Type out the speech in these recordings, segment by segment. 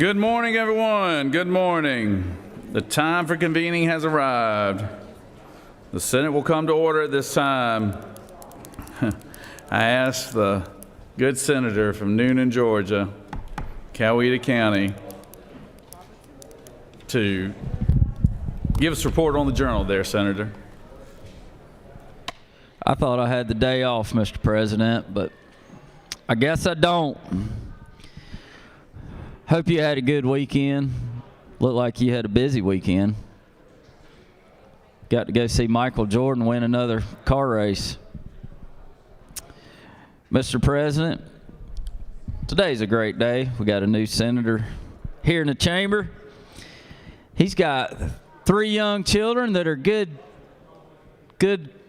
Good morning, everyone. Good morning. The time for convening has arrived. The Senate will come to order at this time. I asked the good senator from Noonan, Georgia, Coweta County, to give us a report on the journal there, Senator. I thought I had the day off, Mr. President, but I guess I don't. Hope you had a good weekend. Looked like you had a busy weekend. Got to go see Michael Jordan win another car race. Mr. President, today's a great day. We got a new senator here in the chamber. He's got 3 young children that are good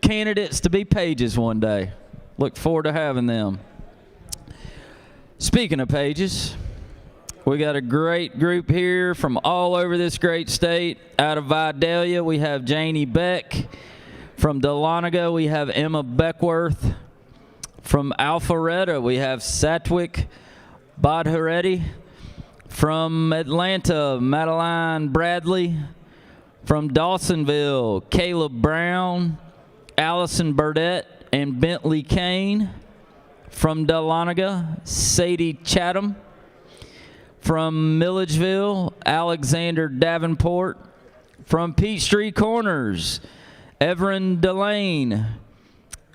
candidates to be pages one day. Look forward to having them. Speaking of pages, we got a great group here from all over this great state. Out of Vidalia, we have Janie Beck. From Dahlonega, we have Emma Beckworth. From Alpharetta, we have Satwick Badhareddy. From Atlanta, Madeline Bradley. From Dawsonville, Caleb Brown, Allison Burdett, and Bentley Kane. From Dahlonega, Sadie Chatham. From Milledgeville, Alexander Davenport. From Peachtree Corners, Everin Delane.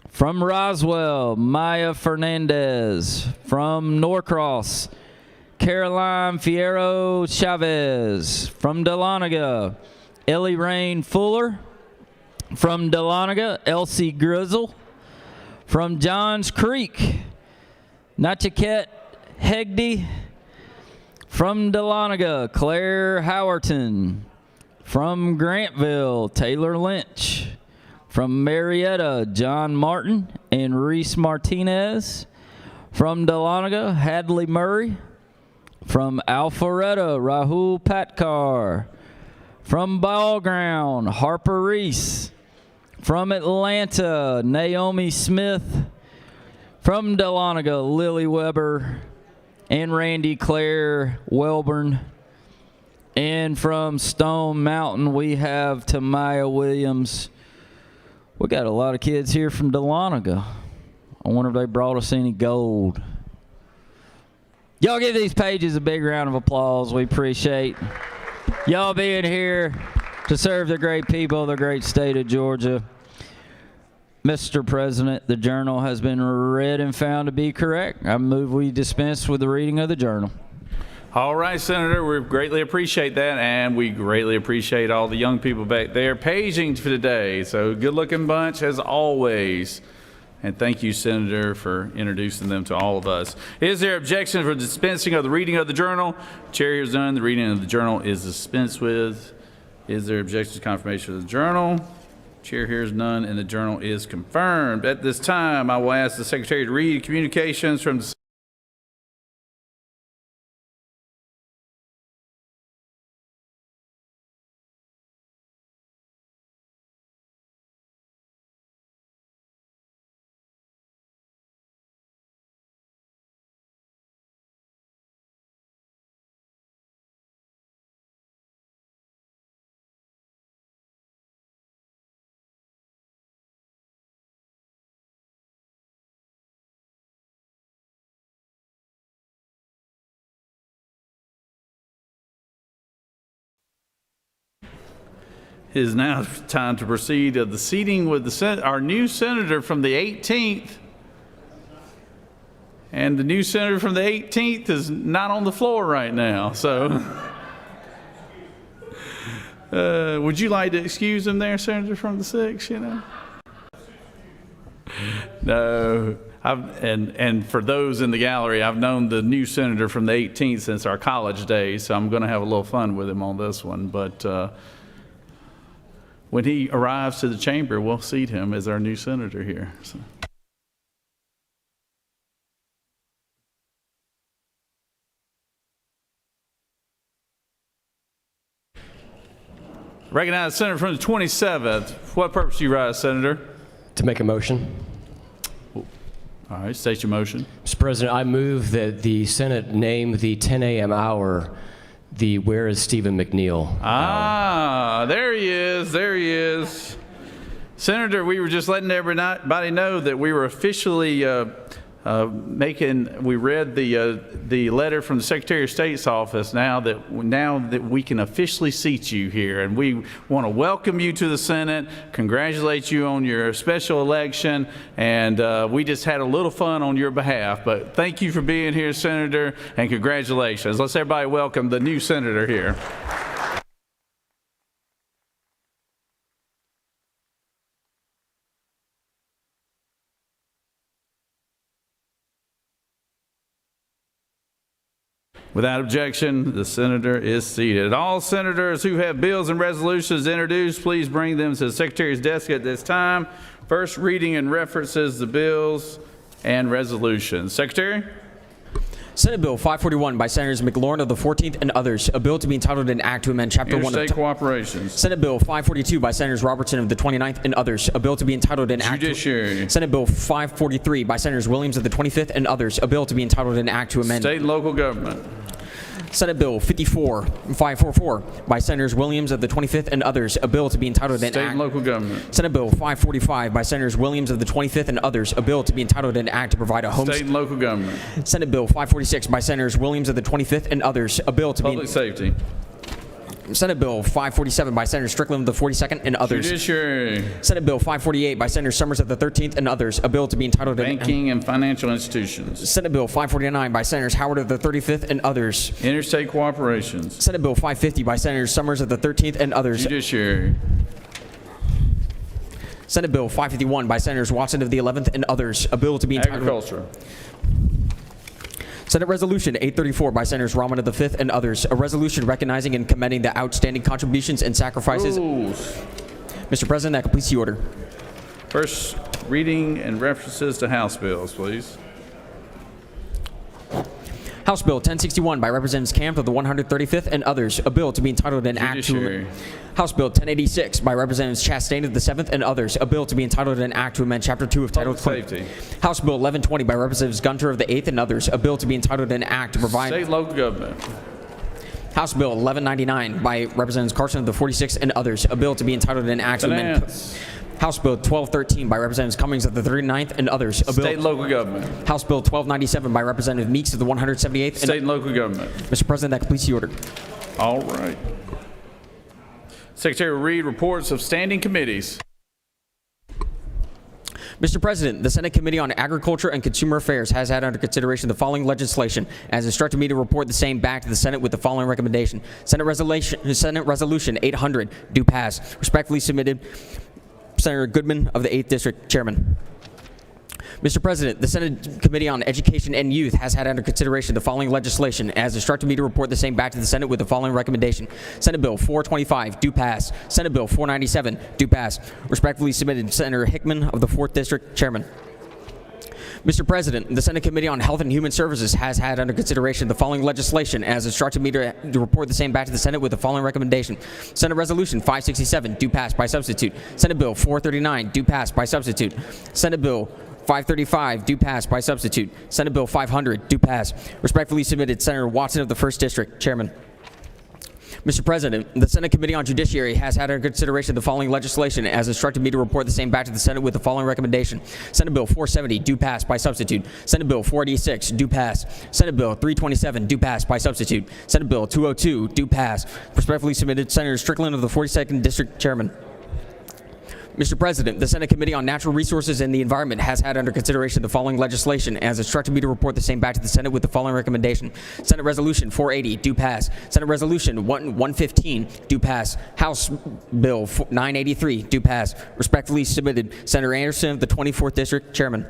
From Roswell, Maya Fernandez. From Norcross, Caroline Fierro Chavez. From Dahlonega, Ellie Rain Fuller. From Dahlonega, Elsie Grizzle. From Johns Creek, Nachakette Hegde. From Dahlonega, Claire Howerton. From Grantville, Taylor Lynch. From Marietta, John Martin and Reese Martinez. From Dahlonega, Hadley Murray. From Alpharetta, Rahul Patkar. From Ball Ground, Harper Reese. From Atlanta, Naomi Smith. From Dahlonega, Lily Weber and Randy Claire Welburn. And from Stone Mountain, we have Tamaya Williams. We got a lot of kids here from Dahlonega. I wonder if they brought us any gold. Y'all give these pages a big round of applause. We appreciate y'all being here to serve the great people of the great state of Georgia. Mr. President, the journal has been read and found to be correct. I move we dispense with the reading of the journal. All right, Senator, we greatly appreciate that, and we greatly appreciate all the young people back there paging for today. So good-looking bunch, as always. And thank you, Senator, for introducing them to all of us. Is there objection for dispensing of the reading of the journal? Chair hears none. The reading of the journal is dispensed with. Is there objection to confirmation of the journal? Chair hears none, and the journal is confirmed. At this time, I will ask the Secretary to read communications from the It is now time to proceed to the seating with our new senator from the 18th. And the new senator from the 18th is not on the floor right now. So would you like to excuse him there, Senator from the 6th, you know? No. And for those in the gallery, I've known the new senator from the 18th since our college days, so I'm going to have a little fun with him on this one. But when he arrives to the chamber, we'll seat him as our new senator here. So. Recognize the senator from the 27th. For what purpose do you rise, Senator? To make a motion. All right, state your motion. Mr. President, I move that the Senate name the 10 a.m. hour The Where is Stephen McNeil? There he is. There he is. Senator, we were just letting everybody know that we were officially we read the letter from the Secretary of State's office now that we can officially seat you here, and we want to welcome you to the Senate, congratulate you on your special election, and we just had a little fun on your behalf. But thank you for being here, Senator, and congratulations. Let's everybody welcome the new senator here. Without objection, the senator is seated. All senators who have bills and resolutions introduced, please bring them to the Secretary's desk at this time. First reading and references the bills and resolutions. Secretary? Senate Bill 541 by Senators McLaurin of the 14th and others, a bill to be entitled an act to amend Chapter 1 of... Interstate Cooperations. Senate Bill 542 by Senators Robertson of the 29th and others, a bill to be entitled an act... Judiciary. Senate Bill 543 by Senators Williams of the 25th and others, a bill to be entitled an act to amend... State and local government. Senate Bill 544 by Senators Williams of the 25th and others, a bill to be entitled an State act... and local government. Senate Bill 545 by Senators Williams of the 25th and others, a bill to be entitled an act to provide a home... State and local government. Senate Bill 546 by Senators Williams of the 25th and others, a bill to be... Public safety. Senate Bill 547 by Senator Strickland of the 42nd and others. Judiciary. Senate Bill 548 by Senator Summers of the 13th and others, a bill to be entitled... Banking and financial institutions. Senate Bill 549 by Senators Howard of the 35th and others. Interstate cooperations. Senate Bill 550 by Senators Summers of the 13th and others. Judiciary. Senate Bill 551 by Senators Watson of the 11th and others, a bill to be entitled... Agriculture. Senate Resolution 834 by Senators Rahman of the 5th and others, a resolution recognizing and commending the outstanding contributions and sacrifices... Rules. Mr. President, that completes the order. First reading and references to House bills, please. House Bill 1061 by Representatives Camp of the 135th and others, a bill to be entitled an act Judiciary. to... House Bill 1086 by Representatives Chastain of the 7th and others, a bill to be entitled an act to amend Chapter 2 of Title Public 20. safety. House Bill 1120 by Representatives Gunter of the 8th and others, a bill to be entitled an act to provide... State and local government. House Bill 1199 by Representatives Carson of the 46th and others, a bill to be entitled an act to amend... Finance. House Bill 1213 by Representatives Cummings of the 39th and others, a bill... State and local government. House Bill 1297 by Representative Meeks of the 178th and... State and local government. Mr. President, that completes the order. All right. Secretary will read reports of standing committees. Mr. President, the Senate Committee on Agriculture and Consumer Affairs has had under consideration the following legislation, as instructed me to report the same back to the Senate with the following recommendation. Senate Resolution 800, due pass. Respectfully submitted, Senator Goodman of the 8th District, Chairman. Mr. President, the Senate Committee on Education and Youth has had under consideration the following legislation, as instructed me to report the same back to the Senate with the following recommendation. Senate Bill 425, due pass. Senate Bill 497, due pass. Respectfully submitted, Senator Hickman of the 4th District, Chairman. Mr. President, the Senate Committee on Health and Human Services has had under consideration the following legislation, as instructed me to report the same back to the Senate with the following recommendation. Senate Resolution 567, due pass by substitute. Senate Bill 439, due pass by substitute. Senate Bill 535, due pass by substitute. Senate Bill 500, due pass. Respectfully submitted, Senator Watson of the 1st District, Chairman. Mr. President, the Senate Committee on Judiciary has had under consideration the following legislation, as instructed me to report the same back to the Senate with the following recommendation. Senate Bill 470, due pass by substitute. Senate Bill 486, due pass. Senate Bill 327, due pass by substitute. Senate Bill 202, due pass. Respectfully submitted, Senator Strickland of the 42nd District, Chairman. Mr. President, the Senate Committee on Natural Resources and the Environment has had under consideration the following legislation, as instructed me to report the same back to the Senate with the following recommendation. Senate Resolution 480, due pass. Senate Resolution 115, due pass. House Bill 983, due pass. Respectfully submitted, Senator Anderson of the 24th District, Chairman.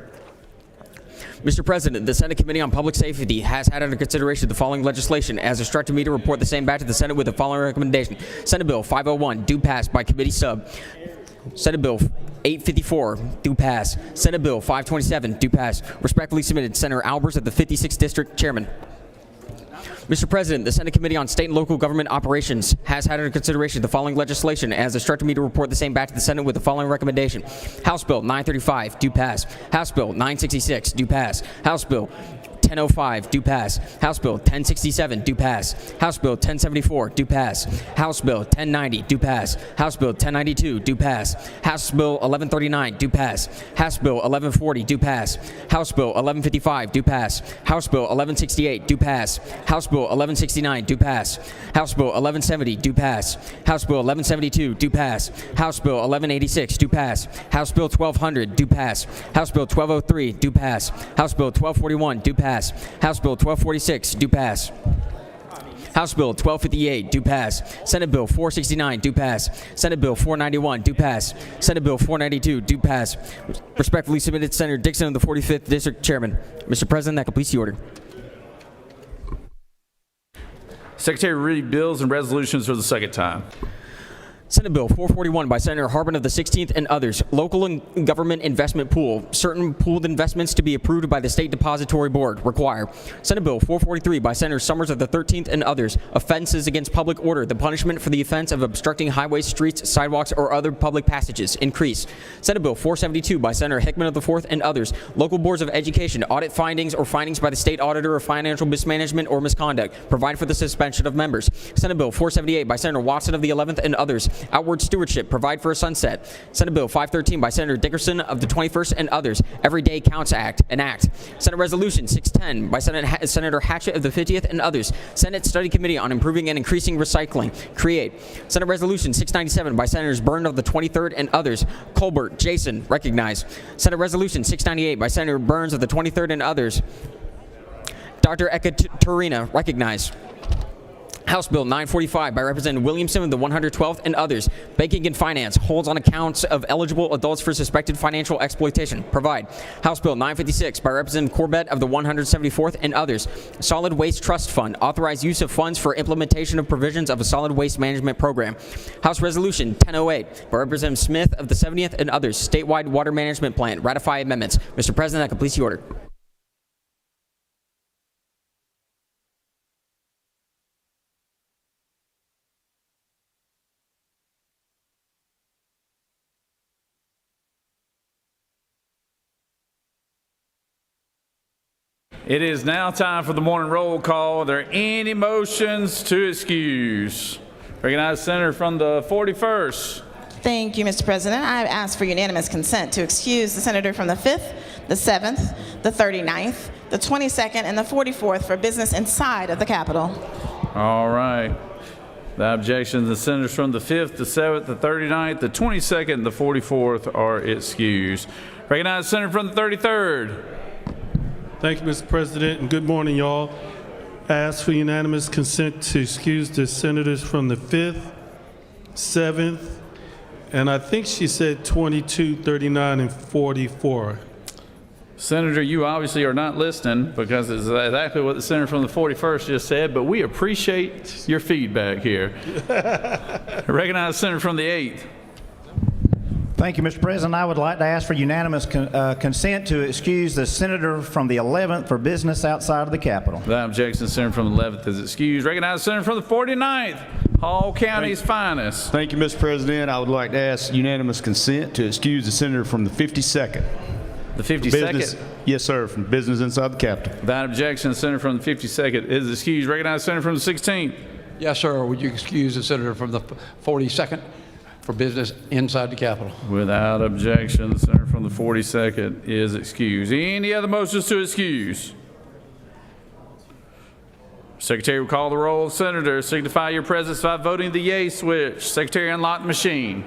Mr. President, the Senate Committee on Public Safety has had under consideration the following legislation, as instructed me to report the same back to the Senate with the following recommendation. Senate Bill 501, due pass by committee sub. Senate Bill 854, due pass. Senate Bill 527, due pass. Respectfully submitted, Senator Albers of the 56th District, Chairman. Mr. President, the Senate Committee on State and Local Government Operations has had under consideration the following legislation, as instructed me to report the same back to the Senate with the following recommendation. House Bill 935, due pass. House Bill 966, due pass. House Bill 1005, do pass. House Bill 1067, do pass. House Bill 1074, do pass. House Bill 1090, do pass. House Bill 1092, do pass. House Bill 1139, do pass. House Bill 1140, do pass. House Bill 1155, do pass. House Bill 1168, do pass. House Bill 1169, do pass. House Bill 1170, do pass. House Bill 1172, do pass. House Bill 1186, do pass. House Bill 1200, do pass. House Bill 1203, do pass. House Bill 1241, do pass. House Bill 1246, do pass. House Bill 1258, do pass. Senate Bill 469, do pass. Senate Bill 491, do pass. Senate Bill 492, do pass. Respectfully submitted, Senator Dixon of the 45th District Chairman. Mr. President, that completes the order. Secretary, read bills and resolutions for the second time. Senate Bill 441 by Senator Harbin of the 16th and others. Local and government investment pool. Certain pooled investments to be approved by the State Depository Board. Require. Senate Bill 443 by Senator Summers of the 13th and others. Offenses against public order. The punishment for the offense of obstructing highways, streets, sidewalks, or other public passages. Increase. Senate Bill 472 by Senator Hickman of the 4th and others. Local boards of education. Audit findings or findings by the state auditor of financial mismanagement or misconduct. Provide for the suspension of members. Senate Bill 478 by Senator Watson of the 11th and others. Outward stewardship, provide for a sunset. Senate Bill 513 by Senator Dickerson of the 21st and others. Every Day Counts Act, enact. Senate Resolution 610 by Senator Hatchett of the 50th and others. Senate Study Committee on Improving and Increasing Recycling, create. Senate Resolution 697 by Senators Byrne of the 23rd and others. Colbert, Jason, recognize. Senate Resolution 698 by Senator Burns of the 23rd and others. Dr. Ekaterina, recognize. House Bill 945 by Representative Williamson of the 112th and others. Banking and Finance holds on accounts of eligible adults for suspected financial exploitation. Provide. House Bill 956 by Representative Corbett of the 174th and others. Solid Waste Trust Fund. Authorize use of funds for implementation of provisions of a solid waste management program. House Resolution 1008 by Representative Smith of the 70th and others. Statewide Water Management Plan. Ratify amendments. Mr. President, that completes the order. It is now time for the morning roll call. Are there any motions to excuse? Recognize Senator from the 41st. Thank you, Mr. President. I ask for unanimous consent to excuse the senator from the 5th, the 7th, the 39th, the 22nd, and the 44th for business inside of the Capitol. All right. The objections, the senators from the 5th, the 7th, the 39th, the 22nd, and the 44th are excused. Recognize the senator from the 33rd. Thank you, Mr. President, and good morning, y'all. I ask for unanimous consent to excuse the senators from the 5th, 7th, and I think she said 22, 39, and 44. Senator, you obviously are not listening because it's exactly what the senator from the 41st just said, but we appreciate your feedback here. Recognize the senator from the 8th. Thank you, Mr. President. I would like to ask for unanimous consent to excuse the senator from the 11th for business outside of the Capitol. Without objection, the senator from the 11th is excused. Recognize the senator from the 49th, Hall County's finest. Thank you, Mr. President. I would like to ask unanimous consent to excuse the senator from the 52nd. The 52nd? Yes, sir, from business inside the Capitol. Without objection, the senator from the 52nd is excused. Recognize the senator from the 16th. Yes, sir. Would you excuse the senator from the 42nd for business inside the Capitol? Without objection, the senator from the 42nd is excused. Any other motions to excuse? Secretary will call the roll of senators. Signify your presence by voting the yea switch. Secretary, unlock the machine.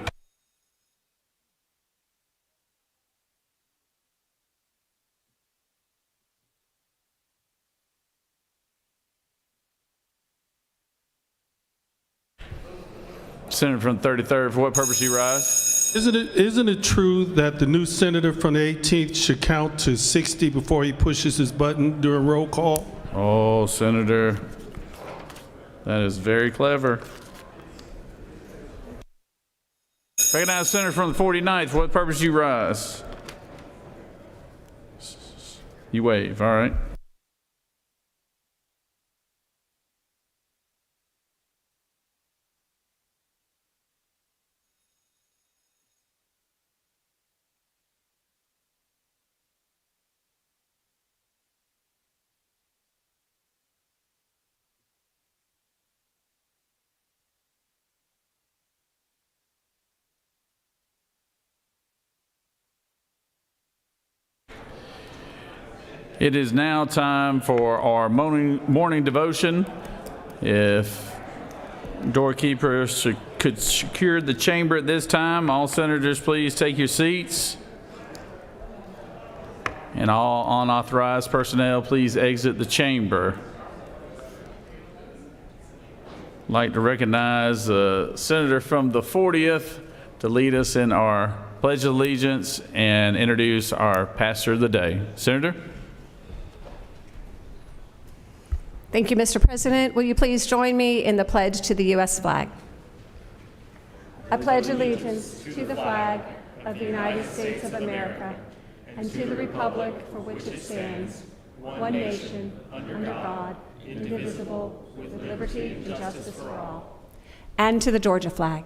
Senator from the 33rd, for what purpose do you rise? Isn't it true that the new senator from the 18th should count to 60 before he pushes his button during roll call? Oh, Senator, that is very clever. Recognize Senator from the 49th, for what purpose do you rise? You wave, all right. It is now time for our morning devotion. If doorkeepers could secure the chamber at this time, all senators please take your seats. And all unauthorized personnel please exit the chamber. I'd like to recognize the senator from the 40th to lead us in our Pledge of Allegiance and introduce our pastor of the day. Senator? Thank you, Mr. President. Will you please join me in the pledge to the U.S. flag? I pledge allegiance to the flag of the United States of America and to the republic for which it stands, one nation, under God, indivisible, with liberty and justice for all. And to the Georgia flag.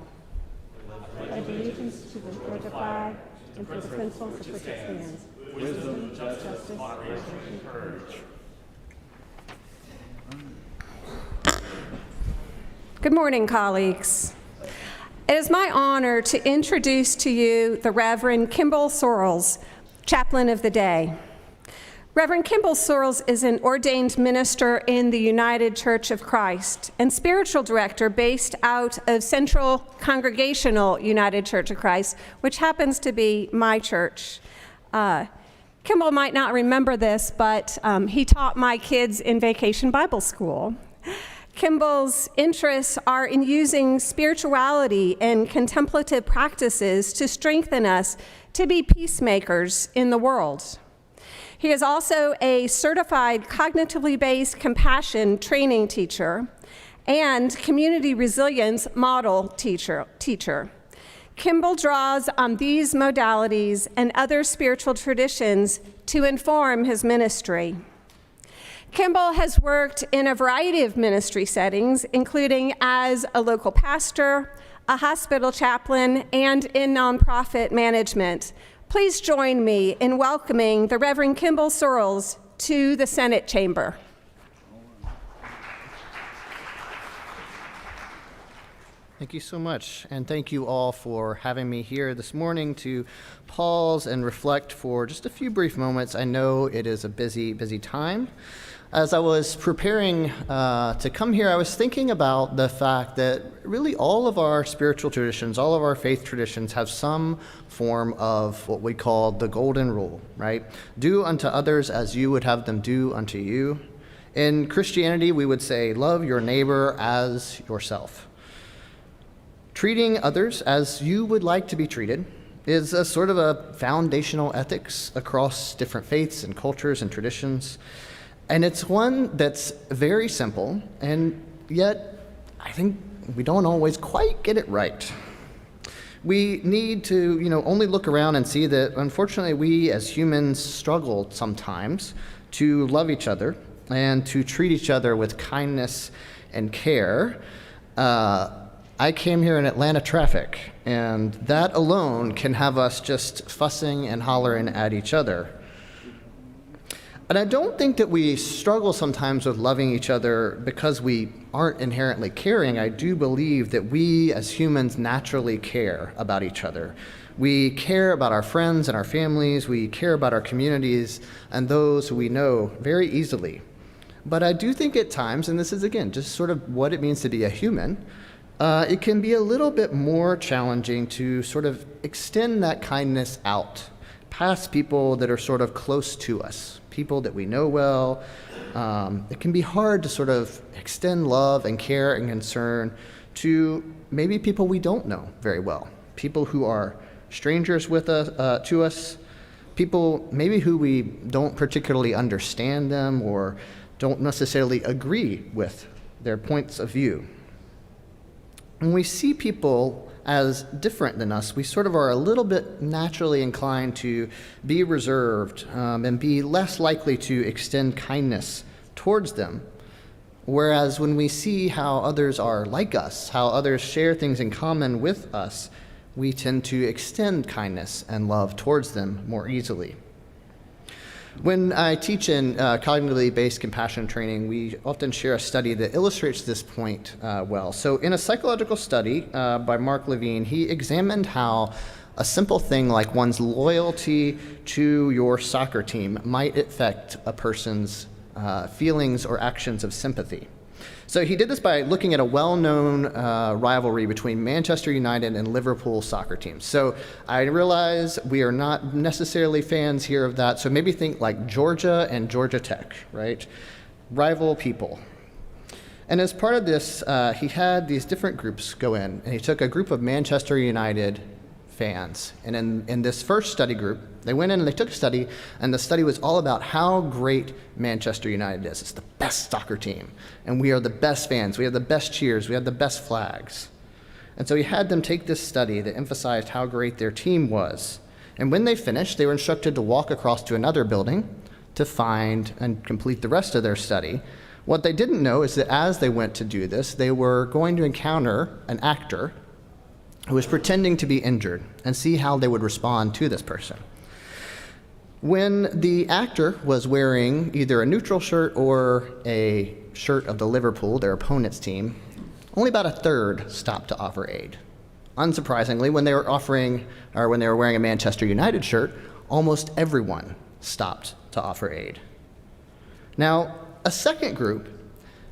I pledge allegiance to the Georgia flag and to the principles of which it stands, wisdom, justice, and courage. Good morning, colleagues. It is my honor to introduce to you the Reverend Kimball Sorrells, Chaplain of the Day. Reverend Kimball Sorrells is an ordained minister in the United Church of Christ and spiritual director based out of Central Congregational United Church of Christ, which happens to be my church. Kimball might not remember this, but he taught my kids in Vacation Bible School. Kimball's interests are in using spirituality and contemplative practices to strengthen us to be peacemakers in the world. He is also a certified cognitively based compassion training teacher and community resilience model teacher. Kimball draws on these modalities and other spiritual traditions to inform his ministry. Kimball has worked in a variety of ministry settings, including as a local pastor, a hospital chaplain, and in nonprofit management. Please join me in welcoming the Reverend Kimball Sorrells to the Senate chamber. Thank you so much, and thank you all for having me here this morning to pause and reflect for just a few brief moments. I know it is a busy, busy time. As I was preparing to come here, I was thinking about the fact that really all of our spiritual traditions, all of our faith traditions have some form of what we call the golden rule, right? Do unto others as you would have them do unto you. In Christianity, we would say, love your neighbor as yourself. Treating others as you would like to be treated is a sort of a foundational ethics across different faiths and cultures and traditions. And it's one that's very simple, and yet I think we don't always quite get it right. We need to, only look around and see that, unfortunately, we as humans struggle sometimes to love each other and to treat each other with kindness and care. I came here in Atlanta traffic, and that alone can have us just fussing and hollering at each other. And I don't think that we struggle sometimes with loving each other because we aren't inherently caring. I do believe that we as humans naturally care about each other. We care about our friends and our families. We care about our communities and those who we know very easily. But I do think at times, and this is again just sort of what it means to be a human, it can be a little bit more challenging to sort of extend that kindness out past people that are sort of close to us, people that we know well. It can be hard to sort of extend love and care and concern to maybe people we don't know very well, people who are strangers with us, to us, people maybe who we don't particularly understand them or don't necessarily agree with their points of view. When we see people as different than us, we sort of are a little bit naturally inclined to be reserved and be less likely to extend kindness towards them. Whereas when we see how others are like us, how others share things in common with us, we tend to extend kindness and love towards them more easily. When I teach in cognitively based compassion training, we often share a study that illustrates this point well. So in a psychological study by Mark Levine, he examined how A simple thing like one's loyalty to your soccer team might affect a person's feelings or actions of sympathy. So he did this by looking at a well-known rivalry between Manchester United and Liverpool soccer teams. So I realize we are not necessarily fans here of that, so maybe think like Georgia and Georgia Tech, right? Rival people. And as part of this, he had these different groups go in, and he took a group of Manchester United fans. And in this first study group, they went in and they took a study, and the study was all about how great Manchester United is. It's the best soccer team, and we are the best fans. We have the best cheers. We have the best flags. And so he had them take this study that emphasized how great their team was. And when they finished, they were instructed to walk across to another building to find and complete the rest of their study. What they didn't know is that as they went to do this, they were going to encounter an actor who was pretending to be injured and see how they would respond to this person. When the actor was wearing either a neutral shirt or a shirt of the Liverpool, their opponent's team, only about a third stopped to offer aid. Unsurprisingly, when they were wearing a Manchester United shirt, almost everyone stopped to offer aid. Now, a second group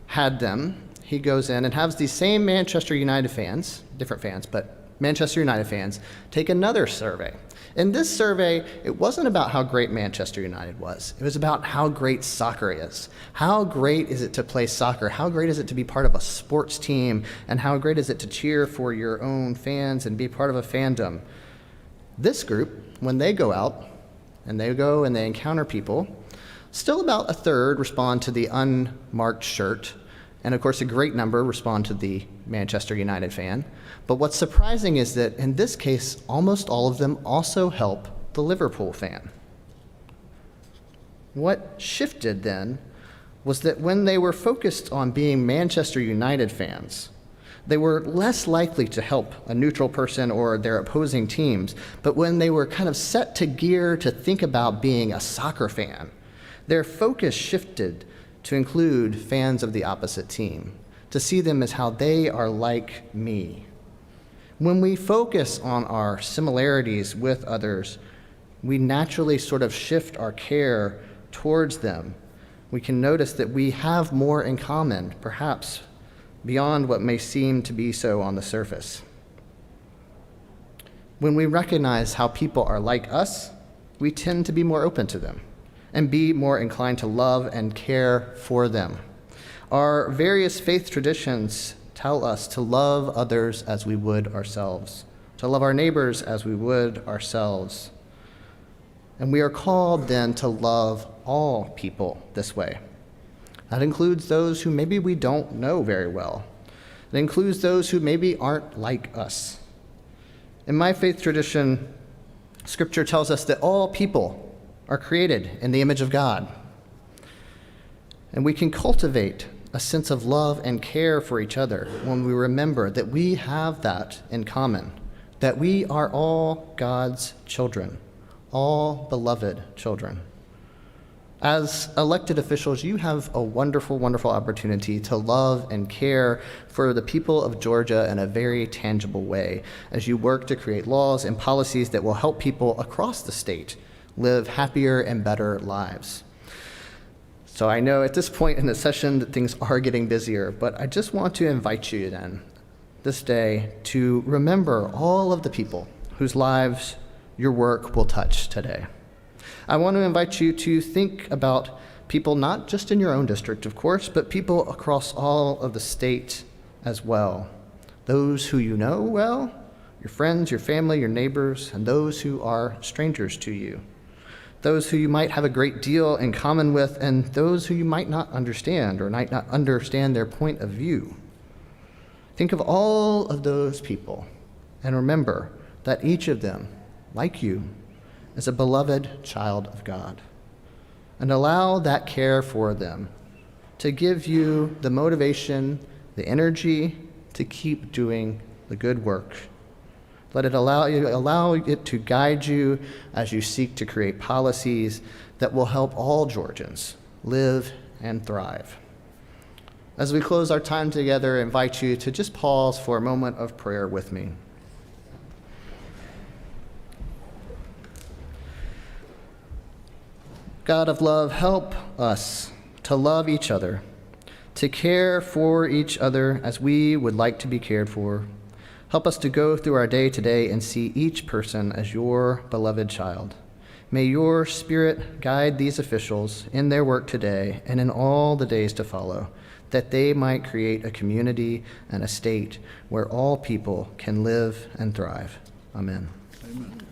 had them, he goes in and has these same Manchester United fans, different fans, but Manchester United fans, take another survey. In this survey, it wasn't about how great Manchester United was. It was about how great soccer is. How great is it to play soccer? How great is it to be part of a sports team? And how great is it to cheer for your own fans and be part of a fandom? This group, when they go out and they encounter people, still about a third respond to the unmarked shirt. And of course, a great number respond to the Manchester United fan. But what's surprising is that in this case, almost all of them also help the Liverpool fan. What shifted then was that when they were focused on being Manchester United fans, they were less likely to help a neutral person or their opposing teams. But when they were kind of set to gear to think about being a soccer fan, their focus shifted to include fans of the opposite team, to see them as how they are like me. When we focus on our similarities with others, we naturally sort of shift our care towards them. We can notice that we have more in common, perhaps beyond what may seem to be so on the surface. When we recognize how people are like us, we tend to be more open to them and be more inclined to love and care for them. Our various faith traditions tell us to love others as we would ourselves, to love our neighbors as we would ourselves. And we are called then to love all people this way. That includes those who maybe we don't know very well. It includes those who maybe aren't like us. In my faith tradition, Scripture tells us that all people are created in the image of God. And we can cultivate a sense of love and care for each other when we remember that we have that in common, that we are all God's children, all beloved children. As elected officials, you have a wonderful, wonderful opportunity to love and care for the people of Georgia in a very tangible way as you work to create laws and policies that will help people across the state live happier and better lives. So I know at this point in the session that things are getting busier, but I just want to invite you then this day to remember all of the people whose lives your work will touch today. I want to invite you to think about people not just in your own district, of course, but people across all of the state as well. Those who you know well, your friends, your family, your neighbors, and those who are strangers to you. Those who you might have a great deal in common with, and those who you might not understand or might not understand their point of view. Think of all of those people and remember that each of them, like you, is a beloved child of God. And allow that care for them to give you the motivation, the energy to keep doing the good work. Let it allow it to guide you as you seek to create policies that will help all Georgians live and thrive. As we close our time together, I invite you to just pause for a moment of prayer with me. God of love, help us to love each other, to care for each other as we would like to be cared for. Help us to go through our day today and see each person as your beloved child. May your Spirit guide these officials in their work today and in all the days to follow, that they might create a community and a state where all people can live and thrive. Amen. Amen.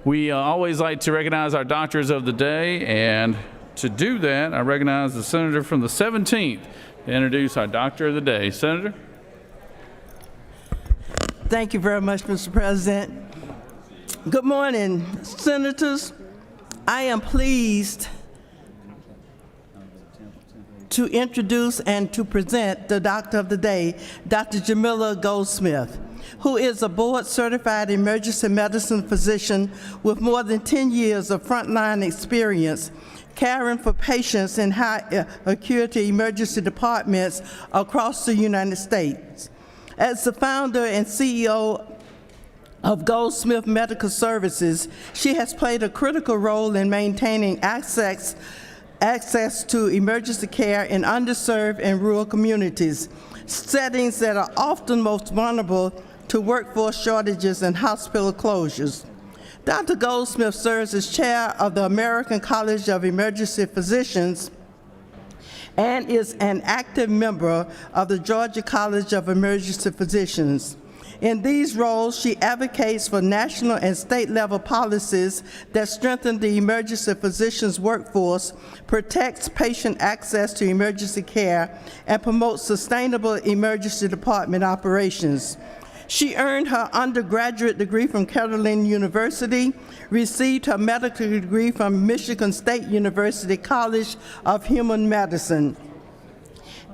We always like to recognize our doctors of the day, and to do that, I recognize the senator from the 17th to introduce our doctor of the day. Senator? Thank you very much, Mr. President. Good morning, Senators. I am pleased to introduce and to present the Doctor of the Day, Dr. Jamila Goldsmith, who is a board-certified emergency medicine physician with more than 10 years of frontline experience caring for patients in high acuity emergency departments across the United States. As the founder and CEO of Goldsmith Medical Services, she has played a critical role in maintaining access to emergency care in underserved and rural communities, settings that are often most vulnerable to workforce shortages and hospital closures. Dr. Goldsmith serves as chair of the American College of Emergency Physicians and is an active member of the Georgia College of Emergency Physicians. In these roles, she advocates for national and state-level policies that strengthen the emergency physicians' workforce, protects patient access to emergency care, and promotes sustainable emergency department operations. She earned her undergraduate degree from Carolina University, received her medical degree from Michigan State University College of Human Medicine,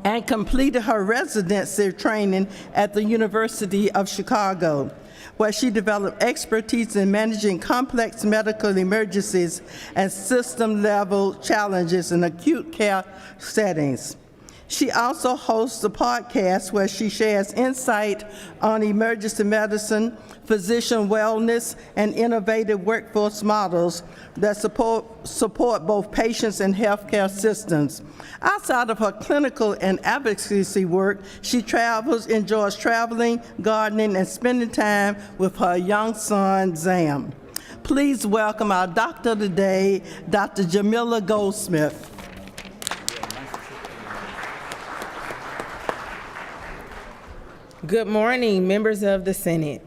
and completed her residency training at the University of Chicago, where she developed expertise in managing complex medical emergencies and system-level challenges in acute care settings. She also hosts a podcast where she shares insight on emergency medicine, physician wellness, and innovative workforce models that support both patients and healthcare systems. Outside of her clinical and advocacy work, she enjoys traveling, gardening, and spending time with her young son, Zam. Please welcome our doctor of the day, Dr. Jamila Goldsmith. Good morning, members of the Senate.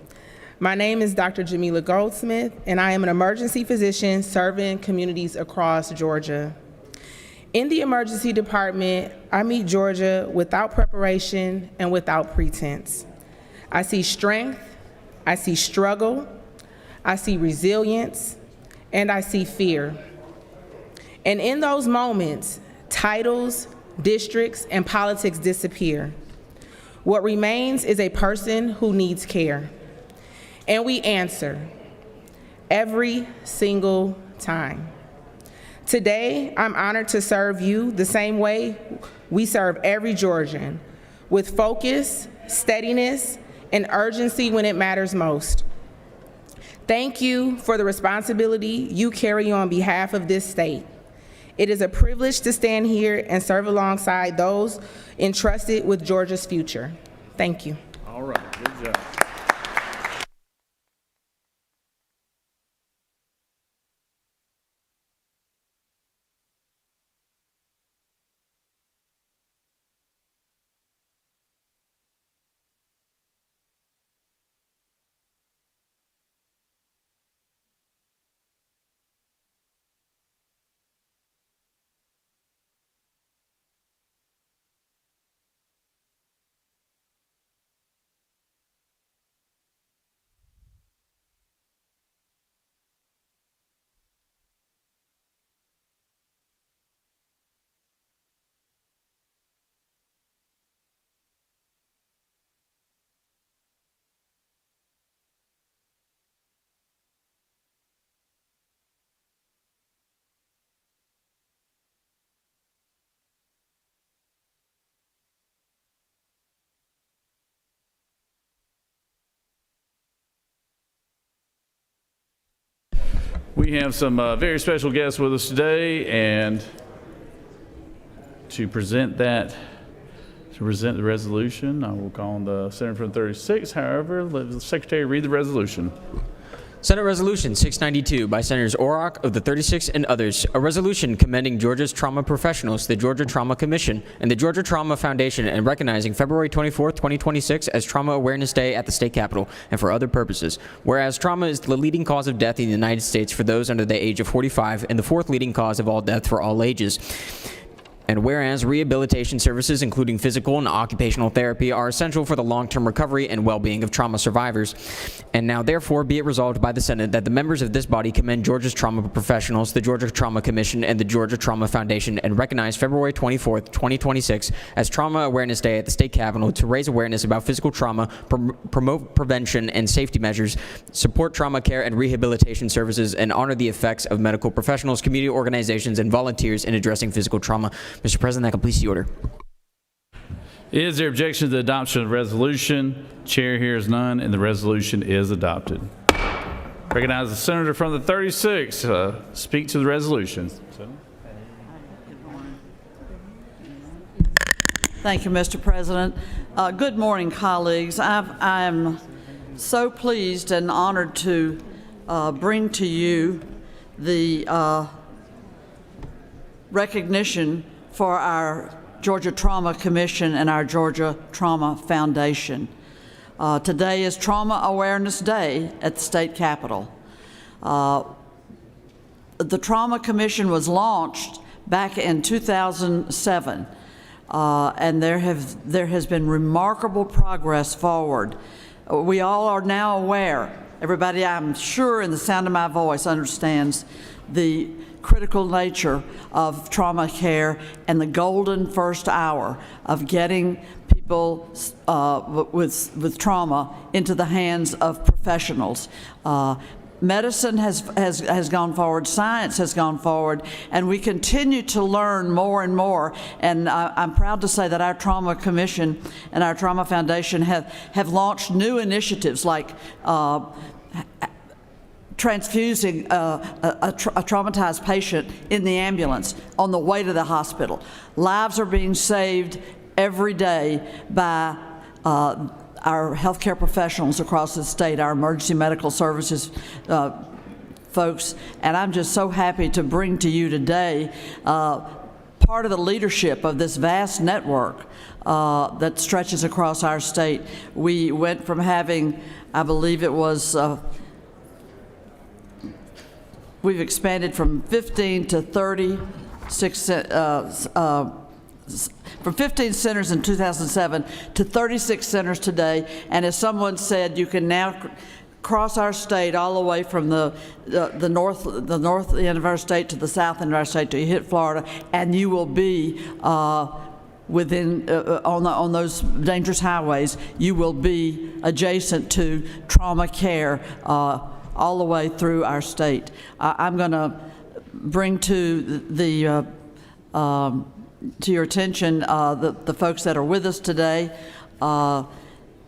My name is Dr. Jamila Goldsmith, and I am an emergency physician serving communities across Georgia. In the emergency department, I meet Georgia without preparation and without pretense. I see strength, I see struggle, I see resilience, and I see fear. And in those moments, titles, districts, and politics disappear. What remains is a person who needs care. And we answer every single time. Today, I'm honored to serve you the same way we serve every Georgian, with focus, steadiness, and urgency when it matters most. Thank you for the responsibility you carry on behalf of this state. It is a privilege to stand here and serve alongside those entrusted with Georgia's future. Thank you. All right, good job. We have some very special guests with us today, and to present the resolution, I will call on the Senator from 36. However, let the Secretary read the resolution. Senate Resolution 692 by Senators Orrock of the 36th and others, a resolution commending Georgia's trauma professionals, the Georgia Trauma Commission, and the Georgia Trauma Foundation, and recognizing February 24, 2026 as Trauma Awareness Day at the state capitol and for other purposes. Whereas trauma is the leading cause of death in the United States for those under the age of 45 and the fourth leading cause of all death for all ages. And whereas rehabilitation services, including physical and occupational therapy, are essential for the long-term recovery and well-being of trauma survivors. And now, therefore, be it resolved by the Senate that the members of this body commend Georgia's trauma professionals, the Georgia Trauma Commission, and the Georgia Trauma Foundation, and recognize February 24th, 2026 as Trauma Awareness Day at the state capitol to raise awareness about physical trauma, promote prevention and safety measures, support trauma care and rehabilitation services, and honor the effects of medical professionals, community organizations, and volunteers in addressing physical trauma. Mr. President, that completes the order. Is there objection to the adoption of the resolution? Chair hears none, and the resolution is adopted. Recognize the senator from the 36th to speak to the resolution. Thank you, Mr. President. Good morning, colleagues. I am so pleased and honored to bring to you the recognition for our Georgia Trauma Commission and our Georgia Trauma Foundation. Today is Trauma Awareness Day at the state capitol. The Trauma Commission was launched back in 2007, and there has been remarkable progress forward. We all are now aware, everybody I'm sure in the sound of my voice understands the critical nature of trauma care and the golden first hour of getting people with trauma into the hands of professionals. Medicine has gone forward, science has gone forward, and we continue to learn more and more. And I'm proud to say that our Trauma Commission and our Trauma Foundation have launched new initiatives like transfusing a traumatized patient in the ambulance on the way to the hospital. Lives are being saved every day by our healthcare professionals across the state, our emergency medical services folks, and I'm just so happy to bring to you today part of the leadership of this vast network that stretches across our state. We went from having, I believe it was, we've expanded from 15 to 36, from 15 centers in 2007 to 36 centers today. And as someone said, you can now cross our state all the way from the north end of our state to the south end of our state till you hit Florida, and you will be within on those dangerous highways. You will be adjacent to trauma care all the way through our state. I'm going to bring to your attention the folks that are with us today.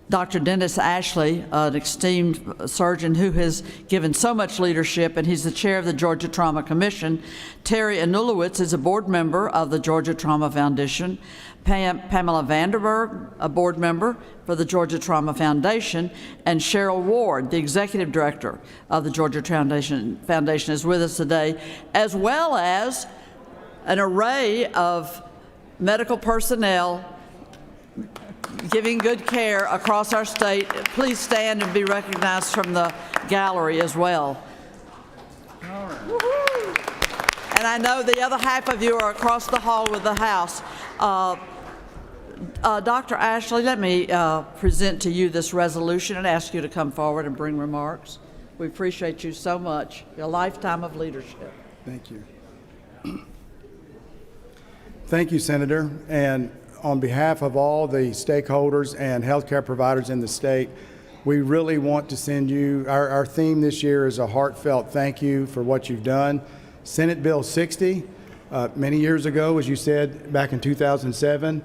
Dr. Dennis Ashley, an esteemed surgeon who has given so much leadership, and he's the chair of the Georgia Trauma Commission. Terry Anulowitz is a board member of the Georgia Trauma Foundation. Pamela Vanderberg, a board member for the Georgia Trauma Foundation, and Cheryl Ward, the executive director of the Georgia Foundation, is with us today, as well as an array of medical personnel giving good care across our state. Please stand and be recognized from the gallery as well. And I know the other half of you are across the hall with the House. Dr. Ashley, let me present to you this resolution and ask you to come forward and bring remarks. We appreciate you so much, a lifetime of leadership. Thank you. Thank you, Senator. And on behalf of all the stakeholders and healthcare providers in the state, we really want to send you, our theme this year is a heartfelt thank you for what you've done. Senate Bill 60, many years ago, as you said, back in 2007,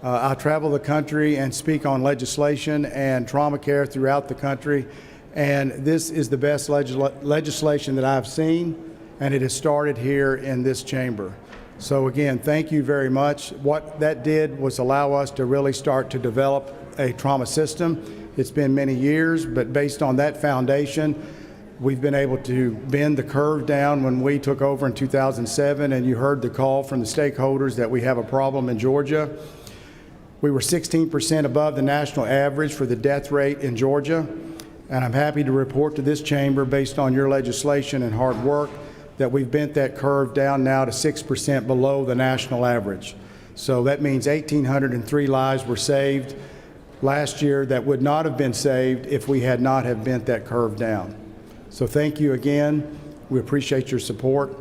I travel the country and speak on legislation and trauma care throughout the country, and this is the best legislation that I've seen, and it has started here in this chamber. So again, thank you very much. What that did was allow us to really start to develop a trauma system. It's been many years, but based on that foundation, We've been able to bend the curve down. When we took over in 2007 and you heard the call from the stakeholders that we have a problem in Georgia, we were 16% above the national average for the death rate in Georgia. And I'm happy to report to this chamber, based on your legislation and hard work, that we've bent that curve down now to 6% below the national average. So that means 1,803 lives were saved last year that would not have been saved if we had not have bent that curve down. So thank you again. We appreciate your support.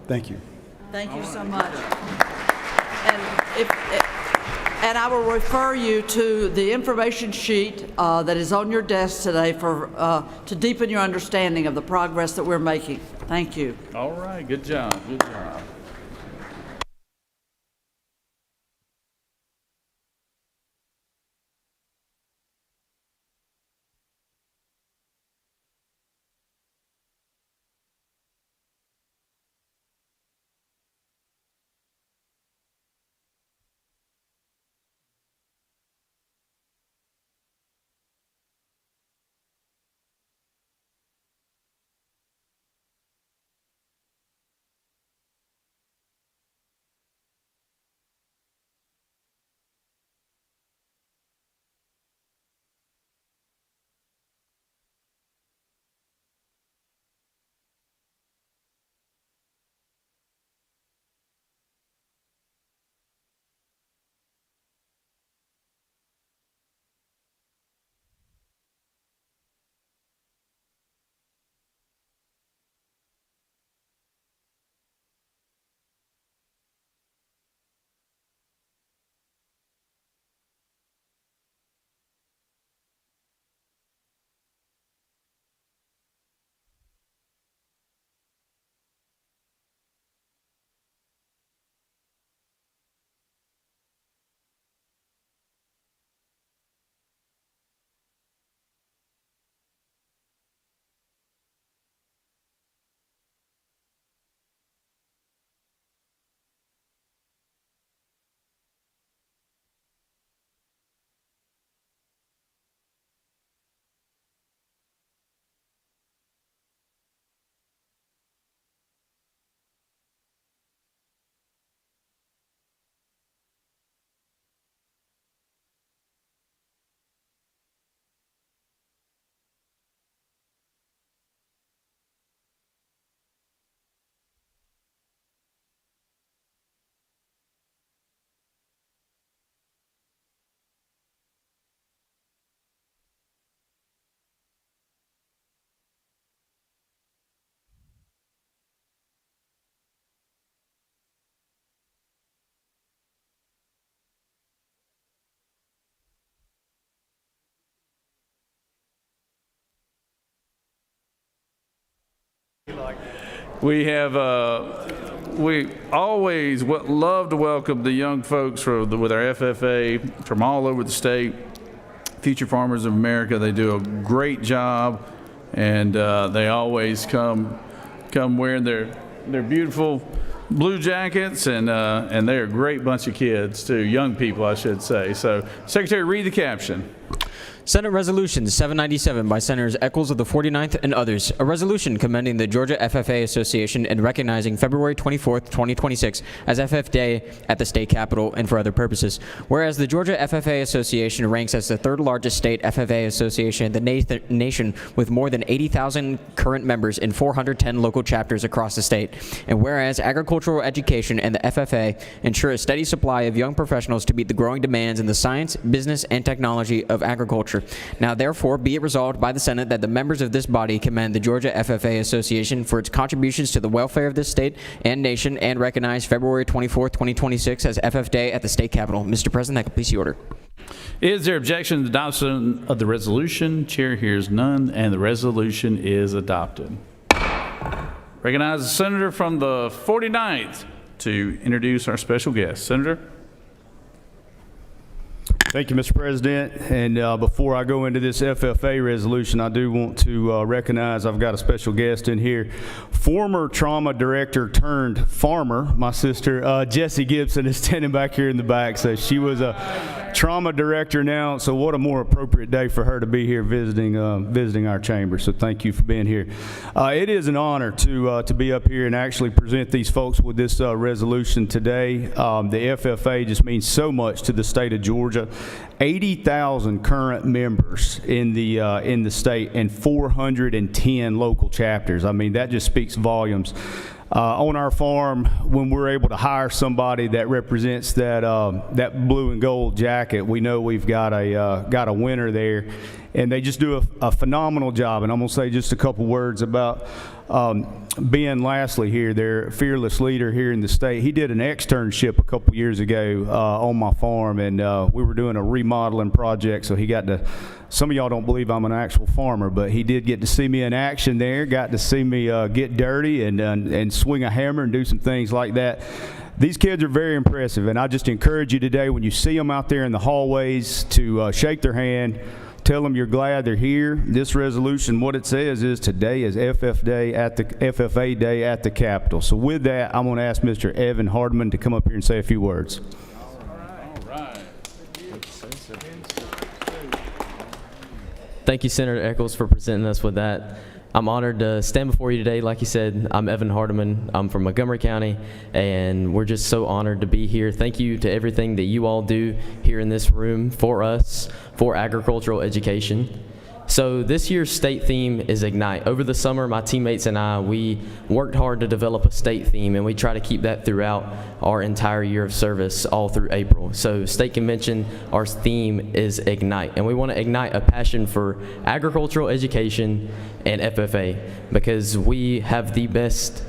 Thank you. Thank you so much. And I will refer you to the information sheet that is on your desk today to deepen your understanding of the progress that we're making. Thank you. All right, good job, good job. We have, we always love to welcome the young folks with our FFA from all over the state. Future Farmers of America, they do a great job, and they always come wearing their beautiful blue jackets, and they're a great bunch of kids too, young people I should say. So Secretary, read the caption. Senate Resolution 797 by Senators Eccles of the 49th and others. A resolution commending the Georgia FFA Association and recognizing February 24th, 2026 as FF Day at the state capitol and for other purposes. Whereas the Georgia FFA Association ranks as the third largest state FFA association in the nation with more than 80,000 current members in 410 local chapters across the state. And whereas agricultural education and the FFA ensure a steady supply of young professionals to meet the growing demands in the science, business, and technology of agriculture. Now, therefore, be it resolved by the Senate that the members of this body commend the Georgia FFA Association for its contributions to the welfare of this state and nation and recognize February 24, 2026 as FF Day at the state capitol. Mr. President, that completes the order. Is there objection to the adoption of the resolution? Chair hears none, and the resolution is adopted. Recognize the senator from the 49th to introduce our special guest. Senator. Thank you, Mr. President. And before I go into this FFA resolution, I do want to recognize I've got a special guest in here. Former trauma director turned farmer, my sister, Jessie Gibson, is standing back here in the back. So she was a trauma director now. So what a more appropriate day for her to be here visiting our chamber. So thank you for being here. It is an honor to be up here and actually present these folks with this resolution today. The FFA just means so much to the state of Georgia. 80,000 current members in the state and 410 local chapters. I mean, that just speaks volumes. On our farm, when we're able to hire somebody that represents that blue and gold jacket, we know we've got a winner there, and they just do a phenomenal job. And I'm gonna say just a couple words about Ben Lastly here, their fearless leader here in the state. He did an externship a couple years ago on my farm, and we were doing a remodeling project, so he got to. Some of y'all don't believe I'm an actual farmer, but he did get to see me in action there, got to see me get dirty and swing a hammer and do some things like that. These kids are very impressive, and I just encourage you today when you see them out there in the hallways to shake their hand, tell them you're glad they're here. This resolution, what it says is today is FFA Day at the Capitol. So with that, I'm going to ask Mr. Evan Hardeman to come up here and say a few words. Thank you, Senator Echols, for presenting us with that. I'm honored to stand before you today. Like you said, I'm Evan Hardeman. I'm from Montgomery County, and we're just so honored to be here. Thank you to everything that you all do here in this room for us, for agricultural education. So this year's state theme is Ignite. Over the summer, my teammates and I, we worked hard to develop a state theme, and we try to keep that throughout our entire year of service, all through April. So state convention, our theme is Ignite, and we want to ignite a passion for agricultural education and FFA, because we have the best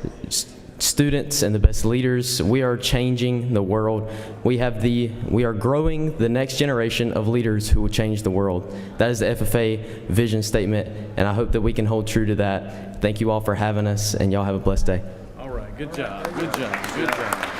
students and the best leaders. We are changing the world. We are growing the next generation of leaders who will change the world. That is the FFA vision statement, and I hope that we can hold true to that. Thank you all for having us, and y'all have a blessed day. All right, good job, good job, good job.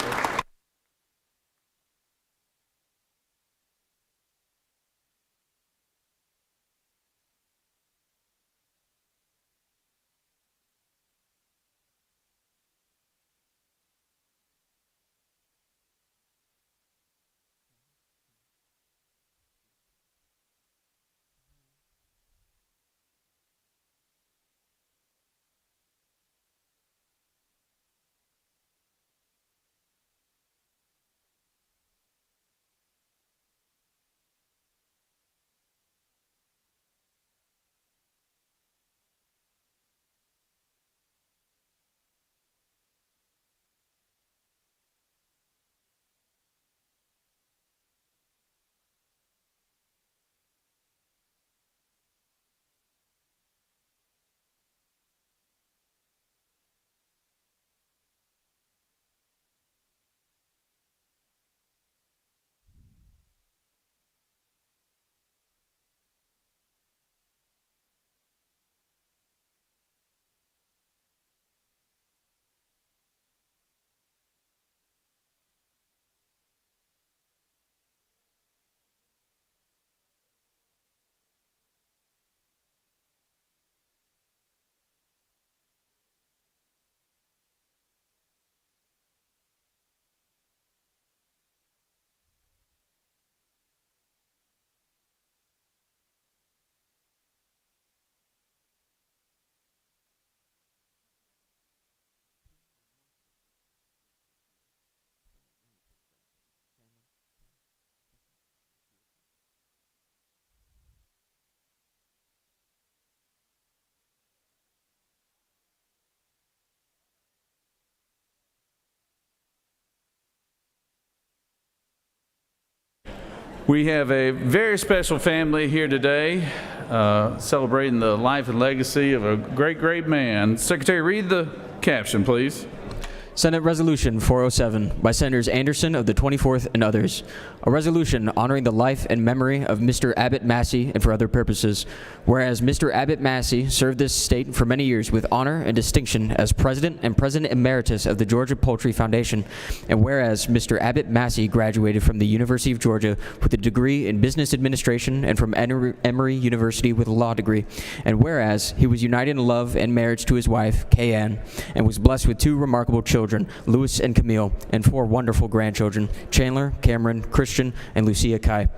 We have a very special family here today, celebrating the life and legacy of a great, great man. Secretary, read the caption, please. Senate Resolution 407 by Senators Anderson of the 24th and others. A resolution honoring the life and memory of Mr. Abbott Massie and for other purposes. Whereas Mr. Abbott Massie served this state for many years with honor and distinction as President and President Emeritus of the Georgia Poultry Foundation. And whereas Mr. Abbott Massie graduated from the University of Georgia with a degree in Business Administration and from Emory University with a law degree. And whereas he was united in love and marriage to his wife, Kay Ann, and was blessed with 2 remarkable children, Louis and Camille, and 4 wonderful grandchildren, Chandler, Cameron, Christian, and Lucia Kai.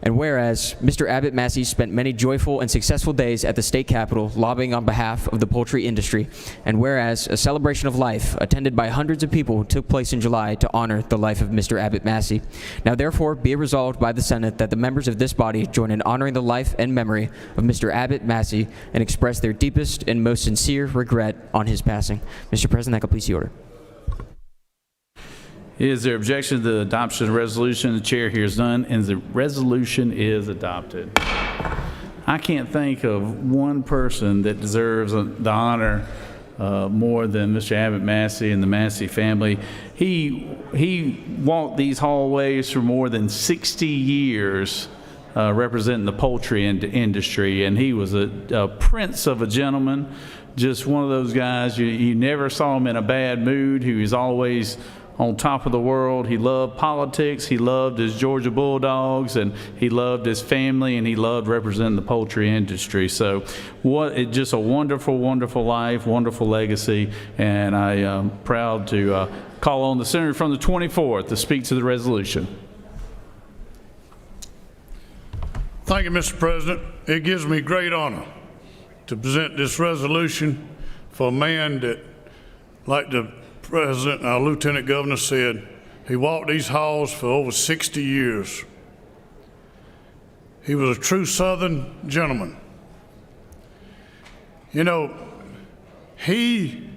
And whereas Mr. Abbott Massie spent many joyful and successful days at the state capitol lobbying on behalf of the poultry industry, and whereas a celebration of life attended by hundreds of people took place in July to honor the life of Mr. Abbott Massie. Now therefore be it resolved by the Senate that the members of this body join in honoring the life and memory of Mr. Abbott Massie and express their deepest and most sincere regret on his passing. Mr. President, that completes the order. Is there objection to the adoption of the resolution? The chair hears none, and the resolution is adopted. I can't think of one person that deserves the honor more than Mr. Abbott Massie and the Massie family. He walked these hallways for more than 60 years representing the poultry industry, and he was a prince of a gentleman, just one of those guys. You never saw him in a bad mood. He was always on top of the world. He loved politics, he loved his Georgia Bulldogs, and he loved his family, and he loved representing the poultry industry. So just a wonderful, wonderful life, wonderful legacy, and I am proud to call on the senator from the 24th to speak to the resolution. Thank you, Mr. President. It gives me great honor to present this resolution for a man that, like the President, our Lieutenant Governor said, he walked these halls for over 60 years. He was a true Southern gentleman. You know, he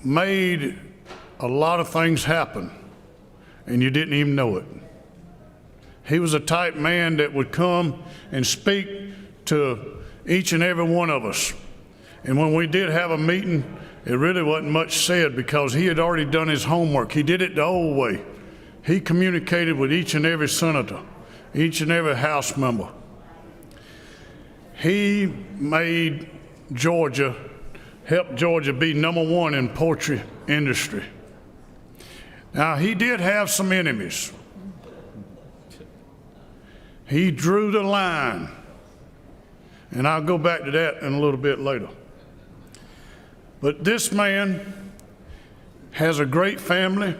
made a lot of things happen, and you didn't even know it. He was a type man that would come and speak to each and every one of us. And when we did have a meeting, it really wasn't much said because he had already done his homework. He did it the old way. He communicated with each and every senator, each and every House member. He made Georgia, helped Georgia be #1 in poultry industry. Now, he did have some enemies. He drew the line, and I'll go back to that in a little bit later. But this man has a great family.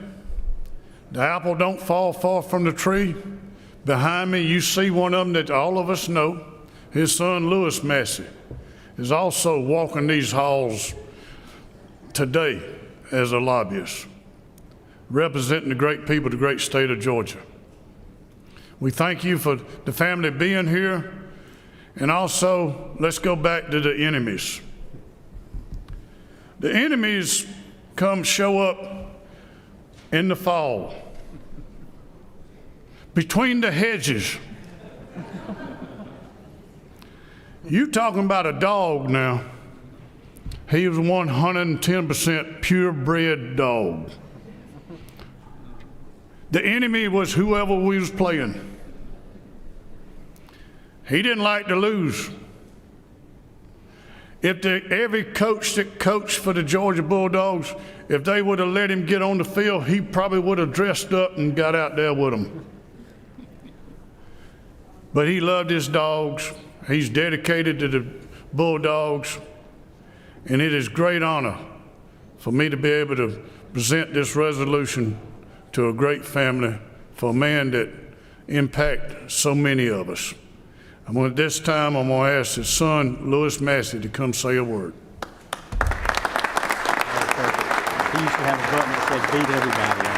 The apple don't fall far from the tree. Behind me, you see one of them that all of us know. His son, Louis Massie, is also walking these halls today as a lobbyist, representing the great people of the great state of Georgia. We thank you for the family being here. And also, let's go back to the enemies. The enemies show up in the fall, between the hedges. You talking about a dog now. He was 110% purebred dog. The enemy was whoever we was playing. He didn't like to lose. If every coach that coached for the Georgia Bulldogs, if they would have let him get on the field, he probably would have dressed up and got out there with them. But he loved his dogs. He's dedicated to the Bulldogs. And it is great honor for me to be able to present this resolution to a great family for a man that impacted so many of us. This time, I'm going to ask his son, Louis Massie, to come say a word. He used to have a button that said beat everybody.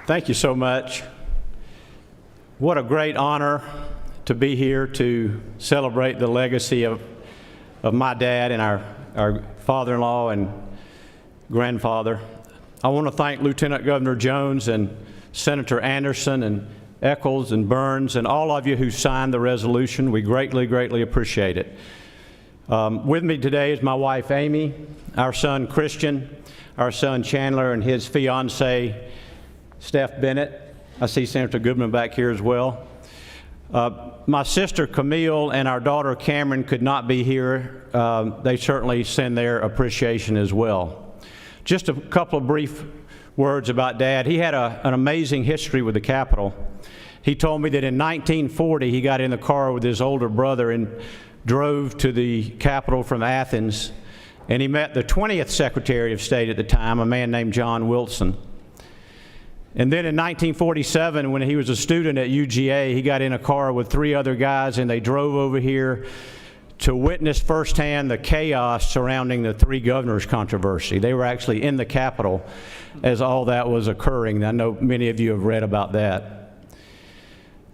Thank you so much. What a great honor to be here to celebrate the legacy of my dad and our father-in-law and grandfather. I want to thank Lieutenant Governor Jones and Senator Anderson and Eccles and Burns and all of you who signed the resolution. We greatly, greatly appreciate it. With me today is my wife, Amy, our son, Christian, our son, Chandler, and his fiancee, Steph Bennett. I see Senator Goodman back here as well. My sister, Camille, and our daughter, Cameron, could not be here. They certainly send their appreciation as well. Just a couple of brief words about Dad. He had an amazing history with the Capitol. He told me that in 1940 he got in the car with his older brother and drove to the Capitol from Athens, and he met the 20th Secretary of State at the time, a man named John Wilson. And then in 1947, when he was a student at UGA, he got in a car with 3 other guys, and they drove over here to witness firsthand the chaos surrounding the 3 governors controversy. They were actually in the Capitol as all that was occurring. I know many of you have read about that.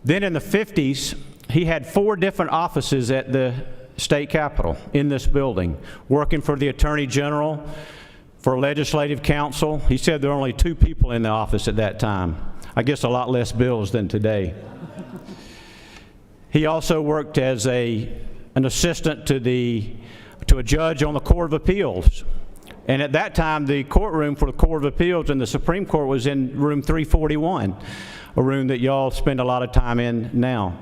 Then in the 50s, he had 4 different offices at the state capitol in this building, working for the Attorney General, for Legislative Council. He said there were only 2 people in the office at that time. I guess a lot less bills than today. He also worked as an assistant to a judge on the Court of Appeals. And at that time, the courtroom for the Court of Appeals in the Supreme Court was in room 341, a room that y'all spend a lot of time in now.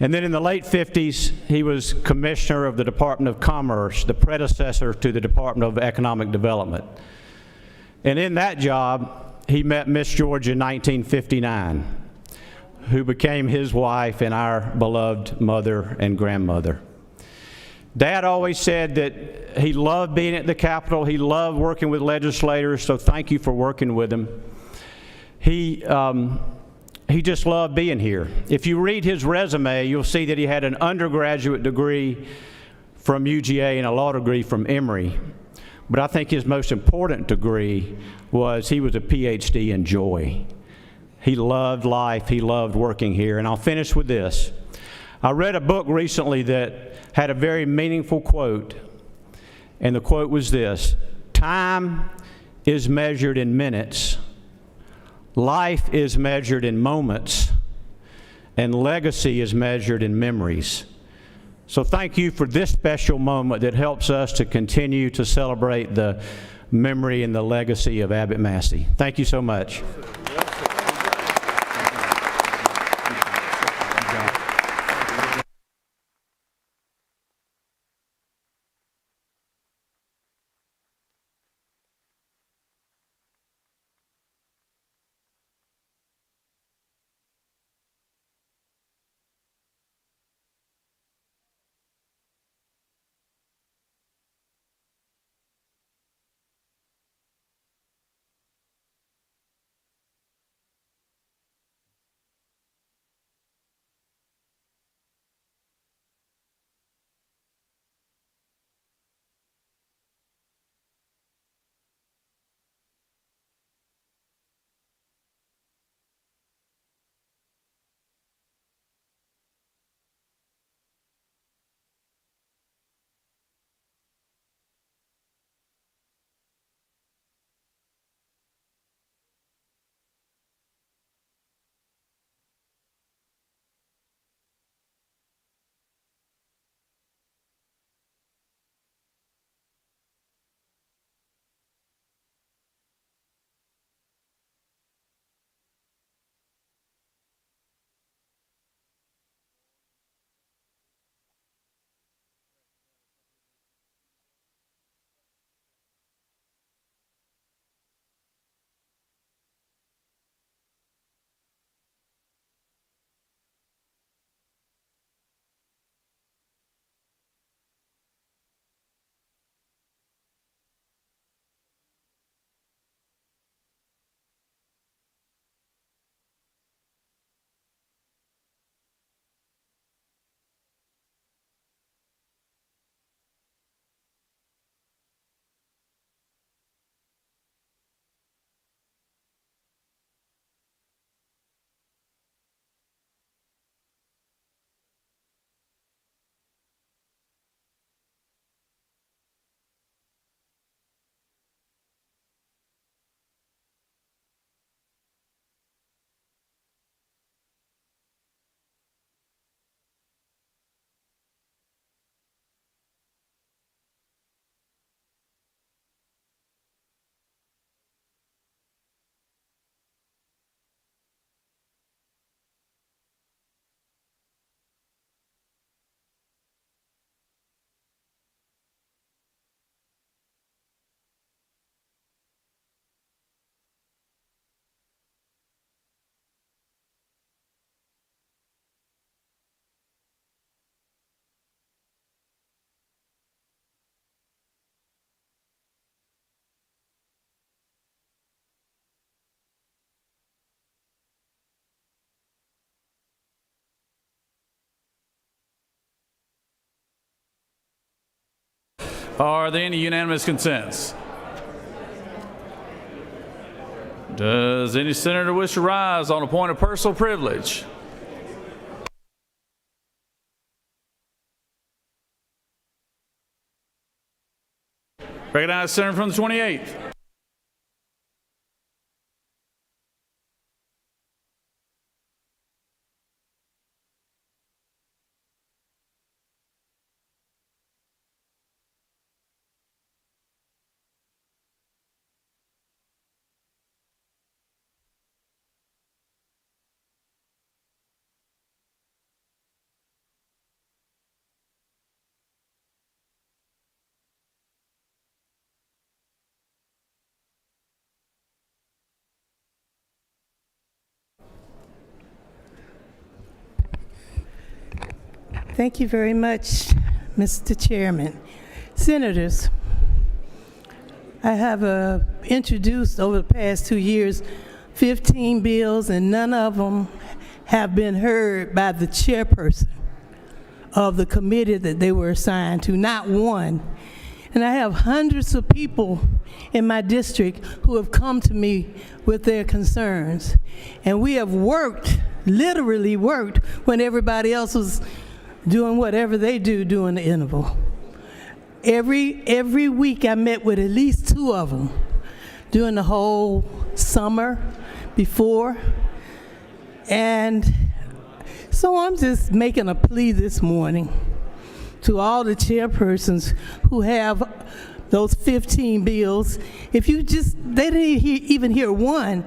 And then in the late 50s, he was commissioner of the Department of Commerce, the predecessor to the Department of Economic Development. And in that job, he met Miss Georgia in 1959, who became his wife and our beloved mother and grandmother. Dad always said that he loved being at the Capitol. He loved working with legislators, so thank you for working with him. He just loved being here. If you read his resume, you'll see that he had an undergraduate degree from UGA and a law degree from Emory. But I think his most important degree was he was a PhD in joy. He loved life. He loved working here. And I'll finish with this. I read a book recently that had a very meaningful quote. And the quote was this: "Time is measured in minutes. Life is measured in moments, and legacy is measured in memories." So thank you for this special moment that helps us to continue to celebrate the memory and the legacy of Abbott Massie. Thank you so much. Are there any unanimous consents? Does any senator wish to rise on a point of personal privilege? Recognize the senator from the 28th. Thank you very much, Mr. Chairman. Senators, I have introduced over the past 2 years 15 bills, and none of them have been heard by the chairperson of the committee that they were assigned to, not one. And I have hundreds of people in my district who have come to me with their concerns. And we have worked, literally worked, when everybody else was doing whatever they do during the interval. Every week I met with at least 2 of them during the whole summer before. And so I'm just making a plea this morning to all the chairpersons who have those 15 bills. If you just, they didn't even hear one.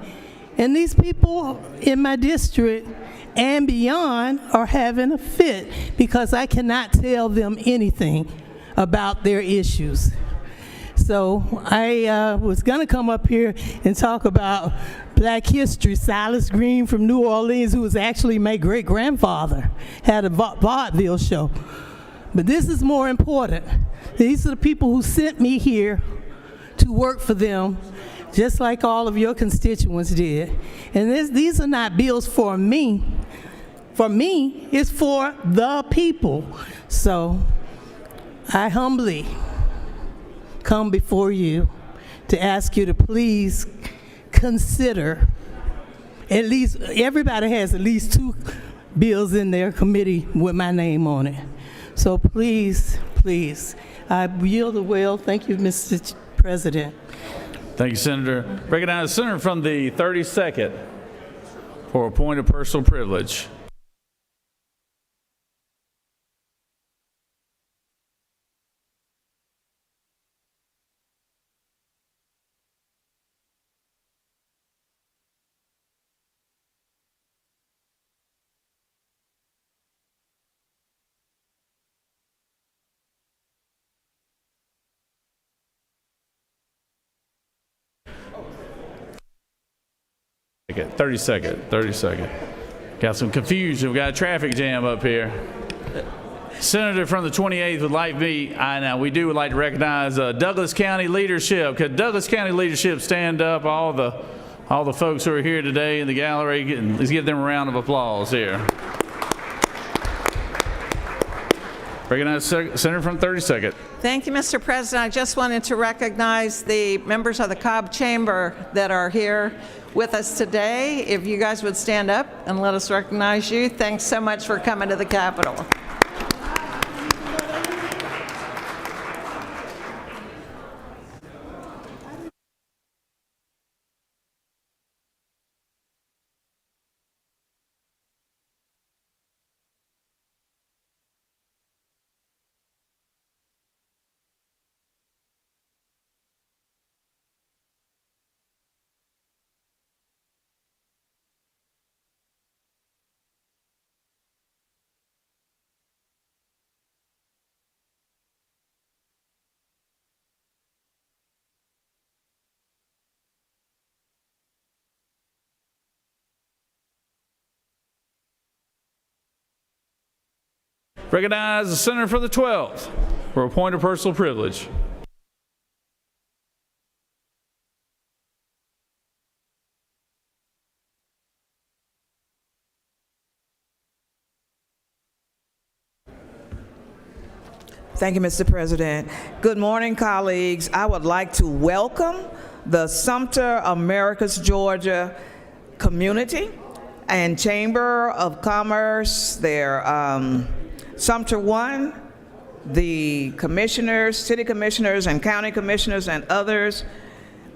And these people in my district and beyond are having a fit because I cannot tell them anything about their issues. So I was gonna come up here and talk about Black history. Silas Green from New Orleans, who was actually my great-grandfather, had a vaudeville show. But this is more important. These are the people who sent me here to work for them, just like all of your constituents did. And these are not bills for me. For me, it's for the people. So I humbly come before you to ask you to please consider, at least, everybody has at least 2 bills in their committee with my name on it. So please, please, I yield the will. Thank you, Mr. President. Thank you, Senator. Recognize the senator from the 32nd for a point of personal privilege. Okay, 30 second. Got some confusion. We got a traffic jam up here. Senator from the 28th would like me, we would like to recognize Douglas County leadership. Could Douglas County leadership stand up? All the folks who are here today in the gallery, let's give them a round of applause here. Recognize Senator from 32nd. Thank you, Mr. President. I just wanted to recognize the members of the Cobb Chamber that are here with us today. If you guys would stand up and let us recognize you. Thanks so much for coming to the Capitol. Recognize the senator for the 12th for a point of personal privilege. Thank you, Mr. President. Good morning, colleagues. I would like to welcome the Sumter, Americus, Georgia community and Chamber of Commerce, their Sumter One, the commissioners, city commissioners and county commissioners and others.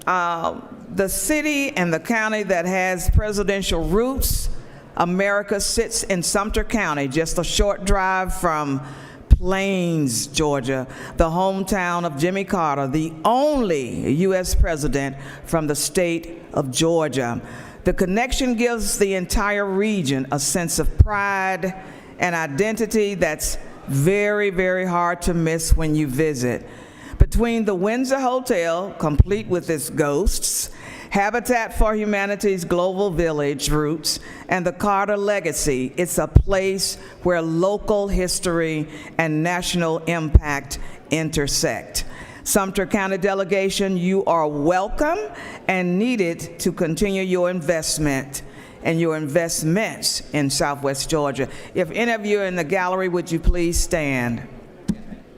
The city and the county that has presidential roots, America, sits in Sumter County, just a short drive from Plains, Georgia, the hometown of Jimmy Carter, the only U.S. president from the state of Georgia. The connection gives the entire region a sense of pride and identity that's very, very hard to miss when you visit. Between the Windsor Hotel, complete with its ghosts, Habitat for Humanity's Global Village roots, and the Carter legacy, it's a place where local history and national impact intersect. Sumter County delegation, you are welcome and needed to continue your investment and your investments in Southwest Georgia. If any of you are in the gallery, would you please stand?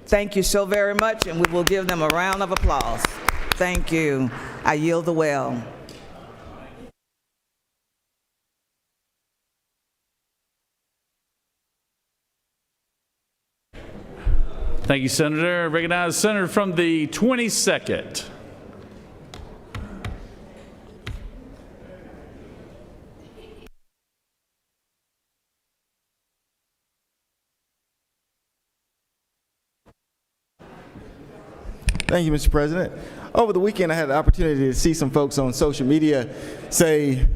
Thank you so very much, and we will give them a round of applause. Thank you. I yield the well. Thank you, Senator. I recognize the Senator from the 22nd. Thank you, Mr. President. Over the weekend, I had the opportunity to see some folks on social media say,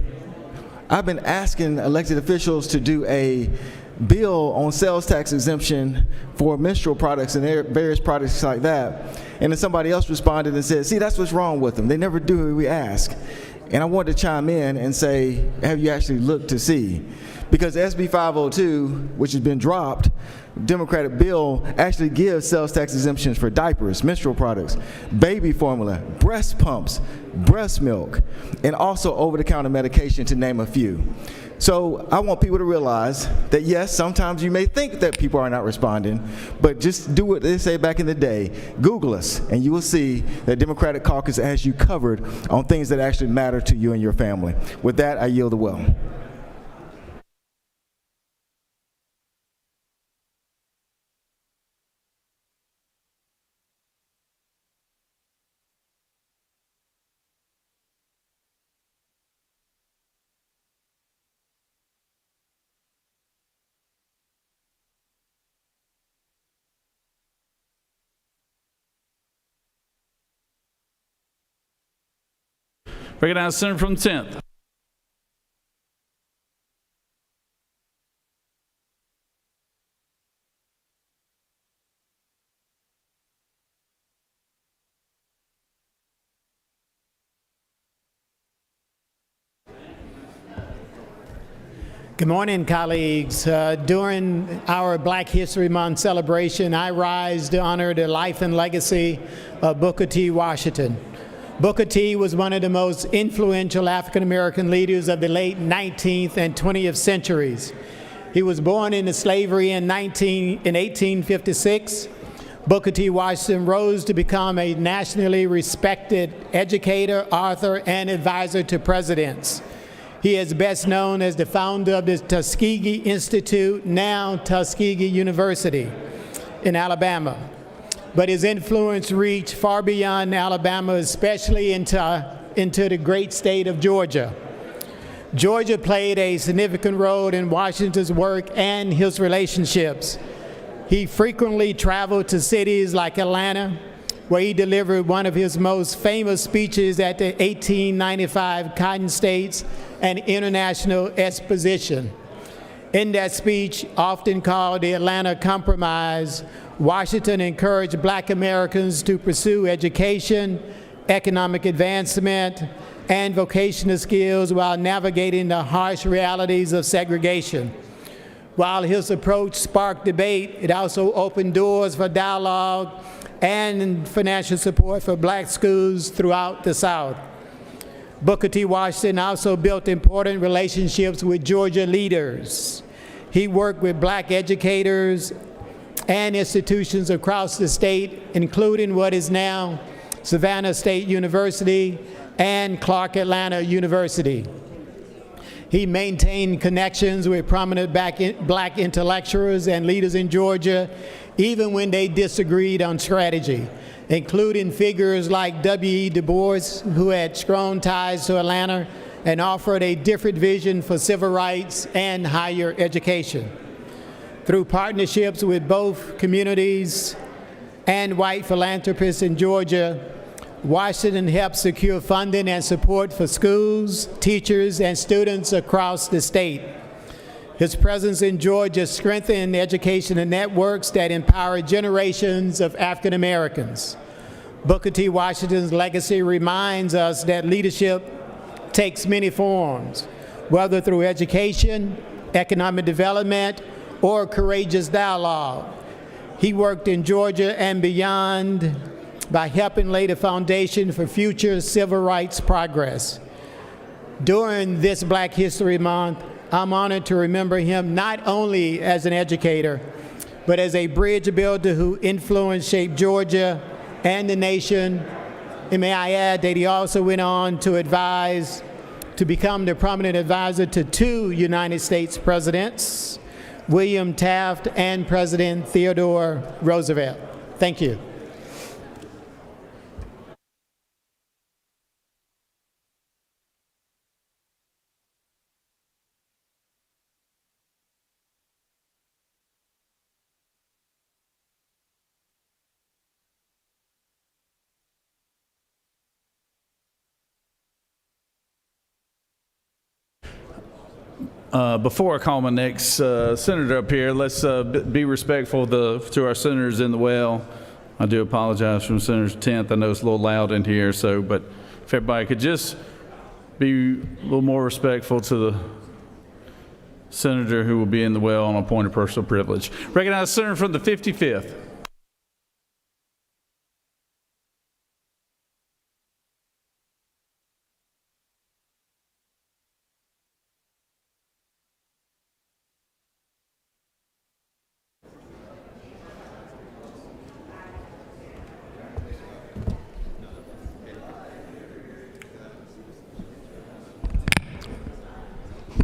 I've been asking elected officials to do a bill on sales tax exemption for menstrual products and various products like that. And then somebody else responded and said, see, that's what's wrong with them. They never do what we ask. And I wanted to chime in and say, have you actually looked to see? Because SB 502, which has been dropped, Democratic bill actually gives sales tax exemptions for diapers, menstrual products, baby formula, breast pumps, breast milk, and also over-the-counter medication, to name a few. So I want people to realize that, yes, sometimes you may think that people are not responding, but just do what they say back in the day. Google us, and you will see that Democratic caucus has you covered on things that actually matter to you and your family. With that, I yield the well. Recognize the Senator from the 10th. Good morning, colleagues. During our Black History Month celebration, I rise to honor the life and legacy of Booker T. Washington. Booker T. was one of the most influential African-American leaders of the late 19th and 20th centuries. He was born into slavery in 1856. Booker T. Washington rose to become a nationally respected educator, author, and advisor to presidents. He is best known as the founder of the Tuskegee Institute, now Tuskegee University in Alabama. But his influence reached far beyond Alabama, especially into the great state of Georgia. Georgia played a significant role in Washington's work and his relationships. He frequently traveled to cities like Atlanta, where he delivered one of his most famous speeches at the 1895 Cotton States and International Exposition. In that speech, often called the Atlanta Compromise, Washington encouraged Black Americans to pursue education, economic advancement, and vocational skills while navigating the harsh realities of segregation. While his approach sparked debate, it also opened doors for dialogue and financial support for Black schools throughout the South. Booker T. Washington also built important relationships with Georgia leaders. He worked with Black educators and institutions across the state, including what is now Savannah State University and Clark Atlanta University. He maintained connections with prominent black intellectuals and leaders in Georgia, even when they disagreed on strategy, including figures like W.E. Du Bois, who had strong ties to Atlanta and offered a different vision for civil rights and higher education. Through partnerships with both communities and white philanthropists in Georgia, Washington helped secure funding and support for schools, teachers, and students across the state. His presence in Georgia strengthened education and networks that empower generations of African Americans. Booker T. Washington's legacy reminds us that leadership takes many forms, whether through education, economic development, or courageous dialogue. He worked in Georgia and beyond by helping lay the foundation for future civil rights progress. During this Black History Month, I'm honored to remember him not only as an educator, but as a bridge builder who influenced, shaped Georgia and the nation. And may I add that he also went on to become the prominent advisor to two United States presidents, William Taft and President Theodore Roosevelt. Thank you. Before I call my next senator up here, let's be respectful to our senators in the well. I do apologize from Senator 10th. I know it's a little loud in here, but if everybody could just be a little more respectful to the senator who will be in the well on a point of personal privilege. Recognize the senator from the 55th.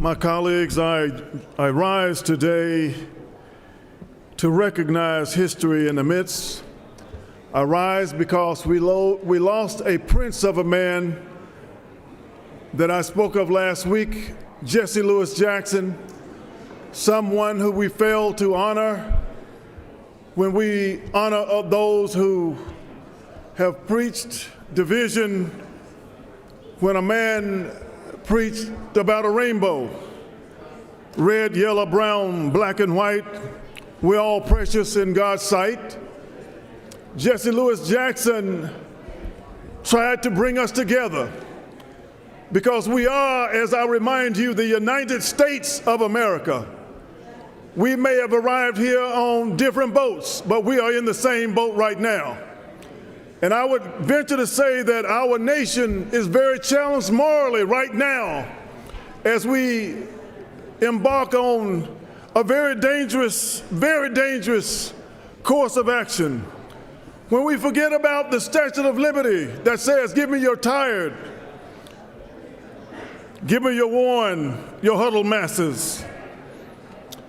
My colleagues, I rise today to recognize history in the midst. I rise because we lost a prince of a man that I spoke of last week, Jesse Louis Jackson, someone who we failed to honor when we honor those who have preached division, when a man preached about a rainbow, red, yellow, brown, black, and white. We're all precious in God's sight. Jesse Louis Jackson tried to bring us together because we are, as I remind you, the United States of America. We may have arrived here on different boats, but we are in the same boat right now. And I would venture to say that our nation is very challenged morally right now as we embark on a very dangerous course of action. When we forget about the Statue of Liberty that says, give me your tired, give me your worn, your huddled masses.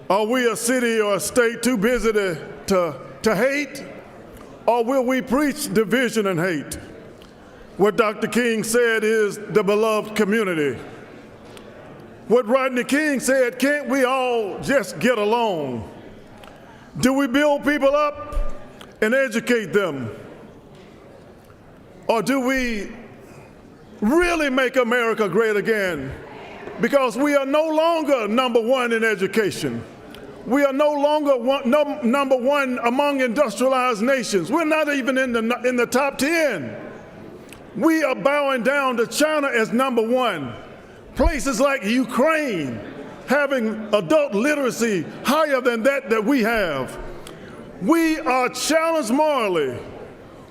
Are we a city or a state too busy to hate? Or will we preach division and hate? What Dr. King said is the beloved community. What Rodney King said, can't we all just get along? Do we build people up and educate them? Or do we really make America great again? Because we are no longer number one in education. We are no longer number one among industrialized nations. We're not even in the top 10. We are bowing down to China as number one. Places like Ukraine having adult literacy higher than that we have. We are challenged morally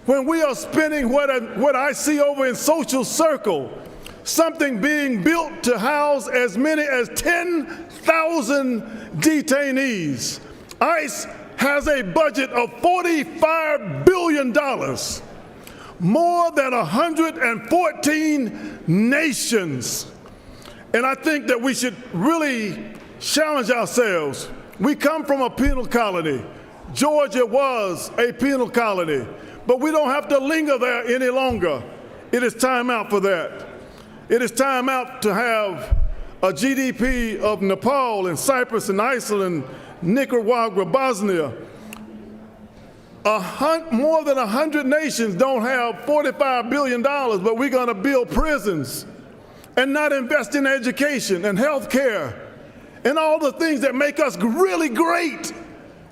when we are spending what I see over in Social Circle, something being built to house as many as 10,000 detainees. ICE has a budget of $45 billion, more than 114 nations. And I think that we should really challenge ourselves. We come from a penal colony. Georgia was a penal colony, but we don't have to linger there any longer. It is time out for that. It is time out to have a GDP of Nepal and Cyprus and Iceland, Nicaragua, Bosnia. More than 100 nations don't have $45 billion, but we're going to build prisons and not invest in education and health care and all the things that make us really great.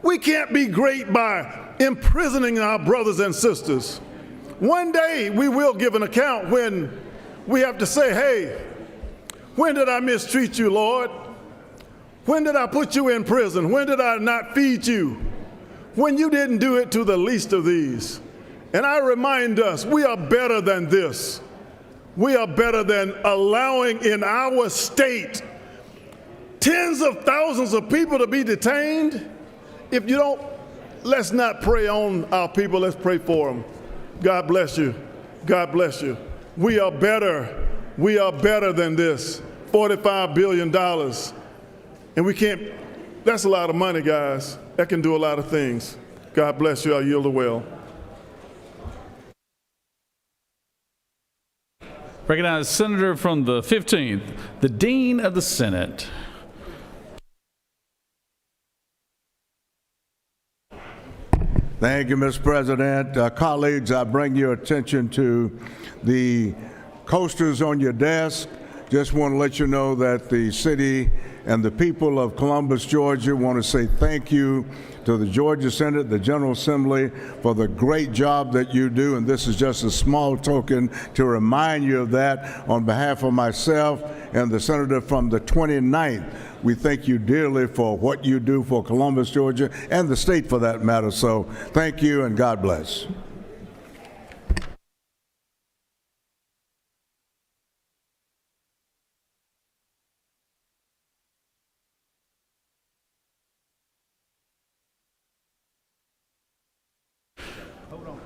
We can't be great by imprisoning our brothers and sisters. One day we will give an account when we have to say, hey, when did I mistreat you, Lord? When did I put you in prison? When did I not feed you? When you didn't do it to the least of these. And I remind us, we are better than this. We are better than allowing in our state tens of thousands of people to be detained. If you don't, let's not pray on our people, let's pray for them. God bless you. God bless you. We are better. We are better than this. $45 billion. And we can't, that's a lot of money, guys. That can do a lot of things. God bless you. I yield the well. Recognize Senator from the 15th, the Dean of the Senate. Thank you, Mr. President. Colleagues, I bring your attention to the coasters on your desk. Just want to let you know that the city and the people of Columbus, Georgia want to say thank you to the Georgia Senate, the General Assembly, for the great job that you do. And this is just a small token to remind you of that on behalf of myself and the senator from the 29th. We thank you dearly for what you do for Columbus, Georgia, and the state for that matter. So thank you and God bless.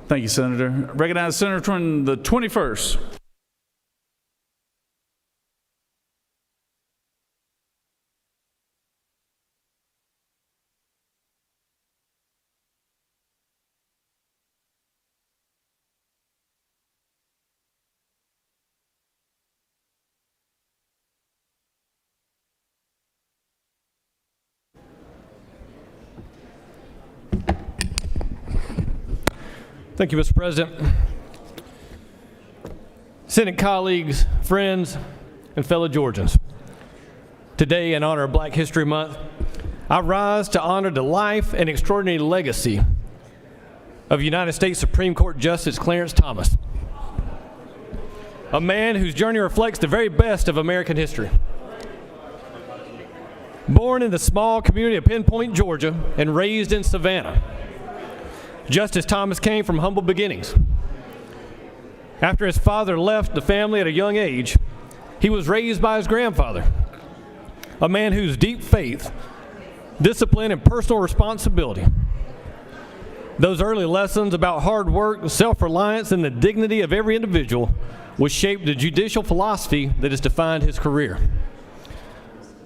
Thank you, Senator. Recognize Senator from the 21st. Thank you, Mr. President. Senate colleagues, friends, and fellow Georgians. Today, in honor of Black History Month, I rise to honor the life and extraordinary legacy of United States Supreme Court Justice Clarence Thomas, a man whose journey reflects the very best of American history. Born in the small community of Pinpoint, Georgia, and raised in Savannah, Justice Thomas came from humble beginnings. After his father left the family at a young age, he was raised by his grandfather, a man whose deep faith, discipline, and personal responsibility, those early lessons about hard work, self-reliance, and the dignity of every individual, would shape the judicial philosophy that has defined his career.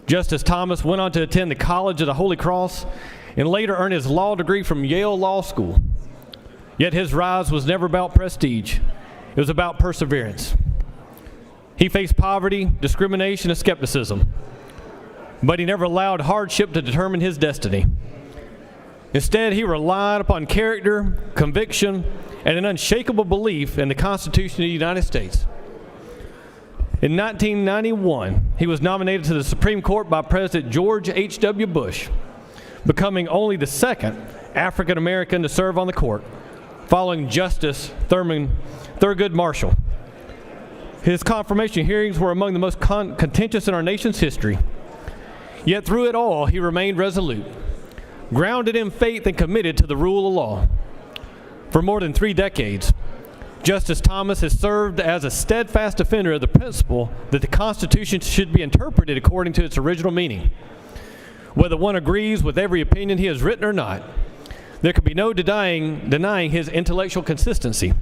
Justice Thomas went on to attend the College of the Holy Cross and later earned his law degree from Yale Law School. Yet his rise was never about prestige. It was about perseverance. He faced poverty, discrimination, and skepticism, but he never allowed hardship to determine his destiny. Instead, he relied upon character, conviction, and an unshakable belief in the Constitution of the United States. In 1991, he was nominated to the Supreme Court by President George H.W. Bush, becoming only the second African American to serve on the court, following Justice Thurgood Marshall. His confirmation hearings were among the most contentious in our nation's history. Yet through it all, he remained resolute, grounded in faith and committed to the rule of law. For more than 3 decades, Justice Thomas has served as a steadfast defender of the principle that the Constitution should be interpreted according to its original meaning. Whether one agrees with every opinion he has written or not, there can be no denying his intellectual consistency,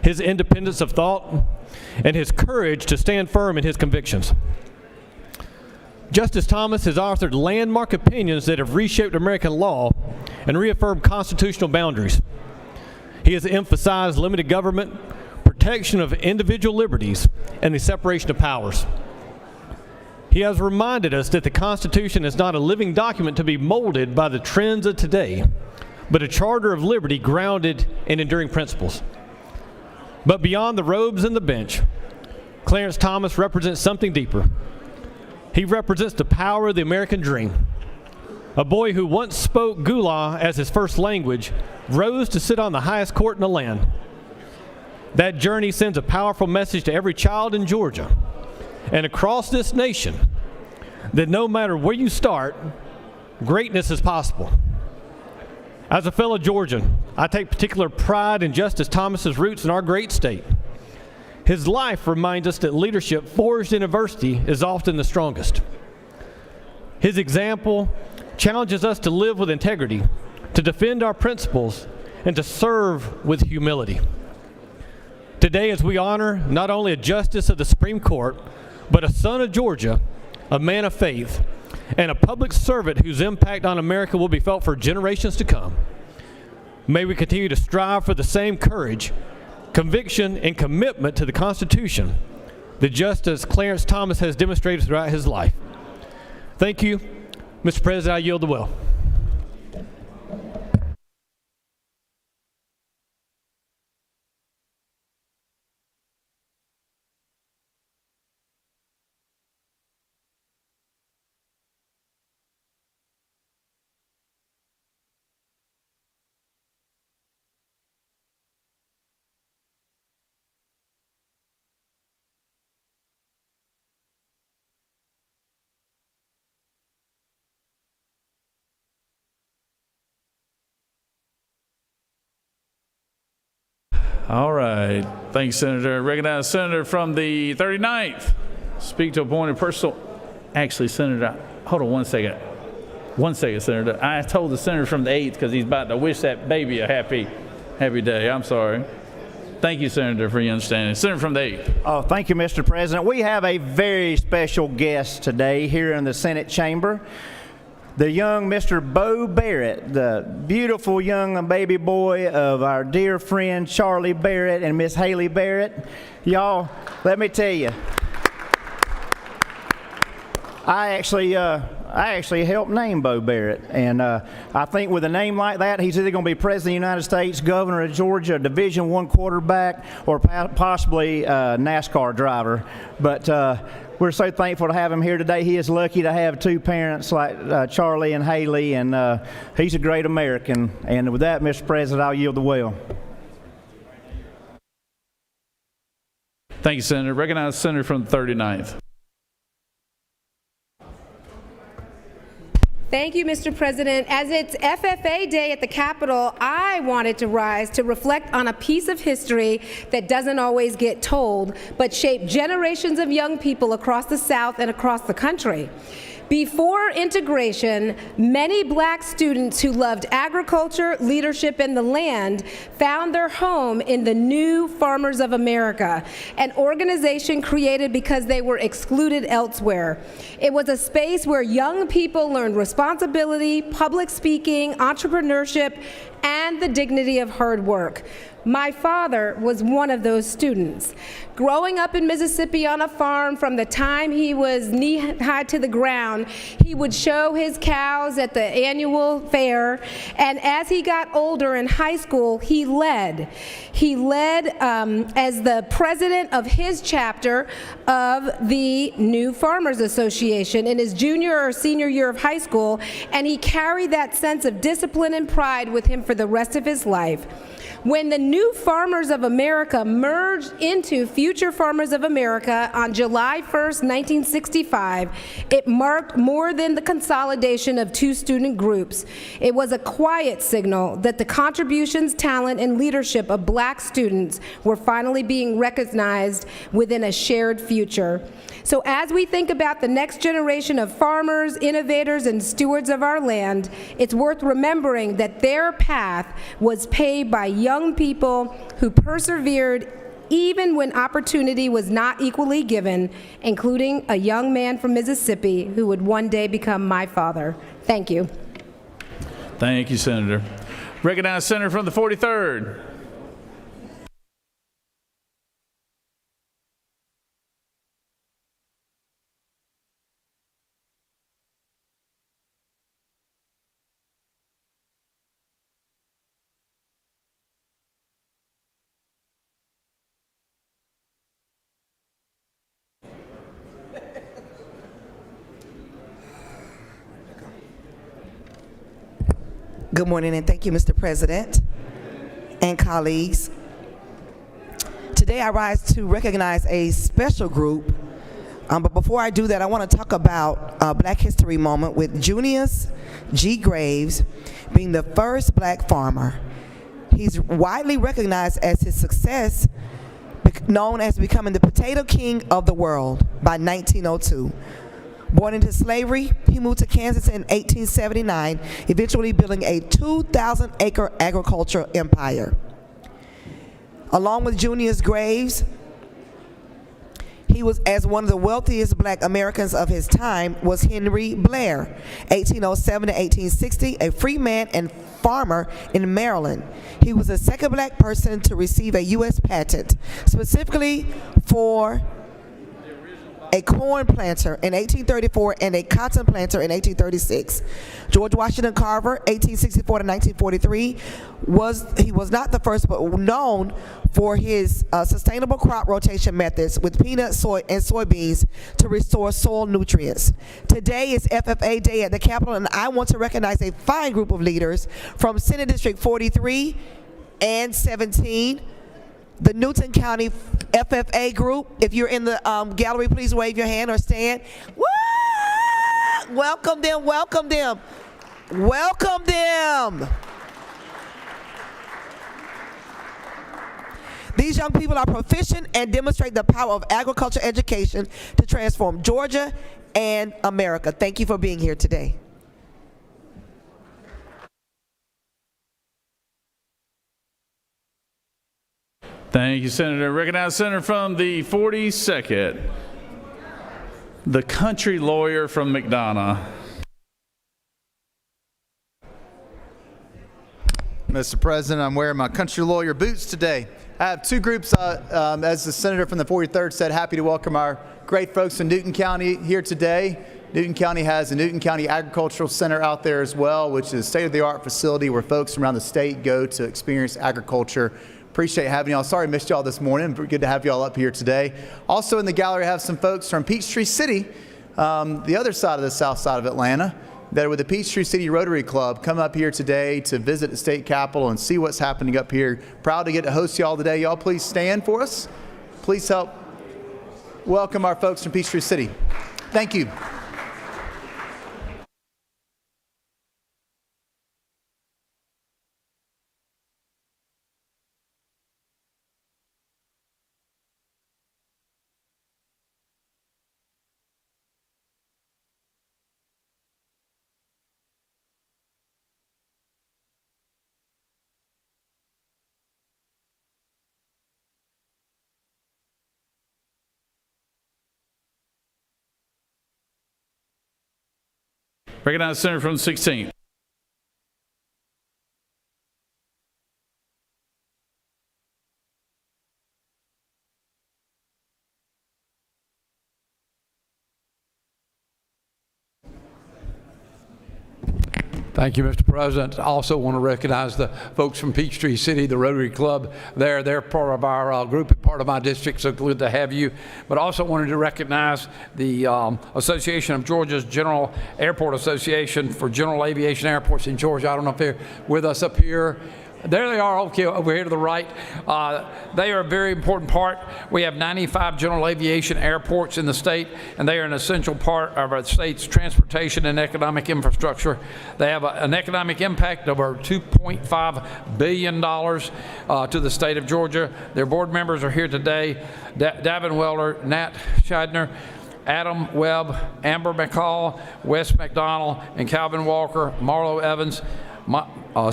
his independence of thought, and his courage to stand firm in his convictions. Justice Thomas has authored landmark opinions that have reshaped American law and reaffirmed constitutional boundaries. He has emphasized limited government, protection of individual liberties, and the separation of powers. He has reminded us that the Constitution is not a living document to be molded by the trends of today, but a charter of liberty grounded in enduring principles. But beyond the robes and the bench, Clarence Thomas represents something deeper. He represents the power of the American dream. A boy who once spoke Gula as his first language rose to sit on the highest court in the land. That journey sends a powerful message to every child in Georgia and across this nation that no matter where you start, greatness is possible. As a fellow Georgian, I take particular pride in Justice Thomas's roots in our great state. His life reminds us that leadership forged in adversity is often the strongest. His example challenges us to live with integrity, to defend our principles, and to serve with humility. Today, as we honor not only a justice of the Supreme Court, but a son of Georgia, a man of faith, and a public servant whose impact on America will be felt for generations to come, may we continue to strive for the same courage, conviction, and commitment to the Constitution that Justice Clarence Thomas has demonstrated throughout his life. Thank you. Mr. President, I yield the will. All right. Thanks, Senator. Recognize Senator from the 39th. Speak to appointed personal. Actually, Senator, hold on 1 second. 1 second, Senator. I told the Senator from the 8th because he's about to wish that baby a happy day. I'm sorry. Thank you, Senator, for your understanding. Senator from the 8th. Oh, thank you, Mr. President. We have a very special guest today here in the Senate chamber. The young Mr. Bo Barrett, the beautiful young baby boy of our dear friend Charlie Barrett and Miss Haley Barrett. Y'all, let me tell you, I actually helped name Bo Barrett, and I think with a name like that, he's either going to be President of the United States, Governor of Georgia, a Division I quarterback, or possibly a NASCAR driver. But we're so thankful to have him here today. He is lucky to have two parents like Charlie and Haley, and he's a great American. And with that, Mr. President, I'll yield the will. Thank you, Senator. Recognize Senator from the 39th. Thank you, Mr. President. As it's FFA Day at the Capitol, I wanted to rise to reflect on a piece of history that doesn't always get told, but shaped generations of young people across the South and across the country. Before integration, many black students who loved agriculture, leadership, and the land found their home in the New Farmers of America, an organization created because they were excluded elsewhere. It was a space where young people learned responsibility, public speaking, entrepreneurship, and the dignity of hard work. My father was one of those students. Growing up in Mississippi on a farm, from the time he was knee-high to the ground, he would show his cows at the annual fair, and as he got older in high school, he led. He led as the president of his chapter of the New Farmers Association in his junior or senior year of high school, and he carried that sense of discipline and pride with him for the rest of his life. When the new Farmers of America merged into Future Farmers of America on July 1st, 1965, it marked more than the consolidation of two student groups. It was a quiet signal that the contributions, talent, and leadership of Black students were finally being recognized within a shared future. So as we think about the next generation of farmers, innovators, and stewards of our land, it's worth remembering that their path was paved by young people who persevered even when opportunity was not equally given, including a young man from Mississippi who would one day become my father. Thank you. Thank you, Senator. Recognize Senator from the 43rd. Good morning, and thank you, Mr. President and colleagues. Today I rise to recognize a special group, but before I do that, I want to talk about Black History Moment with Junius G. Graves being the first Black farmer. He's widely recognized as his success, known as becoming the potato king of the world by 1902. Born into slavery, he moved to Kansas in 1879, eventually building a 2,000-acre agricultural empire. Along with Junius Graves, he was, as one of the wealthiest Black Americans of his time, was Henry Blair, 1807 to 1860, a free man and farmer in Maryland. He was the second Black person to receive a U.S. patent, specifically for a corn planter in 1834 and a cotton planter in 1836. George Washington Carver, 1864 to 1943, was not the first, but known for his sustainable crop rotation methods with peanut, soy, and soybeans to restore soil nutrients. Today is FFA Day at the Capitol, and I want to recognize a fine group of leaders from Senate District 43 and 17, the Newton County FFA group. If you're in the gallery, please wave your hand or stand. Woo! Welcome them, welcome them, welcome them. These young people are proficient and demonstrate the power of agriculture education to transform Georgia and America. Thank you for being here today. Thank you, Senator. Recognize Senator from the 42nd, the country lawyer from McDonough. Mr. President, I'm wearing my country lawyer boots today. I have two groups, as the senator from the 43rd said, happy to welcome our great folks in Newton County here today. Newton County has a Newton County Agricultural Center out there as well, which is a state-of-the-art facility where folks from around the state go to experience agriculture. Appreciate having y'all. Sorry I missed y'all this morning. Good to have y'all up here today. Also in the gallery, I have some folks from Peachtree City, the other side of the south side of Atlanta, that are with the Peachtree City Rotary Club. Come up here today to visit the state capitol and see what's happening up here. Proud to get to host y'all today. Y'all please stand for us. Please help welcome our folks from Peachtree City. Thank you. Recognize Senator from the 16th. Thank you, Mr. President. I also want to recognize the folks from Peachtree City, the Rotary Club. They're part of our group and part of my district, so good to have you. But also wanted to recognize the Association of Georgia's General Airport Association for General Aviation Airports in Georgia. I don't know if they're with us up here. There they are, okay, over here to the right. They are a very important part. We have 95 general aviation airports in the state, and they are an essential part of our state's transportation and economic infrastructure. They have an economic impact of over $2.5 billion to the state of Georgia. Their board members are here today. Davin Welder, Nat Scheidner, Adam Webb, Amber McCall, Wes McDonald, and Calvin Walker, Marlo Evans,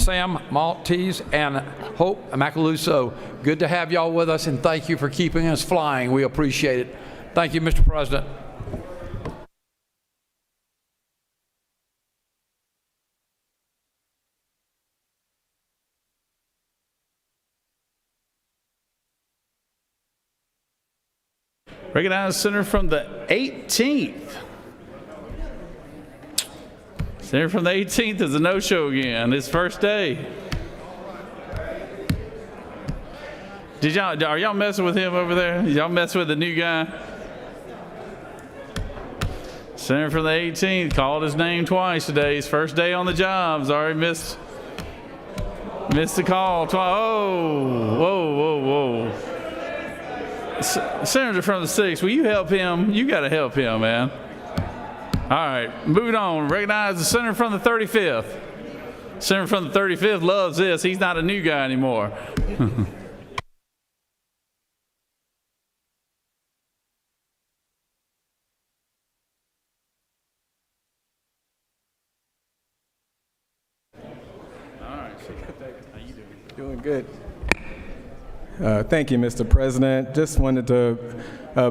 Sam Maltese, and Hope Macaluso. Good to have y'all with us, and thank you for keeping us flying. We appreciate it. Thank you, Mr. President. Recognize Senator from the 18th. Senator from the 18th is a no-show again. His first day. Are y'all messing with him over there? Y'all messing with the new guy? Senator from the 18th called his name twice today. His first day on the job. He's already missed the call twice. Oh, whoa. Senator from the 6th, will you help him? You got to help him, man. All right, moving on. Recognize the Senator from the 35th. Senator from the 35th loves this. He's not a new guy anymore. All right, how you doing? Doing good. Thank you, Mr. President. Just wanted to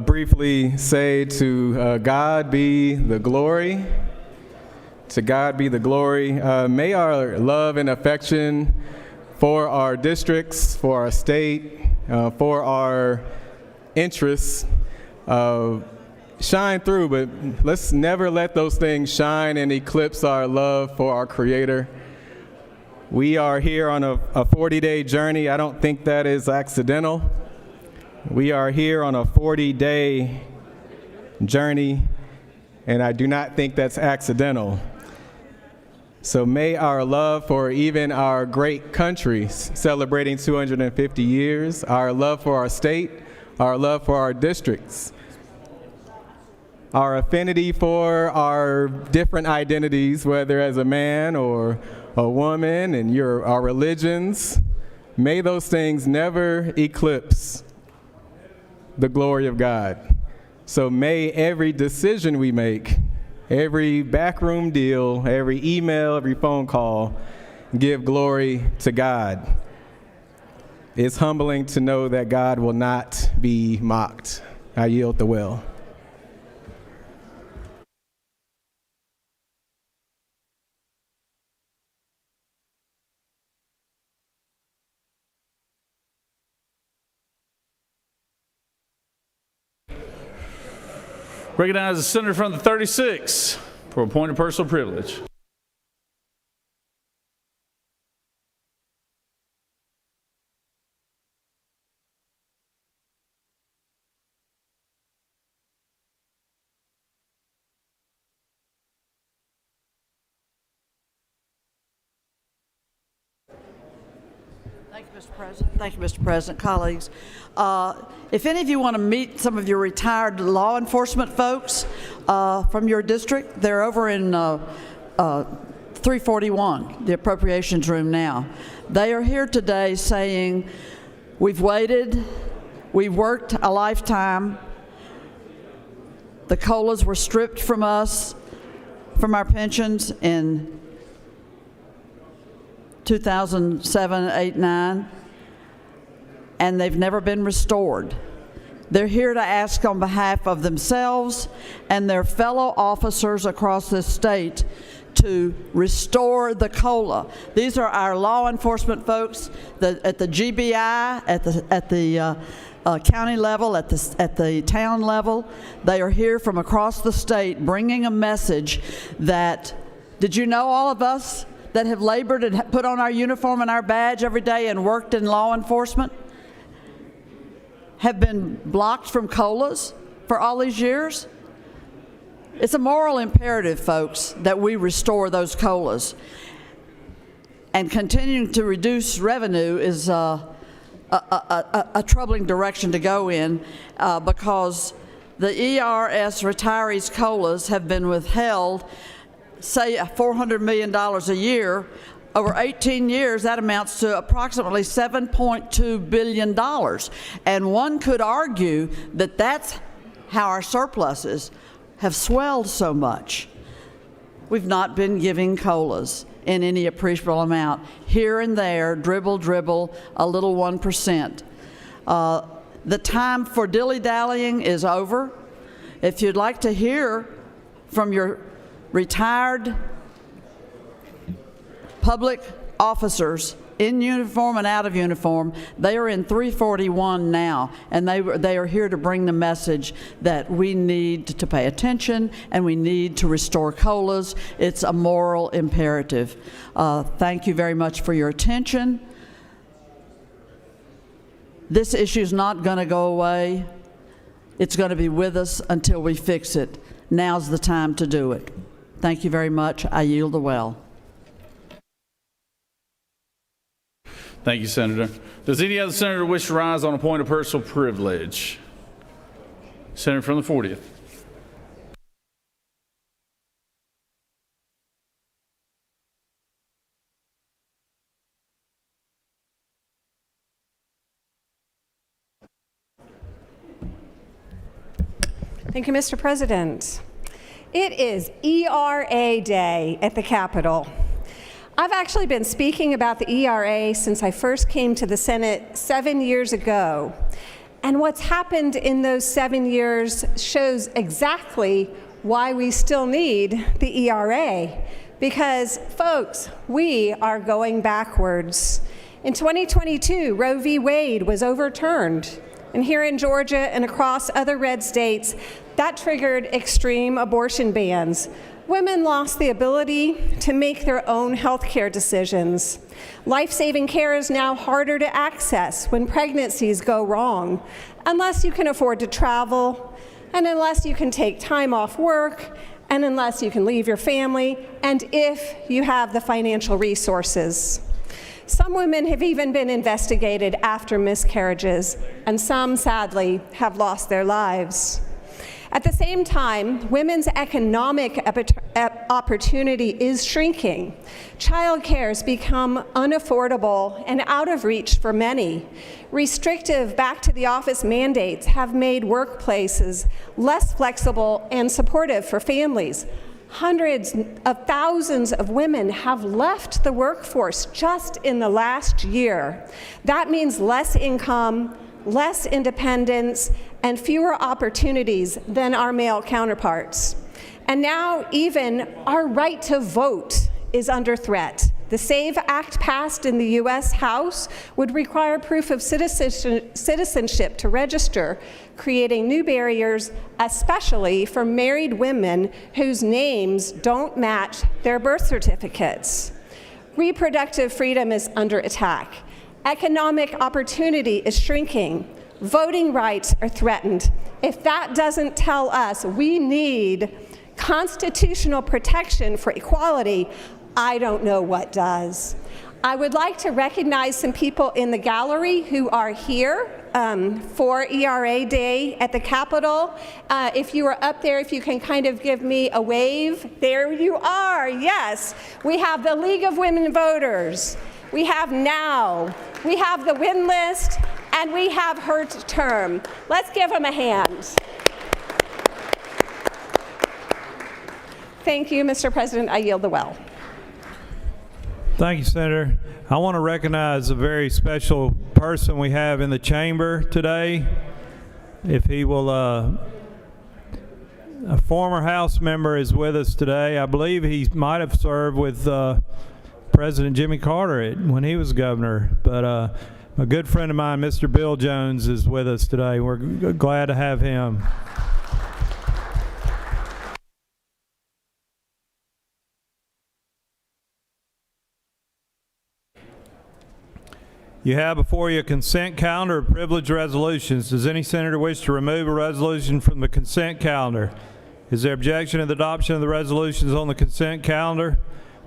briefly say to God be the glory. To God be the glory. May our love and affection for our districts, for our state, for our interests shine through, but let's never let those things shine and eclipse our love for our Creator. We are here on a 40-day journey. I don't think that is accidental. We are here on a 40-day journey, and I do not think that's accidental. So may our love for even our great country celebrating 250 years, our love for our state, our love for our districts, our affinity for our different identities, whether as a man or a woman, and our religions, may those things never eclipse the glory of God. So may every decision we make, every backroom deal, every email, every phone call, give glory to God. It's humbling to know that God will not be mocked. I yield the will. Recognize the Senator from the 36th for a point of personal privilege. Thank you, Mr. President. Thank you, Mr. President, colleagues. If any of you want to meet some of your retired law enforcement folks from your district, they're over in 341, the appropriations room now. They are here today saying, we've waited, we've worked a lifetime, the COLAs were stripped from us, from our pensions in 2007, 8, 9, and they've never been restored. They're here to ask on behalf of themselves and their fellow officers across this state to restore the COLA. These are our law enforcement folks at the GBI, at the county level, at the town level. They are here from across the state bringing a message that, did you know all of us that have labored and put on our uniform and our badge every day and worked in law enforcement have been blocked from COLAs for all these years? It's a moral imperative, folks, that we restore those COLAs. and continuing to reduce revenue is a troubling direction to go in because the ERS retirees' COLAs have been withheld, say $400 million a year. Over 18 years, that amounts to approximately $7.2 billion. And one could argue that that's how our surpluses have swelled so much. We've not been giving COLAs in any appreciable amount. Here and there, dribble, a little 1%. The time for dilly-dallying is over. If you'd like to hear from your retired public officers in uniform and out of uniform, they are in 341 now, and they are here to bring the message that we need to pay attention and we need to restore COLAs. It's a moral imperative. Thank you very much for your attention. This issue is not going to go away. It's going to be with us until we fix it. Now's the time to do it. Thank you very much. I yield the well. Thank you, Senator. Does any other senator wish to rise on a point of personal privilege? Senator from the 40th. Thank you, Mr. President. It is ERA Day at the Capitol. I've actually been speaking about the ERA since I first came to the Senate 7 years ago. And what's happened in those 7 years shows exactly why we still need the ERA. Because, folks, we are going backwards. In 2022, Roe v. Wade was overturned. And here in Georgia and across other red states, that triggered extreme abortion bans. Women lost the ability to make their own health care decisions. Life-saving care is now harder to access when pregnancies go wrong, unless you can afford to travel, and unless you can take time off work, and unless you can leave your family, and if you have the financial resources. Some women have even been investigated after miscarriages, and some, sadly, have lost their lives. At the same time, women's economic opportunity is shrinking. Childcare has become unaffordable and out of reach for many. Restrictive back-to-the-office mandates have made workplaces less flexible and supportive for families. Hundreds of thousands of women have left the workforce just in the last year. That means less income, less independence, and fewer opportunities than our male counterparts. And now even our right to vote is under threat. The SAVE Act passed in the U.S. House would require proof of citizenship to register, creating new barriers, especially for married women whose names don't match their birth certificates. Reproductive freedom is under attack. Economic opportunity is shrinking. Voting rights are threatened. If that doesn't tell us we need constitutional protection for equality, I don't know what does. I would like to recognize some people in the gallery who are here for ERA Day at the Capitol. If you are up there, if you can kind of give me a wave. There you are, yes. We have the League of Women Voters. We have NOW. We have the Win List. And we have her term. Let's give them a hand. Thank you, Mr. President. I yield the well. Thank you, Senator. I want to recognize a very special person we have in the chamber today. If he will, a former House member is with us today. I believe he might have served with President Jimmy Carter when he was governor. But a good friend of mine, Mr. Bill Jones, is with us today. We're glad to have him. You have before you a consent calendar of privileged resolutions. Does any senator wish to remove a resolution from the consent calendar? Is there objection to the adoption of the resolutions on the consent calendar?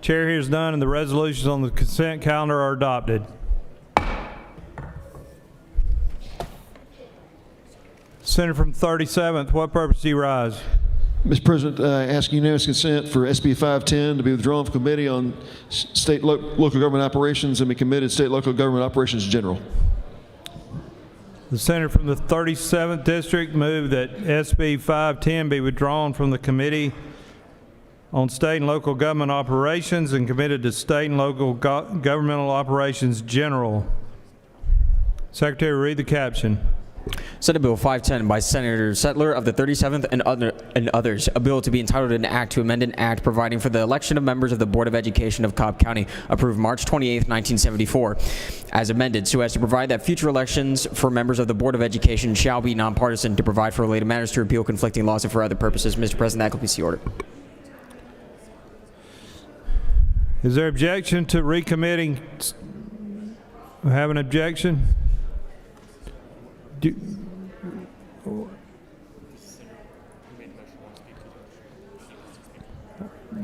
Chair hears none, and the resolutions on the consent calendar are adopted. Senator from 37th, what purpose do you rise? Mr. President, I ask unanimous consent for SB 510 to be withdrawn from Committee on State Local Government Operations and be committed to State Local Government Operations General. The senator from the 37th District moved that SB 510 be withdrawn from the Committee on State and Local Government Operations and committed to State and Local Governmental Operations General. Secretary, read the caption. Senate Bill 510 by Senator Settler of the 37th and others, a bill to be entitled an act to amend an act providing for the election of members of the Board of Education of Cobb County, approved March 28, 1974, as amended so as to provide that future elections for members of the Board of Education shall be nonpartisan, to provide for related matters, to repeal conflicting laws, and for other purposes. Mr. President, that completes the order. Is there objection to recommitting? Have an objection?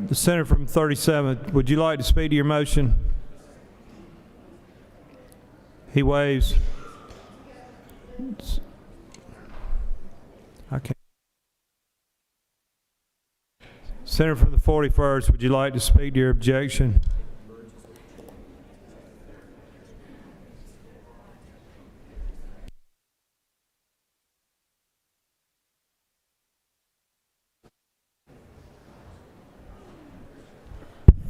The senator from 37th, would you like to speak to your motion? He waves. Okay. Senator from the 41st, would you like to speak to your objection?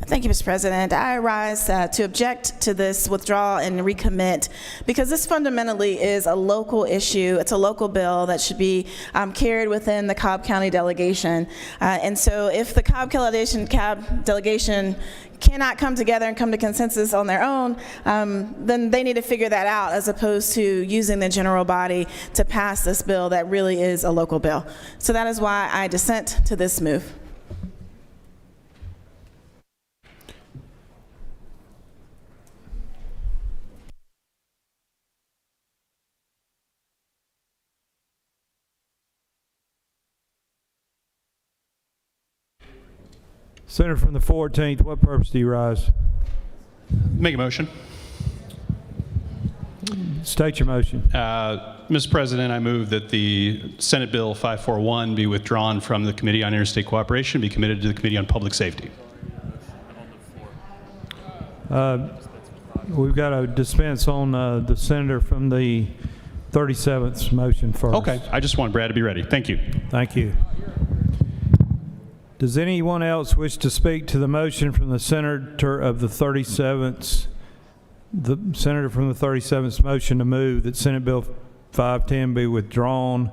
Thank you, Mr. President. I rise to object to this withdrawal and recommit because this fundamentally is a local issue. It's a local bill that should be carried within the Cobb County delegation. And so if the Cobb delegation cannot come together and come to consensus on their own, then they need to figure that out as opposed to using the general body to pass this bill that really is a local bill. So that is why I dissent to this move. Senator from the 14th, what purpose do you rise? Make a motion. State your motion. Mr. President, I move that the Senate Bill 541 be withdrawn from the Committee on Interstate Cooperation and be committed to the Committee on Public Safety. We've got to dispense on the senator from the 37th's motion first. Okay, I just want Brad to be ready. Thank you. Thank you. Does anyone else wish to speak to the motion from the senator of the 37th, the senator from the 37th's motion to move that Senate Bill 510 be withdrawn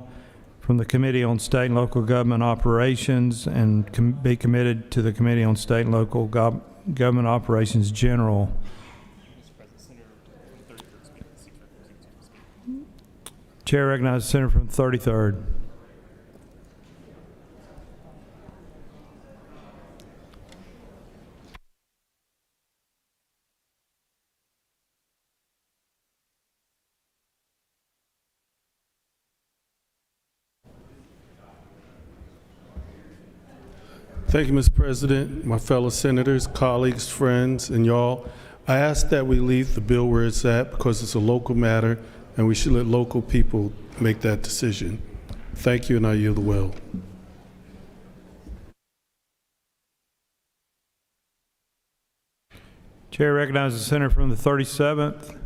from the Committee on State and Local Government Operations and be committed to the Committee on State and Local Government Operations General? Chair recognizes the senator from the 33rd. Thank you, Mr. President, my fellow senators, colleagues, friends, and y'all. I ask that we leave the bill where it's at because it's a local matter and we should let local people make that decision. Thank you, and I yield the will. Chair recognizes the senator from the 37th.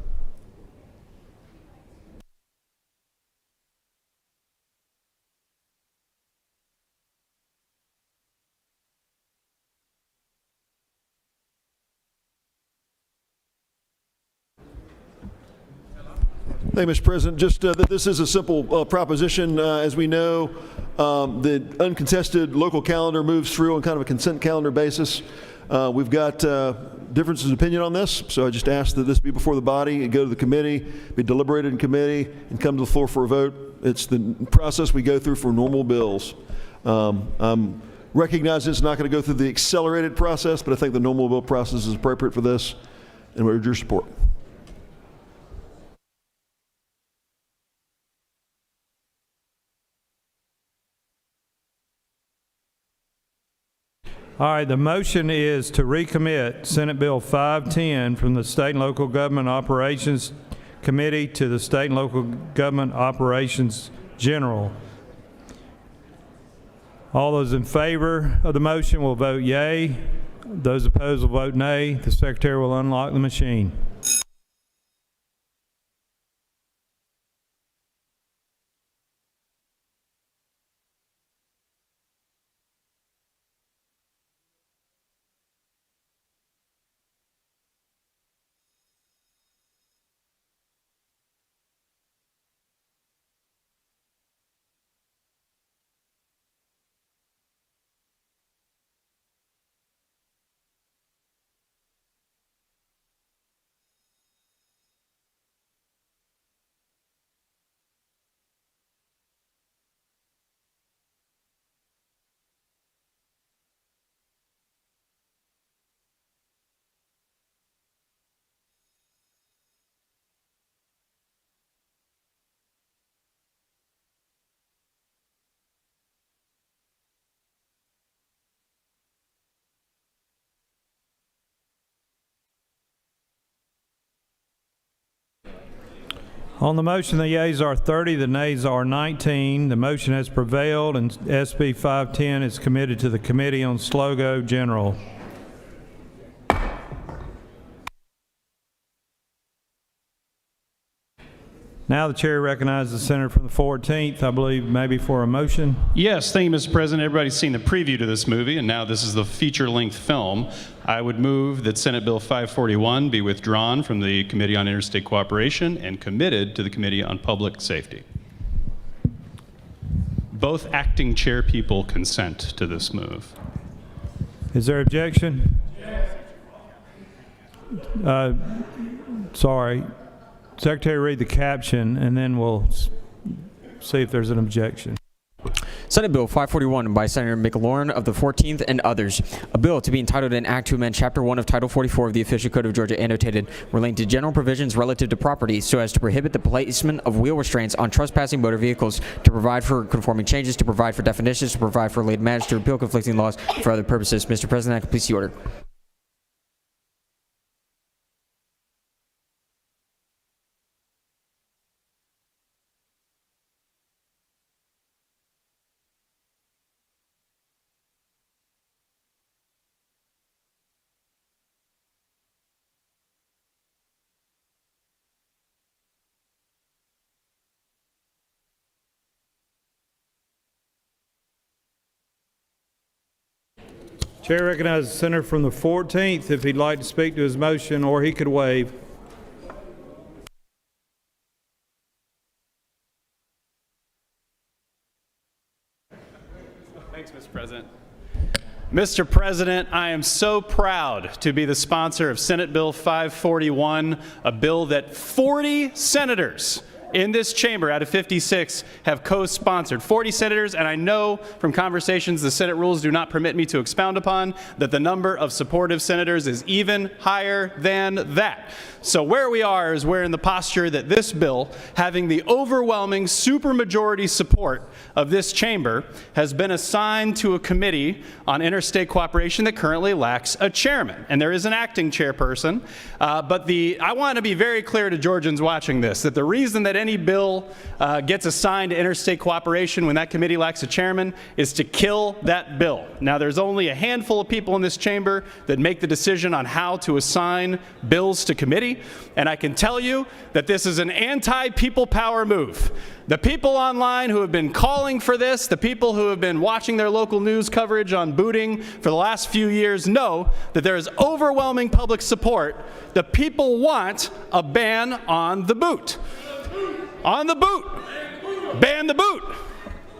Thank you, Mr. President. Just that this is a simple proposition. As we know, the uncontested local calendar moves through on kind of a consent calendar basis. We've got differences of opinion on this, so I just ask that this be before the body, and go to the committee, be deliberated in committee, and come to the floor for a vote. It's the process we go through for normal bills. I'm recognizing it's not going to go through the accelerated process, but I think the normal bill process is appropriate for this, and we urge your support. All right, the motion is to recommit Senate Bill 510 from the State and Local Government Operations Committee to the State and Local Government Operations General. All those in favor of the motion will vote yea. Those opposed will vote nay. The Secretary will unlock the machine. On the motion, the yeas are 30, the nays are 19. The motion has prevailed, and SB 510 is committed to the Committee on SLOGO General. Now the chair recognizes the senator from the 14th, I believe, maybe for a motion. Yes, thank you, Mr. President. Everybody's seen the preview to this movie, and now this is the feature-length film. I would move that Senate Bill 541 be withdrawn from the Committee on Interstate Cooperation and committed to the Committee on Public Safety. Both acting chair people consent to this move. Is there objection? Sorry. Secretary, read the caption, and then we'll see if there's an objection. Senate Bill 541 by Senator McLaurin of the 14th and others. A bill to be entitled an act to amend Chapter 1 of Title 44 of the Official Code of Georgia annotated relating to general provisions relative to property so as to prohibit the placement of wheel restraints on trespassing motor vehicles, to provide for conforming changes, to provide for definitions, to provide for related matters, to repeal conflicting laws for other purposes. Mr. President, that completes the order. Chair recognizes the senator from the 14th if he'd like to speak to his motion, or he could waive. Thanks, Mr. President. Mr. President, I am so proud to be the sponsor of Senate Bill 541, a bill that 40 senators in this chamber out of 56 have co-sponsored. 40 senators, and I know from conversations the Senate rules do not permit me to expound upon that the number of supportive senators is even higher than that. So where we are is we're in the posture that this bill, having the overwhelming supermajority support of this chamber, has been assigned to a committee on interstate cooperation that currently lacks a chairman. And there is an acting chairperson. But I want to be very clear to Georgians watching this, that the reason that any bill gets assigned to interstate cooperation when that committee lacks a chairman is to kill that bill. Now, there's only a handful of people in this chamber that make the decision on how to assign bills to committee, and I can tell you that this is an anti-people power move. The people online who have been calling for this, the people who have been watching their local news coverage on booting for the last few years know that there is overwhelming public support. The people want a ban on the boot. On the boot. Ban the boot.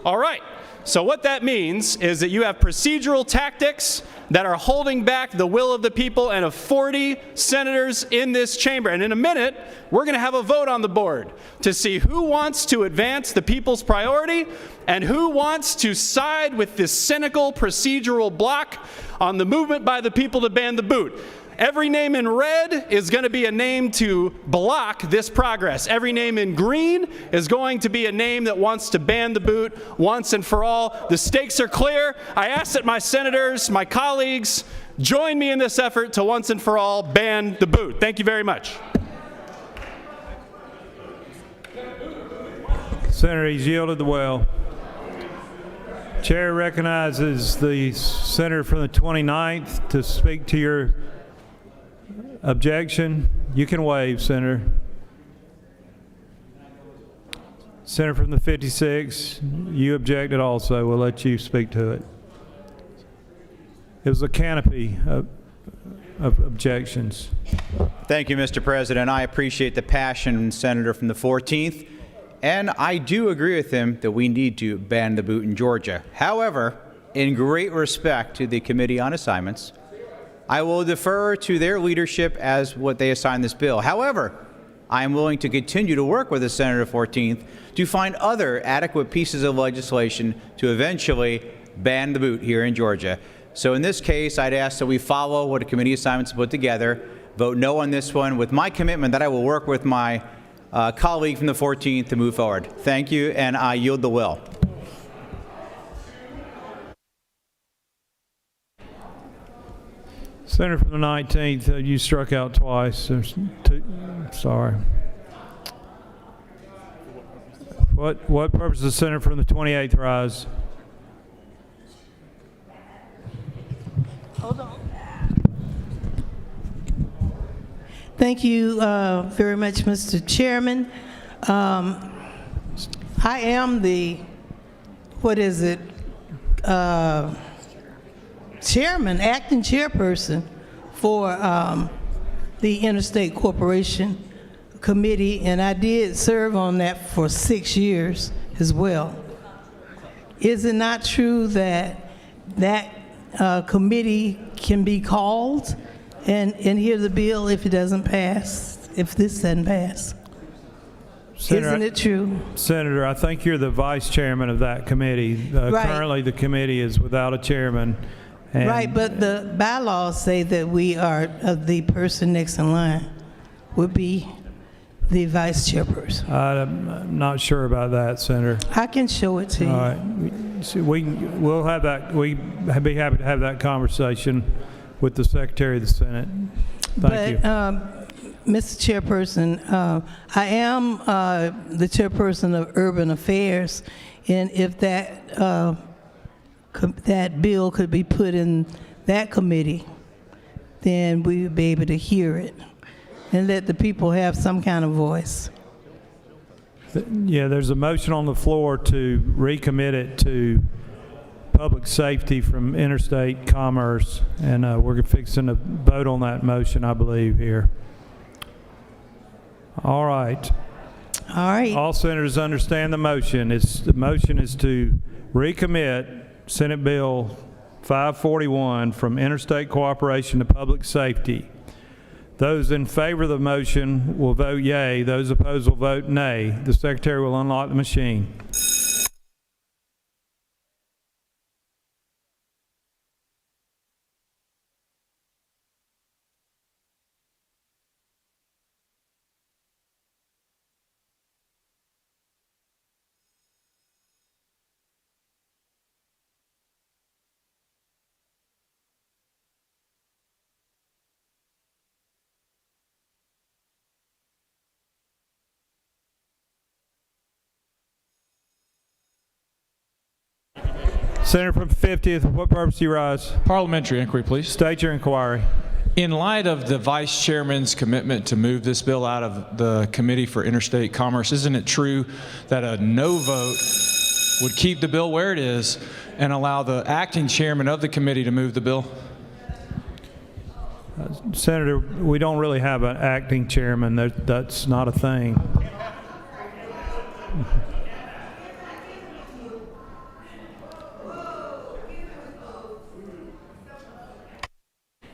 All right. So what that means is that you have procedural tactics that are holding back the will of the people and of 40 senators in this chamber. And in a minute, we're going to have a vote on the board to see who wants to advance the people's priority and who wants to side with this cynical procedural block on the movement by the people to ban the boot. Every name in red is going to be a name to block this progress. Every name in green is going to be a name that wants to ban the boot once and for all. The stakes are clear. I ask that my senators, my colleagues, join me in this effort to once and for all ban the boot. Thank you very much. Senator, he's yielded the well. Chair recognizes the senator from the 29th to speak to your objection. You can waive, Senator. Senator from the 56, you objected also. We'll let you speak to it. It was a canopy of objections. Thank you, Mr. President. I appreciate the passion, Senator from the 14th, and I do agree with him that we need to ban the boot in Georgia. However, in great respect to the Committee on Assignments, I will defer to their leadership as what they assign this bill. However, I am willing to continue to work with the Senator 14th to find other adequate pieces of legislation to eventually ban the boot here in Georgia. So in this case, I'd ask that we follow what a committee assignments put together, vote no on this one, with my commitment that I will work with my colleague from the 14th to move forward. Thank you, and I yield the will. Senator from the 19th, you struck out twice. There's two, sorry. What purpose does the senator from the 28th rise? Hold on. Thank you very much, Mr. Chairman. I am the, chairman, acting chairperson for the Interstate Corporation Committee, and I did serve on that for 6 years as well. Is it not true that that committee can be called and hear the bill if it doesn't pass, if this doesn't pass? Senator, isn't it true? Senator, I think you're the vice chairman of that committee. Right. Currently, the committee is without a chairman. And Right, but the bylaws say that we are, the person next in line would be the vice chairperson. I'm not sure about that, Senator. I can show it to you. All right. So we'll have that. We'd be happy to have that conversation with the Secretary of the Senate. Thank you. Mr. Chairperson, I am the chairperson of Urban Affairs, and if that that bill could be put in that committee, then we would be able to hear it and let the people have some kind of voice. Yeah, there's a motion on the floor to recommit it to public safety from interstate commerce, and we're fixing to vote on that motion, I believe, here. All right. All right. All senators understand the motion. The motion is to recommit Senate Bill 541 from interstate cooperation to public safety. Those in favor of the motion will vote yea. Those opposed will vote nay. The Secretary will unlock the machine. Senator from 50th, what purpose do you rise? Parliamentary inquiry, please. State your inquiry. In light of the Vice Chairman's commitment to move this bill out of the Committee for Interstate Commerce, isn't it true that a no vote would keep the bill where it is and allow the acting chairman of the committee to move the bill? Senator, we don't really have an acting chairman. That's not a thing.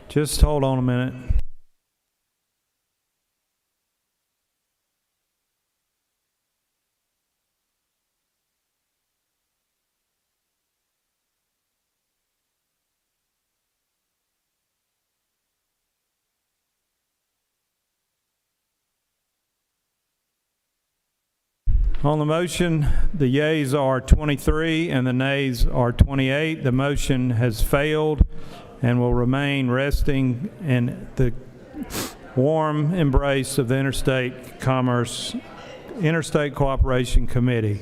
Just hold on a minute. On the motion, the yeas are 23 and the nays are 28. The motion has failed and will remain resting in the warm embrace of the Interstate Cooperation Committee.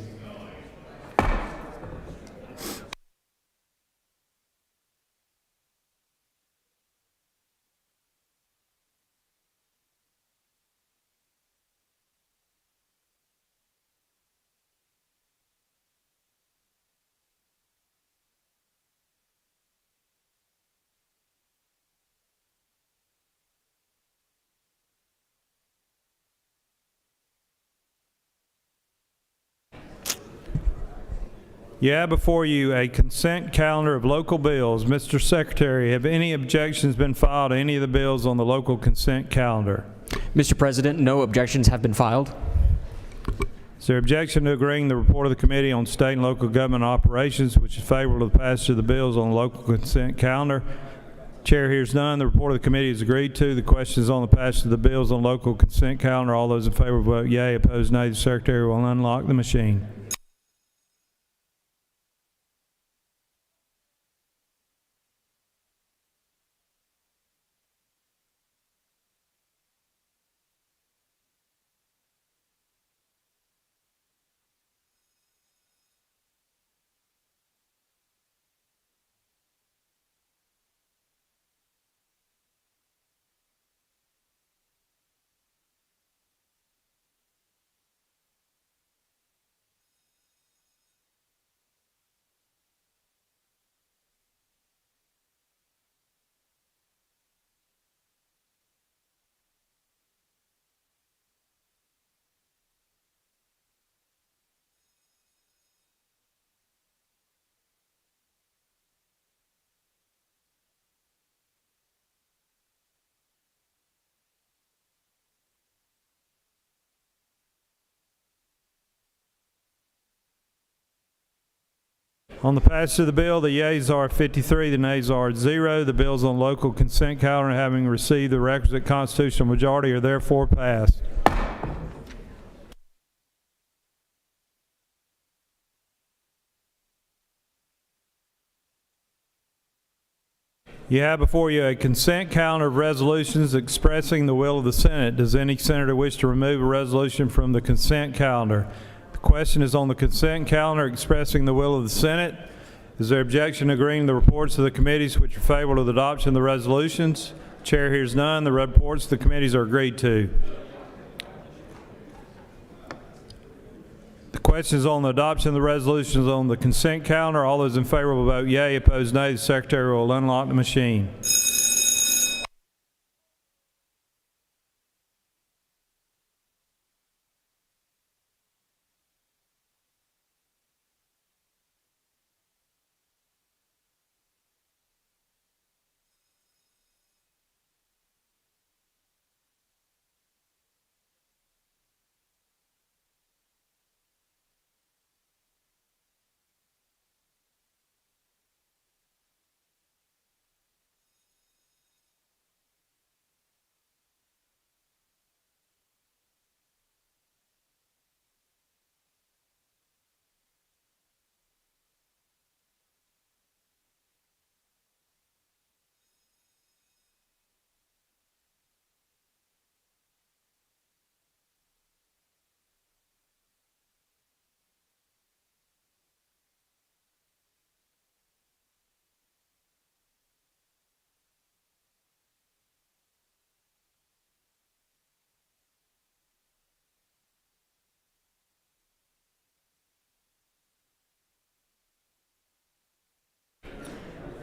You have before you a consent calendar of local bills. Mr. Secretary, have any objections been filed to any of the bills on the local consent calendar? Mr. President, no objections have been filed. Is there objection to agreeing the report of the Committee on State and Local Government Operations, which is favorable to the passage of the bills on the local consent calendar? Chair hears none. The report of the committee is agreed to. The question is on the passage of the bills on local consent calendar. All those in favor vote yea. Opposed, nay. The Secretary will unlock the machine. On the passage of the bill, the yeas are 53, the nays are 0. The bills on local consent calendar, having received the requisite constitutional majority, are therefore passed. You have before you a consent calendar of resolutions expressing the will of the Senate. Does any senator wish to remove a resolution from the consent calendar? The question is on the consent calendar expressing the will of the Senate. Is there objection to agreeing the reports of the committees which are favorable to the adoption of the resolutions? Chair hears none. The reports of the committees are agreed to. The question is on the adoption of the resolutions on the consent calendar. All those in favor will vote yea. Opposed, nay. The Secretary will unlock the machine.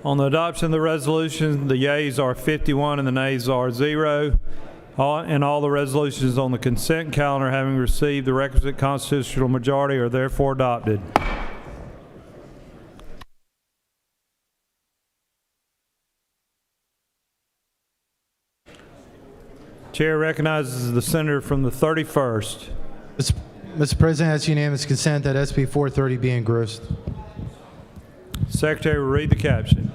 On the adoption of the resolution, the yeas are 51 and the nays are 0. All the resolutions on the consent calendar having received the requisite constitutional majority are therefore adopted. Chair recognizes the senator from the 31st. Mr. President, that's unanimous consent that SB 430 be engrossed. Secretary will read the caption.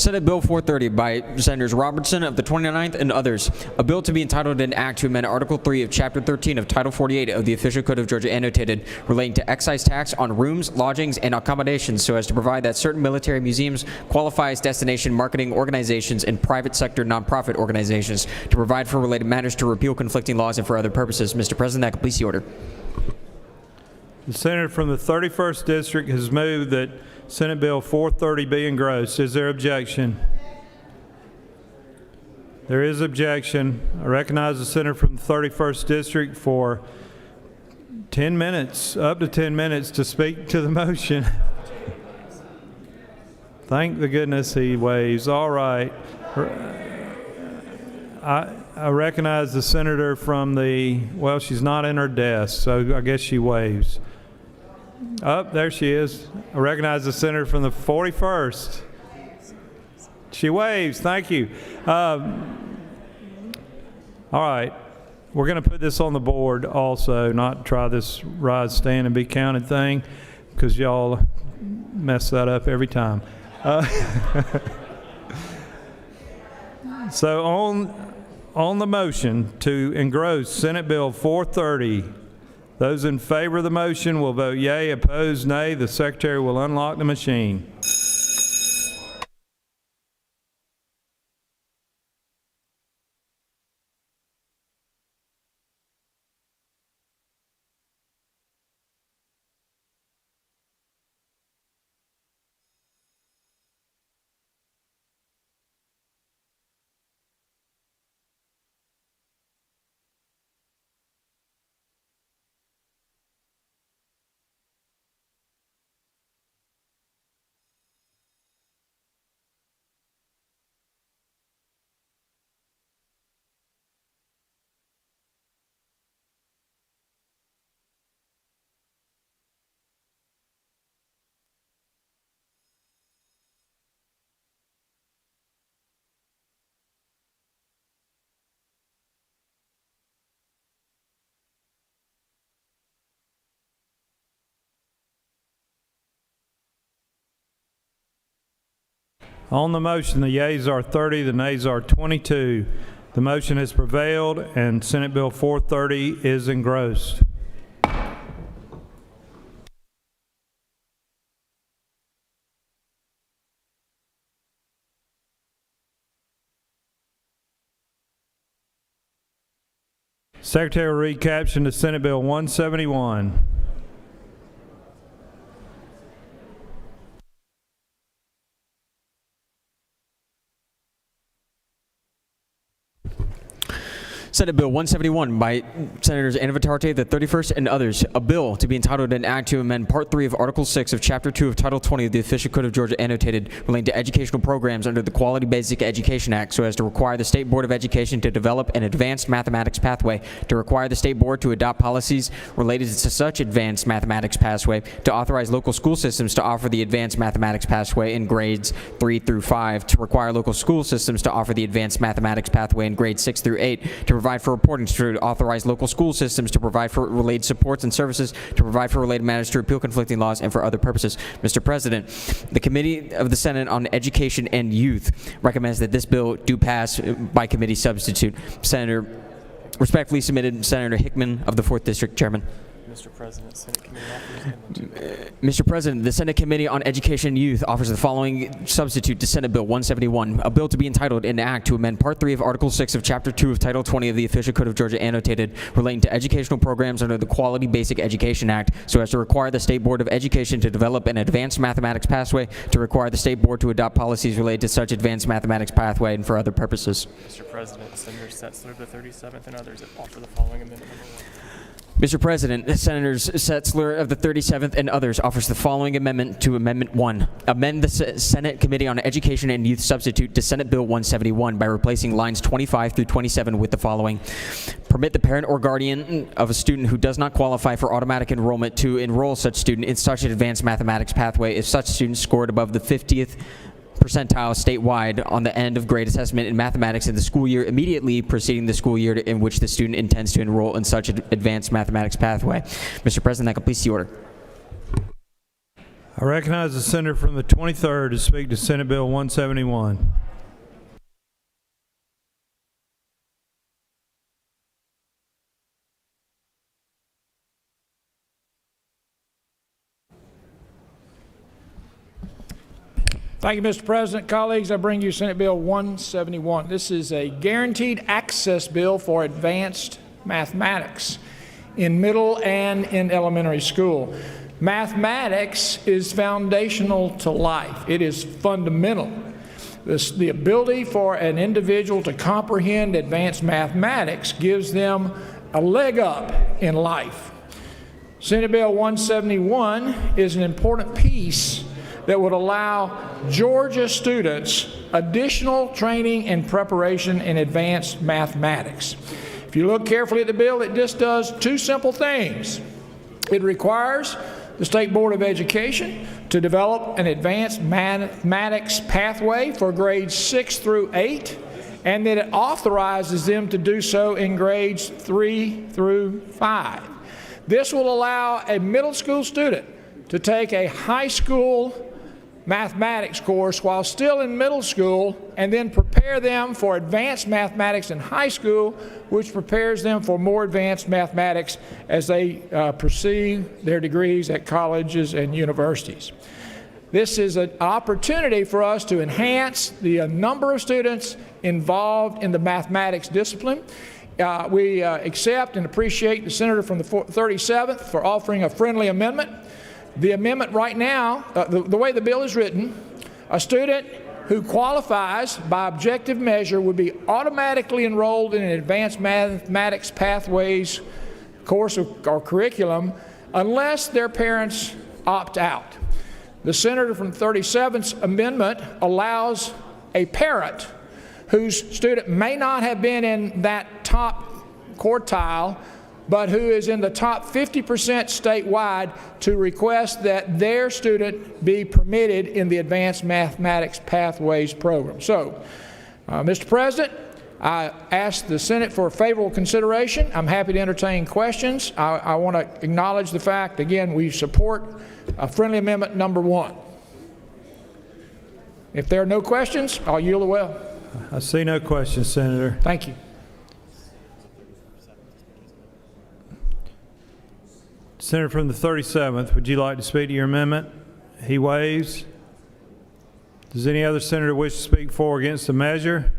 Senate Bill 430 by Senators Robertson of the 29th and others. A bill to be entitled an act to amend Article 3 of Chapter 13 of Title 48 of the Official Code of Georgia annotated relating to excise tax on rooms, lodgings, and accommodations so as to provide that certain military museums qualify as destination marketing organizations and private sector nonprofit organizations, to provide for related matters, to repeal conflicting laws, and for other purposes. Mr. President, that completes the order. The senator from the 31st District has moved that Senate Bill 430 be engrossed. Is there objection? There is objection. I recognize the senator from the 31st District for 10 minutes, up to 10 minutes, to speak to the motion. Thank the goodness he waves. All right. I recognize the senator from the, well, she's not in her desk, so I guess she waves. Oh, there she is. I recognize the senator from the 41st. She waves. Thank you. All right. We're going to put this on the board also, not try this rise, stand, and be counted thing, because y'all mess that up every time. So on the motion to engross Senate Bill 430, those in favor of the motion will vote yea, opposed nay. The secretary will unlock the machine. On the motion, the yeas are 30, the nays are 22. The motion has prevailed, and Senate Bill 430 is engrossed. Secretary will read caption to Senate Bill 171. Senate Bill 171 by Senators Anna Vitarte, the 31st, and others. A bill to be entitled an act to amend Part 3 of Article 6 of Chapter 2 of Title 20 of the Official Code of Georgia annotated relating to educational programs under the Quality Basic Education Act so as to require the State Board of Education to develop an advanced mathematics pathway, to require the State Board to adopt policies related to such advanced mathematics pathway, to authorize local school systems to offer the advanced mathematics pathway in grades 3 through 5, to require local school systems to offer the advanced mathematics pathway in grades 6 through 8, to provide for reporting, to authorize local school systems to provide for related supports and services, to provide for related matters, to repeal conflicting laws, and for other purposes. Mr. President, the Committee of the Senate on Education and Youth recommends that this bill do pass by committee substitute. Senator, respectfully submitted, Senator Hickman of the 4th District, Chairman. Mr. President, Senate Committee offers Mr. President, the Senate Committee on Education and Youth offers the following substitute to Senate Bill 171, a bill to be entitled an act to amend Part 3 of Article 6 of Chapter 2 of Title 20 of the Official Code of Georgia annotated relating to educational programs under the Quality Basic Education Act so as to require the State Board of Education to develop an advanced mathematics pathway, to require the State Board to adopt policies related to such advanced mathematics pathway, and for other purposes. Mr. President, Senator Setzler of the 37th and others offer the following amendment number 1. Mr. President, Senators Setzler of the 37th and others offers the following amendment to Amendment 1. Amend the Senate Committee on Education and Youth substitute to Senate Bill 171 by replacing lines 25 through 27 with the following. Permit the parent or guardian of a student who does not qualify for automatic enrollment to enroll such student in such an advanced mathematics pathway if such student scored above the 50th percentile statewide on the end of grade assessment in mathematics in the school year immediately preceding the school year in which the student intends to enroll in such an advanced mathematics pathway. Mr. President, that completes the order. I recognize the senator from the 23rd to speak to Senate Bill 171. Thank you, Mr. President. Colleagues, I bring you Senate Bill 171. This is a guaranteed access bill for advanced mathematics in middle and in elementary school. Mathematics is foundational to life. It is fundamental. The ability for an individual to comprehend advanced mathematics gives them a leg up in life. Senate Bill 171 is an important piece that would allow Georgia students additional training and preparation in advanced mathematics. If you look carefully at the bill, it just does two simple things. It requires the State Board of Education to develop an advanced mathematics pathway for grades 6 through 8, and then it authorizes them to do so in grades 3 through 5. This will allow a middle school student to take a high school mathematics course while still in middle school, and then prepare them for advanced mathematics in high school, which prepares them for more advanced mathematics as they pursue their degrees at colleges and universities. This is an opportunity for us to enhance the number of students involved in the mathematics discipline. We accept and appreciate the senator from the 37th for offering a friendly amendment. The amendment right now, the way the bill is written, a student who qualifies by objective measure would be automatically enrolled in an advanced mathematics pathways course or curriculum unless their parents opt out. The senator from 37th's amendment allows a parent whose student may not have been in that top quartile but who is in the top 50% statewide to request that their student be permitted in the Advanced Mathematics Pathways program. So, Mr. President, I ask the Senate for favorable consideration. I'm happy to entertain questions. I want to acknowledge the fact, again, we support friendly amendment number 1. If there are no questions, I'll yield the well. I see no questions, Senator. Thank you. Senator from the 37th, would you like to speak to your amendment? He waives. Does any other senator wish to speak for or against the measure?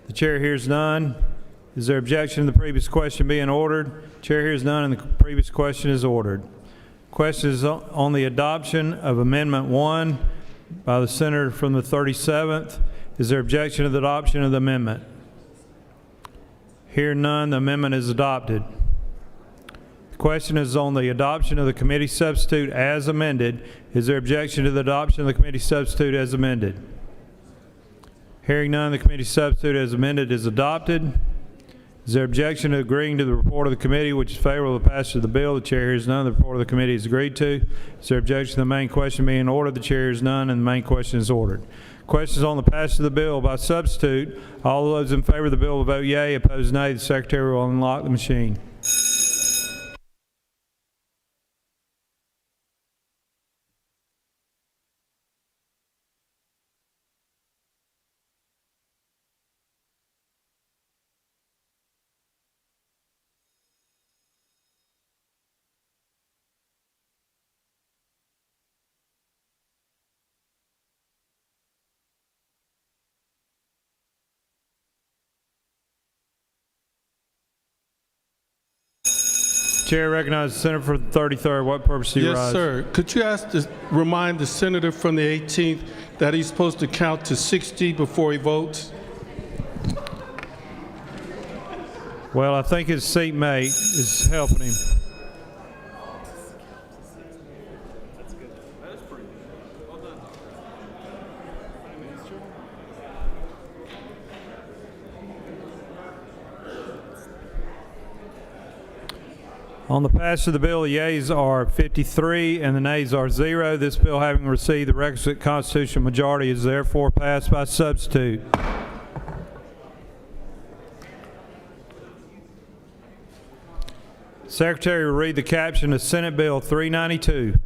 The chair hears none. Is there objection to the previous question being ordered? Chair hears none, and the previous question is ordered. Question is on the adoption of Amendment 1 by the senator from the 37th. Is there objection to the adoption of the amendment? Hear none, the amendment is adopted. The question is on the adoption of the committee substitute as amended. Is there objection to the adoption of the committee substitute as amended? Hearing none, the committee substitute as amended is adopted. Is there objection to agreeing to the report of the committee, which is favorable to the passage of the bill? The chair hears none. The report of the committee is agreed to. Is there objection to the main question being ordered? The chair hears none, and the main question is ordered. Questions on the passage of the bill by substitute. All those in favor of the bill will vote yea. Opposed, nay. The secretary will unlock the machine. Chair recognizes the senator for the 33rd. What purpose do you rise? Yes, sir. Could you remind the senator from the 18th that he's supposed to count to 60 before he votes? Well, I think his seatmate is helping him. On the passage of the bill, the yeas are 53 and the nays are 0. This bill, having received the requisite constitutional majority, is therefore passed by substitute. Secretary will read the caption of Senate Bill 392.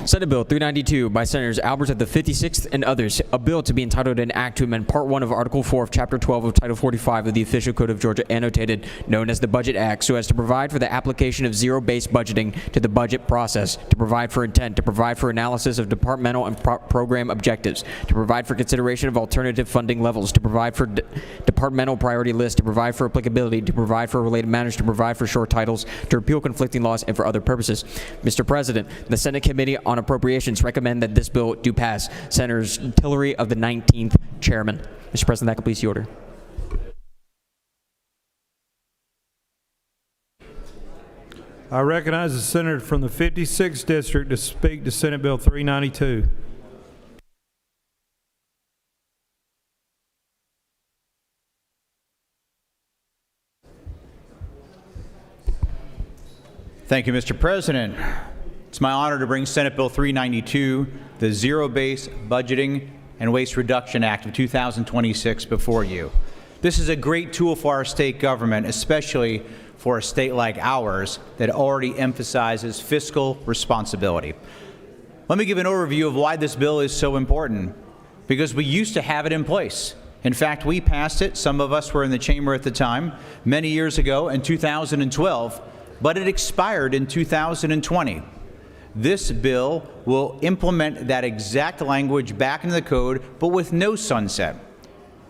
Senate Bill 392 by Senators Albert of the 56th and others, a bill to be entitled an act to amend Part 1 of Article 4 of Chapter 12 of Title 45 of the Official Code of Georgia, annotated, known as the Budget Act, so as to provide for the application of zero-based budgeting to the budget process, to provide for intent, to provide for analysis of departmental and program objectives, to provide for consideration of alternative funding levels, to provide for departmental priority lists, to provide for applicability, to provide for related matters, to provide for short titles, to repeal conflicting laws, and for other purposes. Mr. President, the Senate Committee on Appropriations recommend that this bill do pass. Senators Tillery of the 19th, Chairman. Mr. President, that completes the order. I recognize the senator from the 56th District to speak to Senate Bill 392. Thank you, Mr. President. It's my honor to bring Senate Bill 392, the Zero-Based Budgeting and Waste Reduction Act of 2026, before you. This is a great tool for our state government, especially for a state like ours that already emphasizes fiscal responsibility. Let me give an overview of why this bill is so important. Because we used to have it in place. In fact, we passed it, some of us were in the chamber at the time, many years ago in 2012, but it expired in 2020. This bill will implement that exact language back into the code, but with no sunset.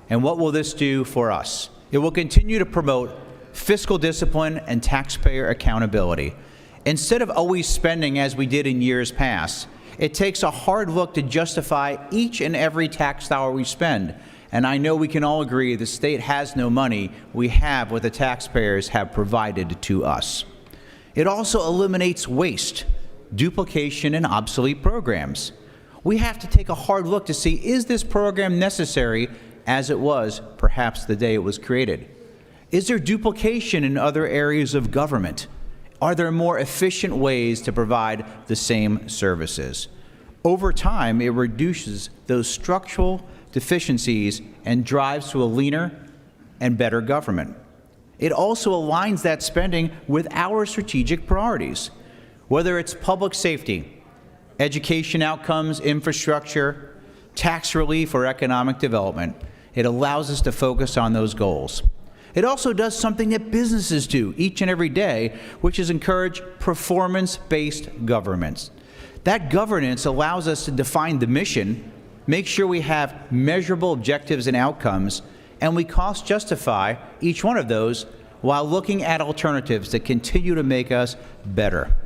And what will this do for us? It will continue to promote fiscal discipline and taxpayer accountability. Instead of always spending as we did in years past, it takes a hard look to justify each and every tax dollar we spend. And I know we can all agree the state has no money. We have what the taxpayers have provided to us. It also eliminates waste, duplication, and obsolete programs. We have to take a hard look to see, is this program necessary as it was perhaps the day it was created? Is there duplication in other areas of government? Are there more efficient ways to provide the same services? Over time, it reduces those structural deficiencies and drives to a leaner and better government. It also aligns that spending with our strategic priorities, whether it's public safety, education outcomes, infrastructure, tax relief, or economic development. It allows us to focus on those goals. It also does something that businesses do each and every day, which is encourage performance-based governments. That governance allows us to define the mission, make sure we have measurable objectives and outcomes, and we cost justify each one of those while looking at alternatives that continue to make us better.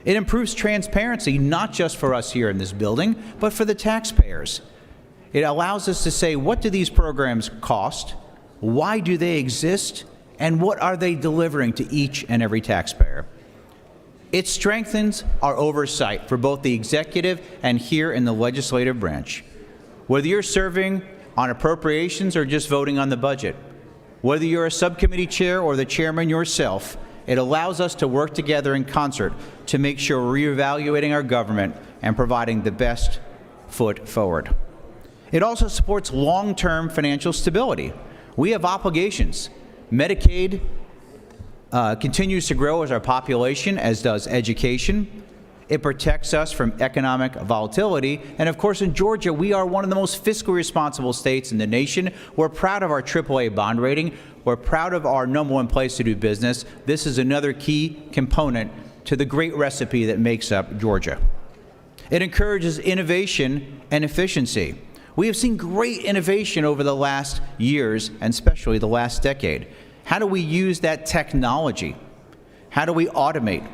It improves transparency, not just for us here in this building, but for the taxpayers. It allows us to say, what do these programs cost? Why do they exist? And what are they delivering to each and every taxpayer? It strengthens our oversight for both the executive and here in the legislative branch. Whether you're serving on appropriations or just voting on the budget, whether you're a subcommittee chair or the chairman yourself, it allows us to work together in concert to make sure we're reevaluating our government and providing the best foot forward. It also supports long-term financial stability. We have obligations. Medicaid continues to grow as our population, as does education. It protects us from economic volatility. And of course, in Georgia, we are one of the most fiscally responsible states in the nation. We're proud of our AAA bond rating. We're proud of our #1 place to do business. This is another key component to the great recipe that makes up Georgia. It encourages innovation and efficiency. We have seen great innovation over the last years, and especially the last decade. How do we use that technology? How do we automate?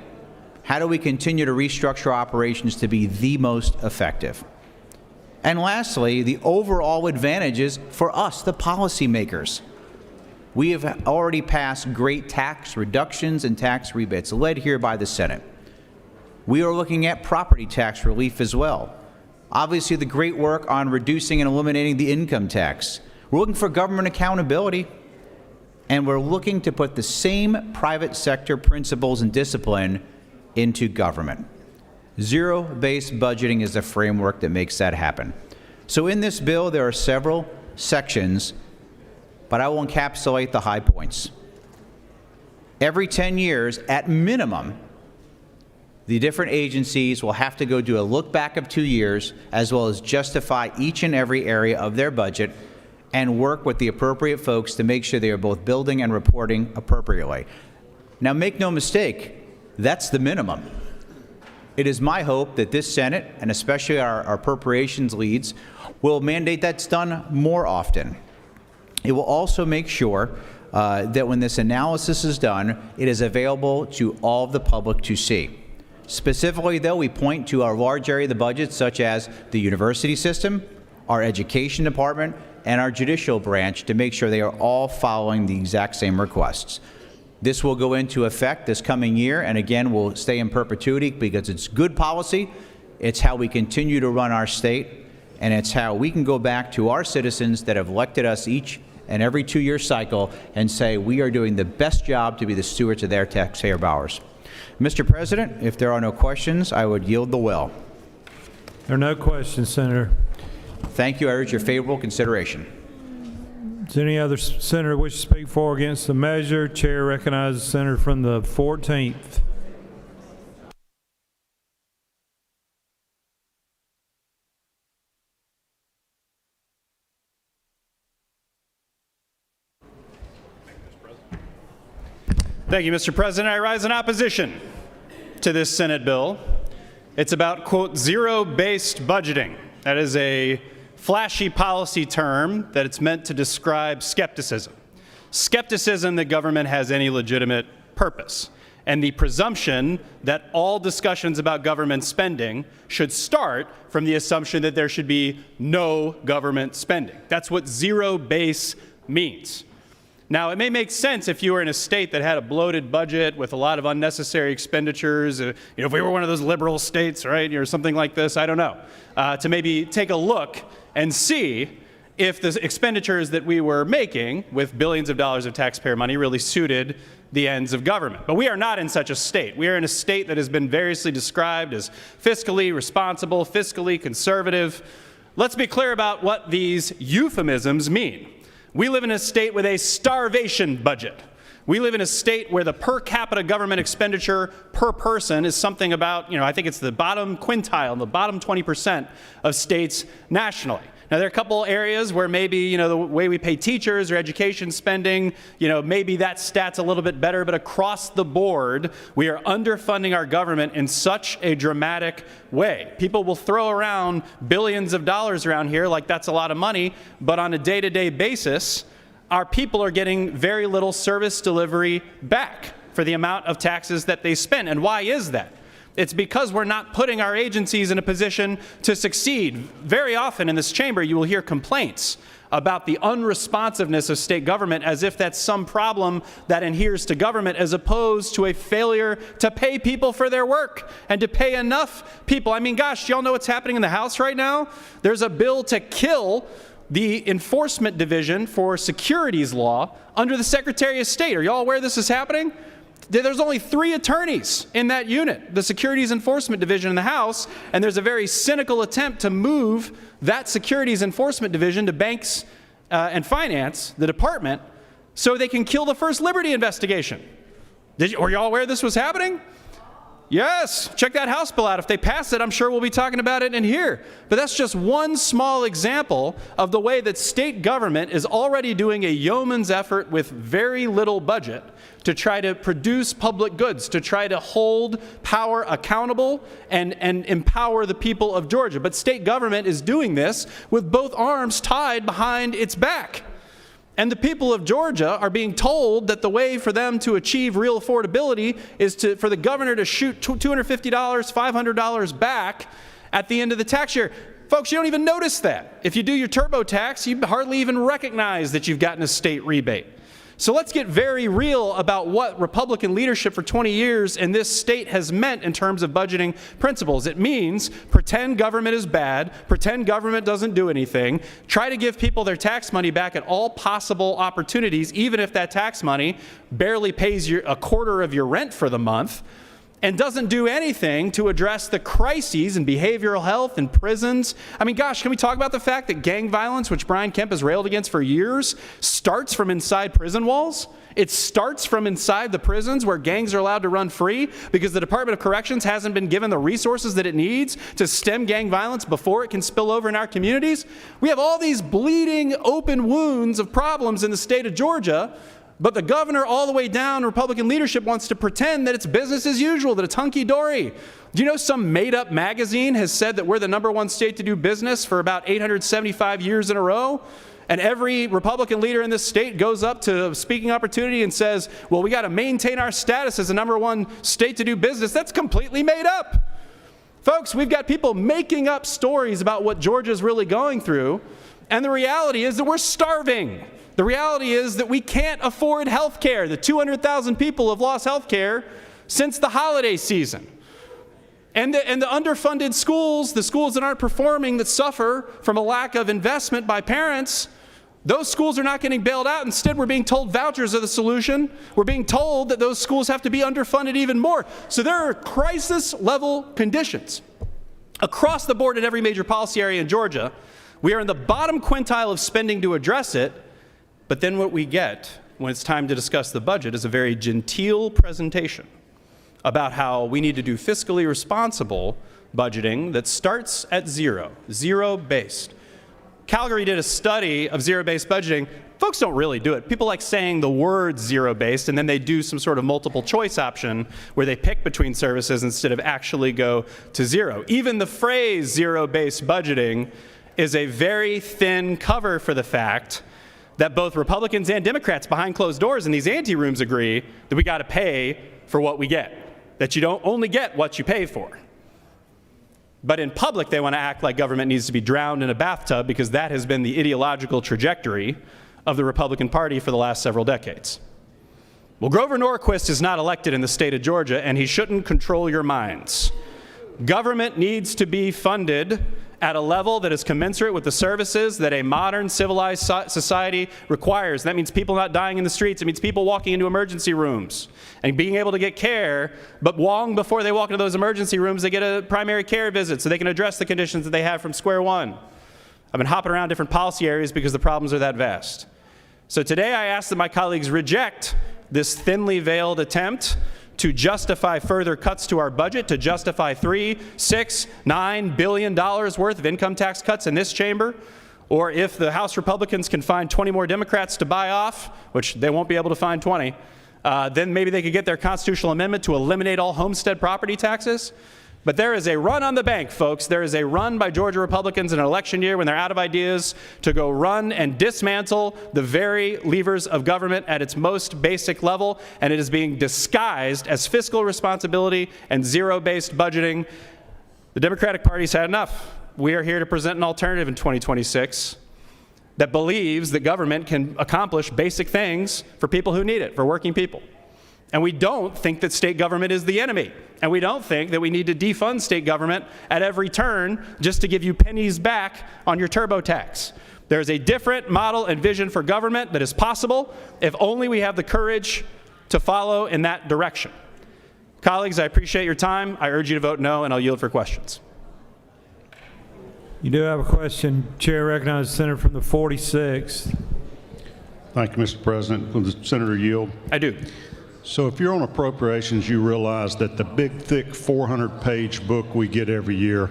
How do we continue to restructure operations to be the most effective? And lastly, the overall advantages for us, the policymakers. We have already passed great tax reductions and tax rebates, led here by the Senate. We are looking at property tax relief as well. Obviously, the great work on reducing and eliminating the income tax. We're looking for government accountability, and we're looking to put the same private sector principles and discipline into government. Zero-based budgeting is the framework that makes that happen. So in this bill, there are several sections, but I will encapsulate the high points. Every 10 years, at minimum, The different agencies will have to go do a look back of 2 years, as well as justify each and every area of their budget and work with the appropriate folks to make sure they are both building and reporting appropriately. Now, make no mistake, that's the minimum. It is my hope that this Senate, and especially our appropriations leads, will mandate that's done more often. It will also make sure that when this analysis is done, it is available to all of the public to see. Specifically, though, we point to our large area of the budget, such as the university system, our education department, and our judicial branch, to make sure they are all following the exact same requests. This will go into effect this coming year, and again, will stay in perpetuity because it's good policy. It's how we continue to run our state, and it's how we can go back to our citizens that have elected us each and every 2-year cycle and say we are doing the best job to be the stewards of their taxpayer dollars. Mr. President, if there are no questions, I would yield the will. There are no questions, Senator. Thank you. I urge your favorable consideration. Does any other senator wish to speak for or against the measure? Chair recognizes the senator from the 14th. Thank you, Mr. President. I rise in opposition to this Senate bill. It's about, quote, zero-based budgeting. That is a flashy policy term that it's meant to describe skepticism. Skepticism that government has any legitimate purpose, and the presumption that all discussions about government spending should start from the assumption that there should be no government spending. That's what zero base means. Now, it may make sense if you were in a state that had a bloated budget with a lot of unnecessary expenditures, if we were one of those liberal states, right, or something like this, I don't know, to maybe take a look and see if the expenditures that we were making with billions of dollars of taxpayer money really suited the ends of government. But we are not in such a state. We are in a state that has been variously described as fiscally responsible, fiscally conservative. Let's be clear about what these euphemisms mean. We live in a state with a starvation budget. We live in a state where the per capita government expenditure per person is something about, I think it's the bottom quintile, the bottom 20% of states nationally. Now, there are a couple areas where maybe, the way we pay teachers or education spending, maybe that stat's a little bit better, but across the board, we are underfunding our government in such a dramatic way. People will throw around billions of dollars around here like that's a lot of money, but on a day-to-day basis, our people are getting very little service delivery back for the amount of taxes that they spend. And why is that? It's because we're not putting our agencies in a position to succeed. Very often in this chamber, you will hear complaints about the unresponsiveness of state government as if that's some problem that adheres to government, as opposed to a failure to pay people for their work and to pay enough people. I mean, gosh, do y'all know what's happening in the House right now? There's a bill to kill the Enforcement Division for Securities Law under the Secretary of State. Are y'all aware this is happening? There's only 3 attorneys in that unit, the Securities Enforcement Division in the House, and there's a very cynical attempt to move that Securities Enforcement Division to Banks and Finance, the department, so they can kill the First Liberty investigation. Were y'all aware this was happening? Yes, check that House bill out. If they pass it, I'm sure we'll be talking about it in here. But that's just one small example of the way that state government is already doing a yeoman's effort with very little budget to try to produce public goods, to try to hold power accountable and empower the people of Georgia. But state government is doing this with both arms tied behind its back. And the people of Georgia are being told that the way for them to achieve real affordability is for the governor to shoot $250, $500 back at the end of the tax year. Folks, you don't even notice that. If you do your TurboTax, you hardly even recognize that you've gotten a state rebate. So let's get very real about what Republican leadership for 20 years in this state has meant in terms of budgeting principles. It means pretend government is bad, pretend government doesn't do anything, try to give people their tax money back at all possible opportunities, even if that tax money barely pays you a quarter of your rent for the month, and doesn't do anything to address the crises in behavioral health and prisons. I mean, gosh, can we talk about the fact that gang violence, which Brian Kemp has railed against for years, starts from inside prison walls? It starts from inside the prisons where gangs are allowed to run free because the Department of Corrections hasn't been given the resources that it needs to stem gang violence before it can spill over in our communities. We have all these bleeding open wounds of problems in the state of Georgia, but the governor all the way down, Republican leadership wants to pretend that it's business as usual, that it's hunky-dory. Do you know some made-up magazine has said that we're the #1 state to do business for about 875 years in a row? And every Republican leader in this state goes up to a speaking opportunity and says, well, we got to maintain our status as the #1 state to do business. That's completely made up. Folks, we've got people making up stories about what Georgia's really going through, and the reality is that we're starving. The reality is that we can't afford health care. The 200,000 people have lost health care since the holiday season. And the underfunded schools, the schools that aren't performing, that suffer from a lack of investment by parents, those schools are not getting bailed out. Instead, we're being told vouchers are the solution. We're being told that those schools have to be underfunded even more. So there are crisis-level conditions across the board in every major policy area in Georgia. We are in the bottom quintile of spending to address it, but then what we get when it's time to discuss the budget is a very genteel presentation about how we need to do fiscally responsible budgeting that starts at zero-based. Calgary did a study of zero-based budgeting. Folks don't really do it. People like saying the word zero-based, and then they do some sort of multiple choice option where they pick between services instead of actually go to zero. Even the phrase zero-based budgeting is a very thin cover for the fact that both Republicans and Democrats behind closed doors in these ante-rooms agree that we got to pay for what we get, that you don't only get what you pay for. But in public, they want to act like government needs to be drowned in a bathtub because that has been the ideological trajectory of the Republican Party for the last several decades. Well, Grover Norquist is not elected in the state of Georgia, and he shouldn't control your minds. Government needs to be funded at a level that is commensurate with the services that a modern civilized society requires. That means people not dying in the streets. It means people walking into emergency rooms and being able to get care, but long before they walk into those emergency rooms, they get a primary care visit so they can address the conditions that they have from square one. I've been hopping around different policy areas because the problems are that vast. So today I ask that my colleagues reject this thinly veiled attempt to justify further cuts to our budget, to justify $3, $6, $9 billion worth of income tax cuts in this chamber, or if the House Republicans can find 20 more Democrats to buy off, which they won't be able to find 20, then maybe they could get their constitutional amendment to eliminate all homestead property taxes. But there is a run on the bank, folks. There is a run by Georgia Republicans in an election year when they're out of ideas to go run and dismantle the very levers of government at its most basic level, and it is being disguised as fiscal responsibility and zero-based budgeting. The Democratic Party's had enough. We are here to present an alternative in 2026 that believes that government can accomplish basic things for people who need it, for working people. And we don't think that state government is the enemy. And we don't think that we need to defund state government at every turn just to give you pennies back on your TurboTax. There is a different model and vision for government that is possible if only we have the courage to follow in that direction. Colleagues, I appreciate your time. I urge you to vote no, and I'll yield for questions. You do have a question. Chair recognizes the senator from the 46th. Thank you, Mr. President. Will the senator yield? I do. So if you're on appropriations, you realize that the big, thick 400-page book we get every year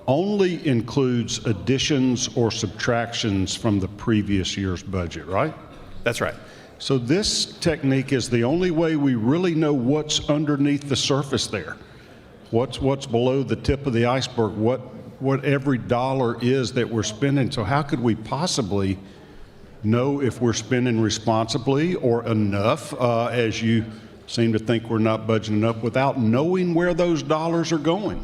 only includes additions or subtractions from the previous year's budget, right? That's right. So this technique is the only way we really know what's underneath the surface there, what's below the tip of the iceberg, what every dollar is that we're spending. So how could we possibly know if we're spending responsibly or enough, as you seem to think we're not budgeting enough, without knowing where those dollars are going?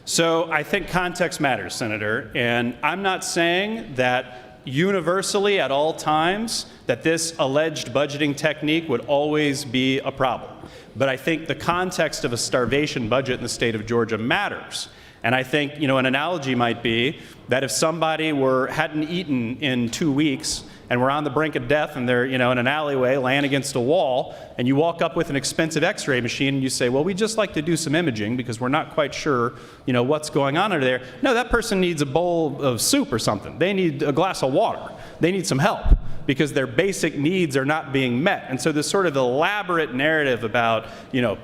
So I think context matters, Senator, and I'm not saying that universally at all times that this alleged budgeting technique would always be a problem. But I think the context of a starvation budget in the state of Georgia matters. And I think, an analogy might be that if somebody hadn't eaten in 2 weeks and we're on the brink of death and they're, in an alleyway laying against a wall, and you walk up with an expensive x-ray machine and you say, well, we'd just like to do some imaging because we're not quite sure, what's going on under there. No, that person needs a bowl of soup or something. They need a glass of water. They need some help because their basic needs are not being met. And so this sort of elaborate narrative about,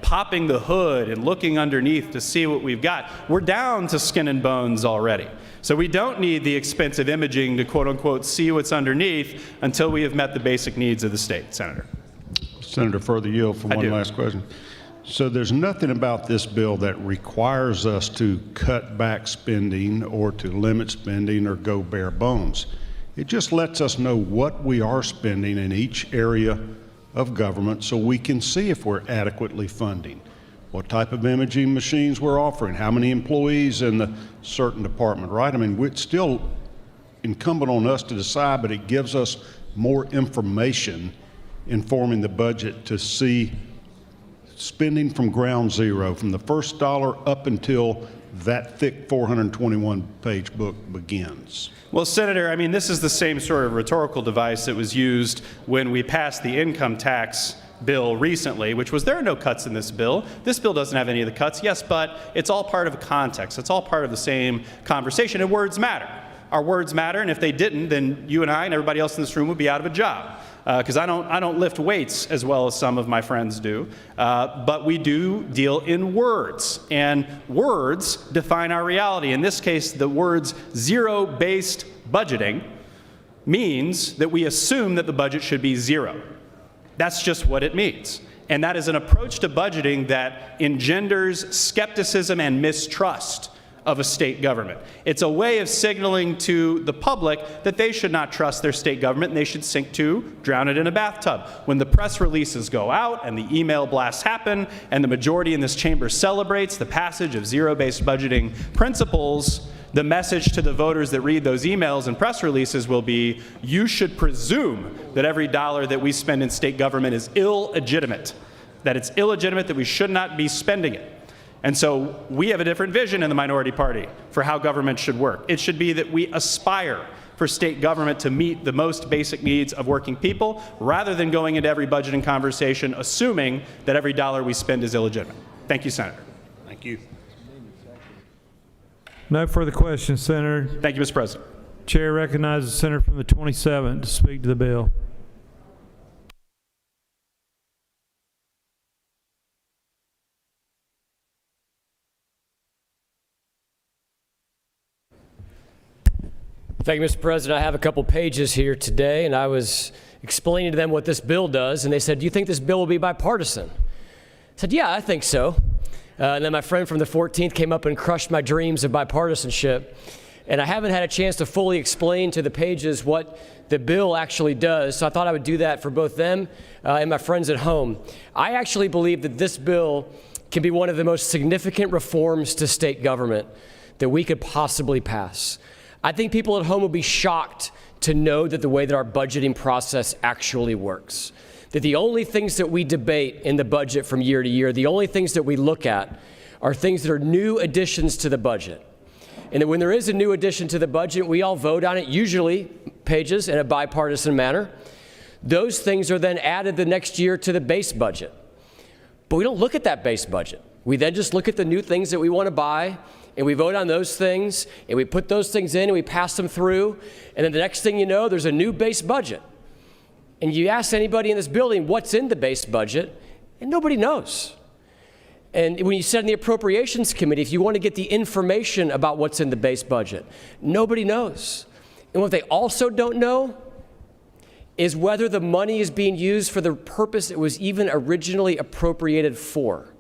popping the hood and looking underneath to see what we've got, we're down to skin and bones already. So we don't need the expensive imaging to quote unquote see what's underneath until we have met the basic needs of the state. Senator. Senator, further yield for one last question. So there's nothing about this bill that requires us to cut back spending or to limit spending or go bare bones. It just lets us know what we are spending in each area of government so we can see if we're adequately funding, what type of imaging machines we're offering, how many employees in the certain department, right? I mean, it's still incumbent on us to decide, but it gives us more information informing the budget to see spending from ground zero, from the first dollar up until that thick 421-page book begins. Well, Senator, this is the same sort of rhetorical device that was used when we passed the income tax bill recently, which was there are no cuts in this bill. This bill doesn't have any of the cuts. Yes, but it's all part of a context. It's all part of the same conversation, and words matter. Our words matter, and if they didn't, then you and I and everybody else in this room would be out of a job. Because I don't lift weights as well as some of my friends do, but we do deal in words, and words define our reality. In this case, the words zero-based budgeting means that we assume that the budget should be zero. That's just what it means. And that is an approach to budgeting that engenders skepticism and mistrust of a state government. It's a way of signaling to the public that they should not trust their state government and they should drown it in a bathtub. When the press releases go out and the email blasts happen and the majority in this chamber celebrates the passage of zero-based budgeting principles, the message to the voters that read those emails and press releases will be, you should presume that every dollar that we spend in state government is illegitimate, that it's illegitimate, that we should not be spending it. And so we have a different vision in the minority party for how government should work. It should be that we aspire for state government to meet the most basic needs of working people rather than going into every budgeting conversation assuming that every dollar we spend is illegitimate. Thank you, Senator. Thank you. No further questions, Senator. Thank you, Mr. President. Chair recognizes the senator from the 27th to speak to the bill. Thank you, Mr. President. I have a couple pages here today, and I was explaining to them what this bill does, and they said, do you think this bill will be bipartisan? I said, yeah, I think so. And then my friend from the 14th came up and crushed my dreams of bipartisanship, and I haven't had a chance to fully explain to the pages what the bill actually does, so I thought I would do that for both them and my friends at home. I actually believe that this bill can be one of the most significant reforms to state government that we could possibly pass. I think people at home will be shocked to know that the way that our budgeting process actually works, that the only things that we debate in the budget from year to year, the only things that we look at are things that are new additions to the budget. And that when there is a new addition to the budget, we all vote on it, usually pages in a bipartisan manner. Those things are then added the next year to the base budget. But we don't look at that base budget. We then just look at the new things that we want to buy, and we vote on those things, and we put those things in, and we pass them through, and then the next thing you know, there's a new base budget. And you ask anybody in this building what's in the base budget, and nobody knows. And when you sit in the Appropriations Committee, if you want to get the information about what's in the base budget, nobody knows. And what they also don't know is whether the money is being used for the purpose it was even originally appropriated for.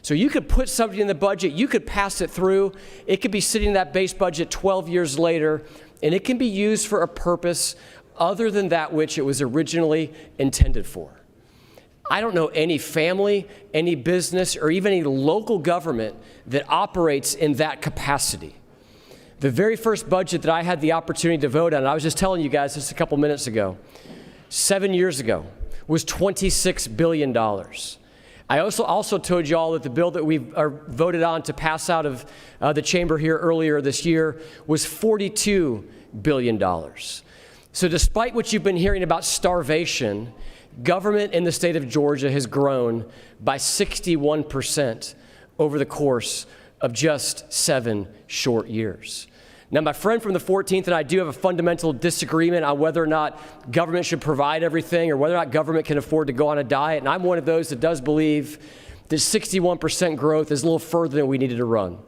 So you could put something in the budget, you could pass it through, it could be sitting in that base budget 12 years later, and it can be used for a purpose other than that which it was originally intended for. I don't know any family, any business, or even any local government that operates in that capacity. The very first budget that I had the opportunity to vote on, I was just telling you guys this a couple minutes ago, 7 years ago, was $26 billion. I also told you all that the bill that we voted on to pass out of the chamber here earlier this year was $42 billion. So despite what you've been hearing about starvation, government in the state of Georgia has grown by 61% over the course of just 7 short years. Now, my friend from the 14th and I do have a fundamental disagreement on whether or not government should provide everything or whether or not government can afford to go on a diet. And I'm one of those that does believe that 61% growth is a little further than we needed to run.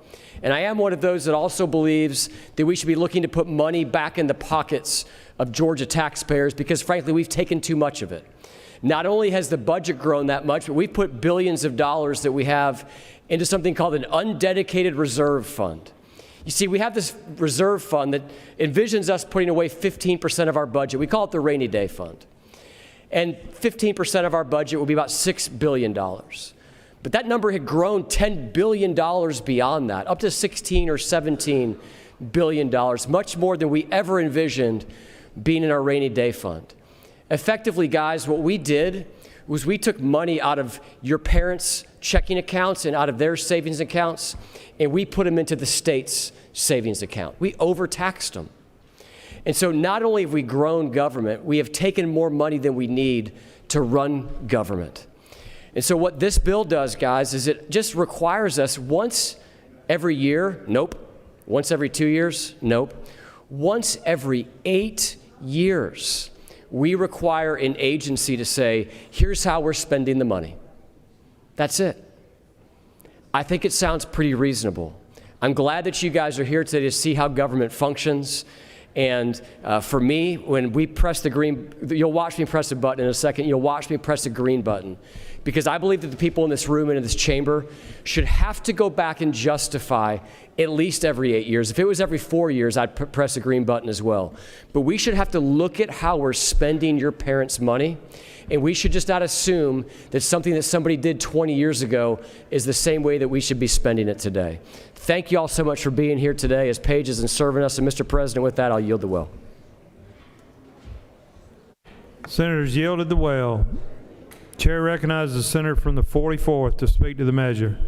And I am one of those that also believes that we should be looking to put money back in the pockets of Georgia taxpayers because, frankly, we've taken too much of it. Not only has the budget grown that much, but we've put billions of dollars that we have into something called an undedicated reserve fund. You see, we have this reserve fund that envisions us putting away 15% of our budget. We call it the rainy day fund. And 15% of our budget will be about $6 billion. But that number had grown $10 billion beyond that, up to $16 or $17 billion, much more than we ever envisioned being in our rainy day fund. Effectively, guys, what we did was we took money out of your parents' checking accounts and out of their savings accounts, and we put them into the state's savings account. We overtaxed them. And so not only have we grown government, we have taken more money than we need to run government. And so what this bill does, guys, is it just requires us once every year, nope. Once every 2 years, nope. Once every 8 years, we require an agency to say, here's how we're spending the money. That's it. I think it sounds pretty reasonable. I'm glad that you guys are here today to see how government functions. And for me, when we press the green, you'll watch me press a button in a second, you'll watch me press the green button. Because I believe that the people in this room and in this chamber should have to go back and justify at least every 8 years. If it was every 4 years, I'd press the green button as well. But we should have to look at how we're spending your parents' money. And we should just not assume that something that somebody did 20 years ago is the same way that we should be spending it today. Thank you all so much for being here today as pages and serving us. And Mr. President, with that, I'll yield the well. Senators yielded the well. Chair recognizes the senator from the 44th to speak to the measure.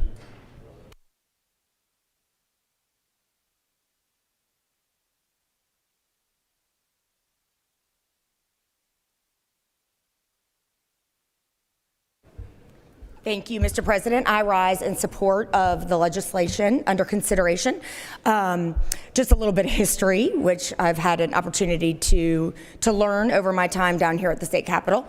Thank you, Mr. President. I rise in support of the legislation under consideration. Just a little bit of history, which I've had an opportunity to learn over my time down here at the state capitol.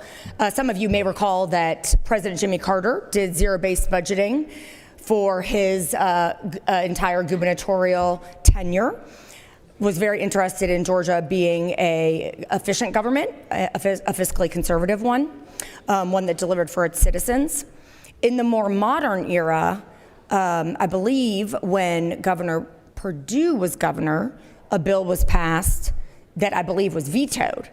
Some of you may recall that President Jimmy Carter did zero-based budgeting for his entire gubernatorial tenure. Was very interested in Georgia being a efficient government, a fiscally conservative one that delivered for its citizens. In the more modern era, I believe when Governor Perdue was governor, a bill was passed that I believe was vetoed.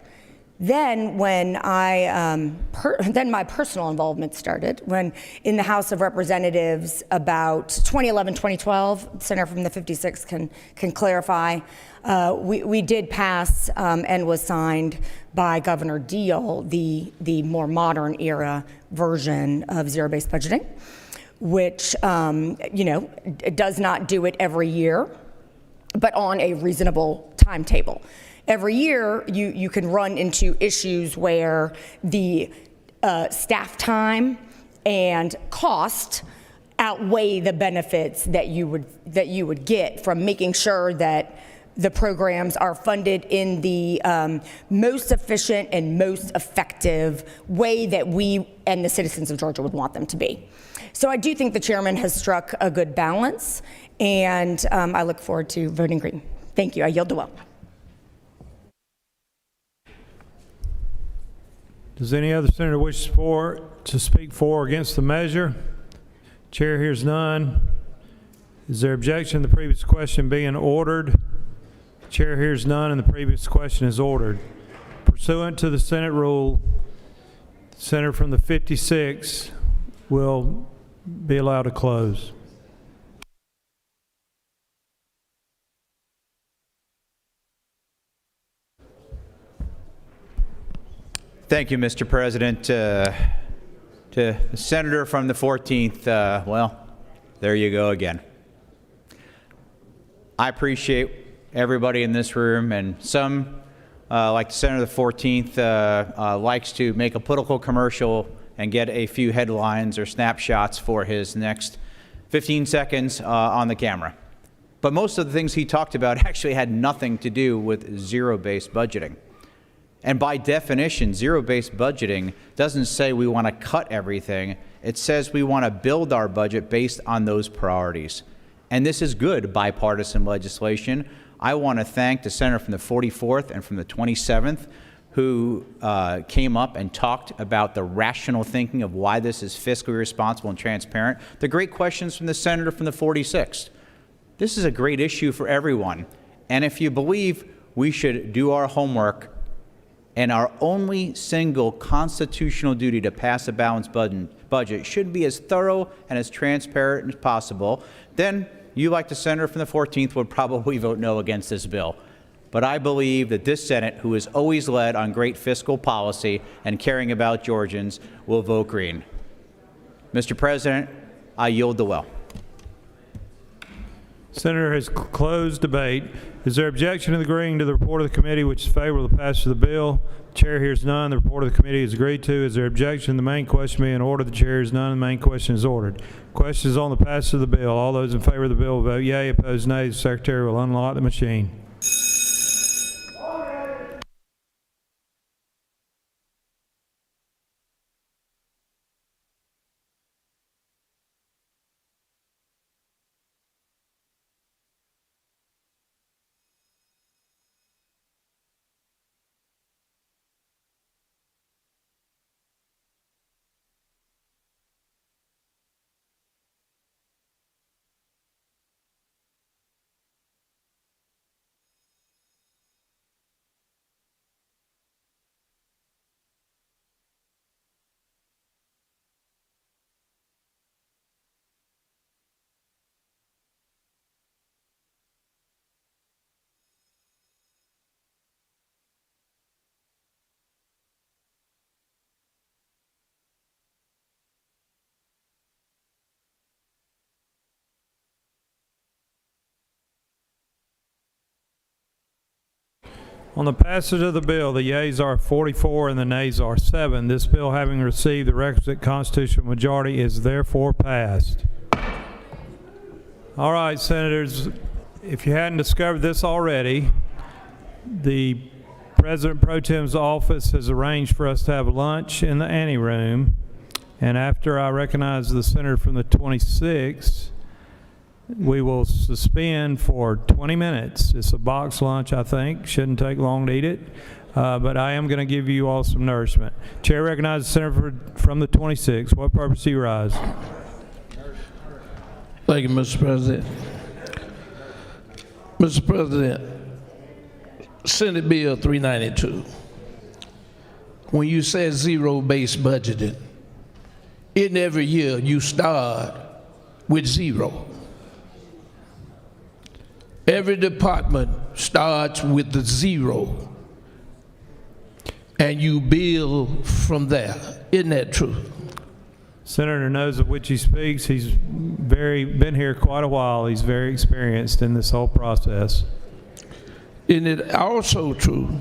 Then when then my personal involvement started, when in the House of Representatives about 2011, 2012, the senator from the 56 can clarify, we did pass and was signed by Governor Deal the more modern era version of zero-based budgeting, which does not do it every year, but on a reasonable timetable. Every year, you can run into issues where the staff time and cost outweigh the benefits that you would get from making sure that the programs are funded in the most efficient and most effective way that we and the citizens of Georgia would want them to be. So I do think the chairman has struck a good balance, and I look forward to voting green. Thank you. I yield the well. Does any other senator wish to speak for or against the measure? Chair hears none. Is there objection to the previous question being ordered? Chair hears none, and the previous question is ordered. Pursuant to the Senate rule, the senator from the 56 will be allowed to close. Thank you, Mr. President. To the senator from the 14th, well, there you go again. I appreciate everybody in this room, and some like the Senator of the 14th, likes to make a political commercial and get a few headlines or snapshots for his next 15 seconds on the camera. But most of the things he talked about actually had nothing to do with zero-based budgeting. And by definition, zero-based budgeting doesn't say we want to cut everything. It says we want to build our budget based on those priorities. And this is good bipartisan legislation. I want to thank the senator from the 44th and from the 27th who came up and talked about the rational thinking of why this is fiscally responsible and transparent. The great questions from the senator from the 46th. This is a great issue for everyone. And if you believe we should do our homework, and our only single constitutional duty to pass a balanced budget should be as thorough and as transparent as possible, then you, like the senator from the 14th, would probably vote no against this bill. But I believe that this Senate, who is always led on great fiscal policy and caring about Georgians, will vote green. Mr. President, I yield the well. Senator has closed debate. Is there objection to agreeing to the report of the committee which is favorable to the passage of the bill? The chair hears none. The report of the committee is agreed to. Is there objection? The main question being ordered. The chair hears none. The main question is ordered. Question is on the passage of the bill. All those in favor of the bill will vote yea. Opposed, nay. The secretary will unlock the machine. On the passage of the bill, the yeas are 44 and the nays are 7. This bill, having received the requisite constitutional majority, is therefore passed. All right, Senators, if you hadn't discovered this already, the President Pro Tem's office has arranged for us to have lunch in the anteroom. And after I recognize the senator from the 26th, we will suspend for 20 minutes. It's a box lunch, I think. Shouldn't take long to eat it. But I am going to give you all some nourishment. Chair recognizes the senator from the 26th. What purpose do you rise? Thank you, Mr. President. Mr. President, Senate Bill 392. When you said zero-based budgeting, in every year you start with zero. Every department starts with the zero, and you build from there. Isn't that true? Senator knows of which he speaks. He's been here quite a while. He's very experienced in this whole process. Isn't it also true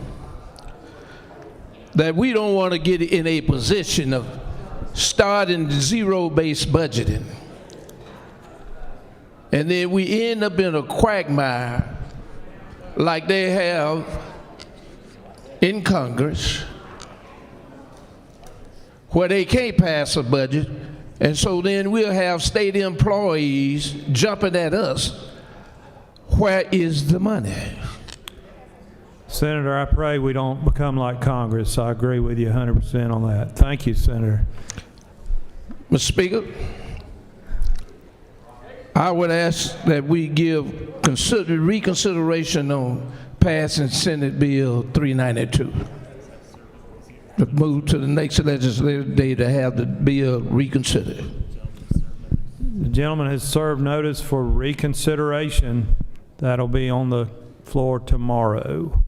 that we don't want to get in a position of starting zero-based budgeting, and then we end up in a quagmire like they have in Congress, where they can't pass a budget, and so then we'll have state employees jumping at us. Where is the money? Senator, I pray we don't become like Congress. I agree with you 100% on that. Thank you, Senator. Mr. Speaker, I would ask that we give reconsideration on passing Senate Bill 392. To move to the next legislative day to have the bill reconsidered. The gentleman has served notice for reconsideration. That'll be on the floor tomorrow.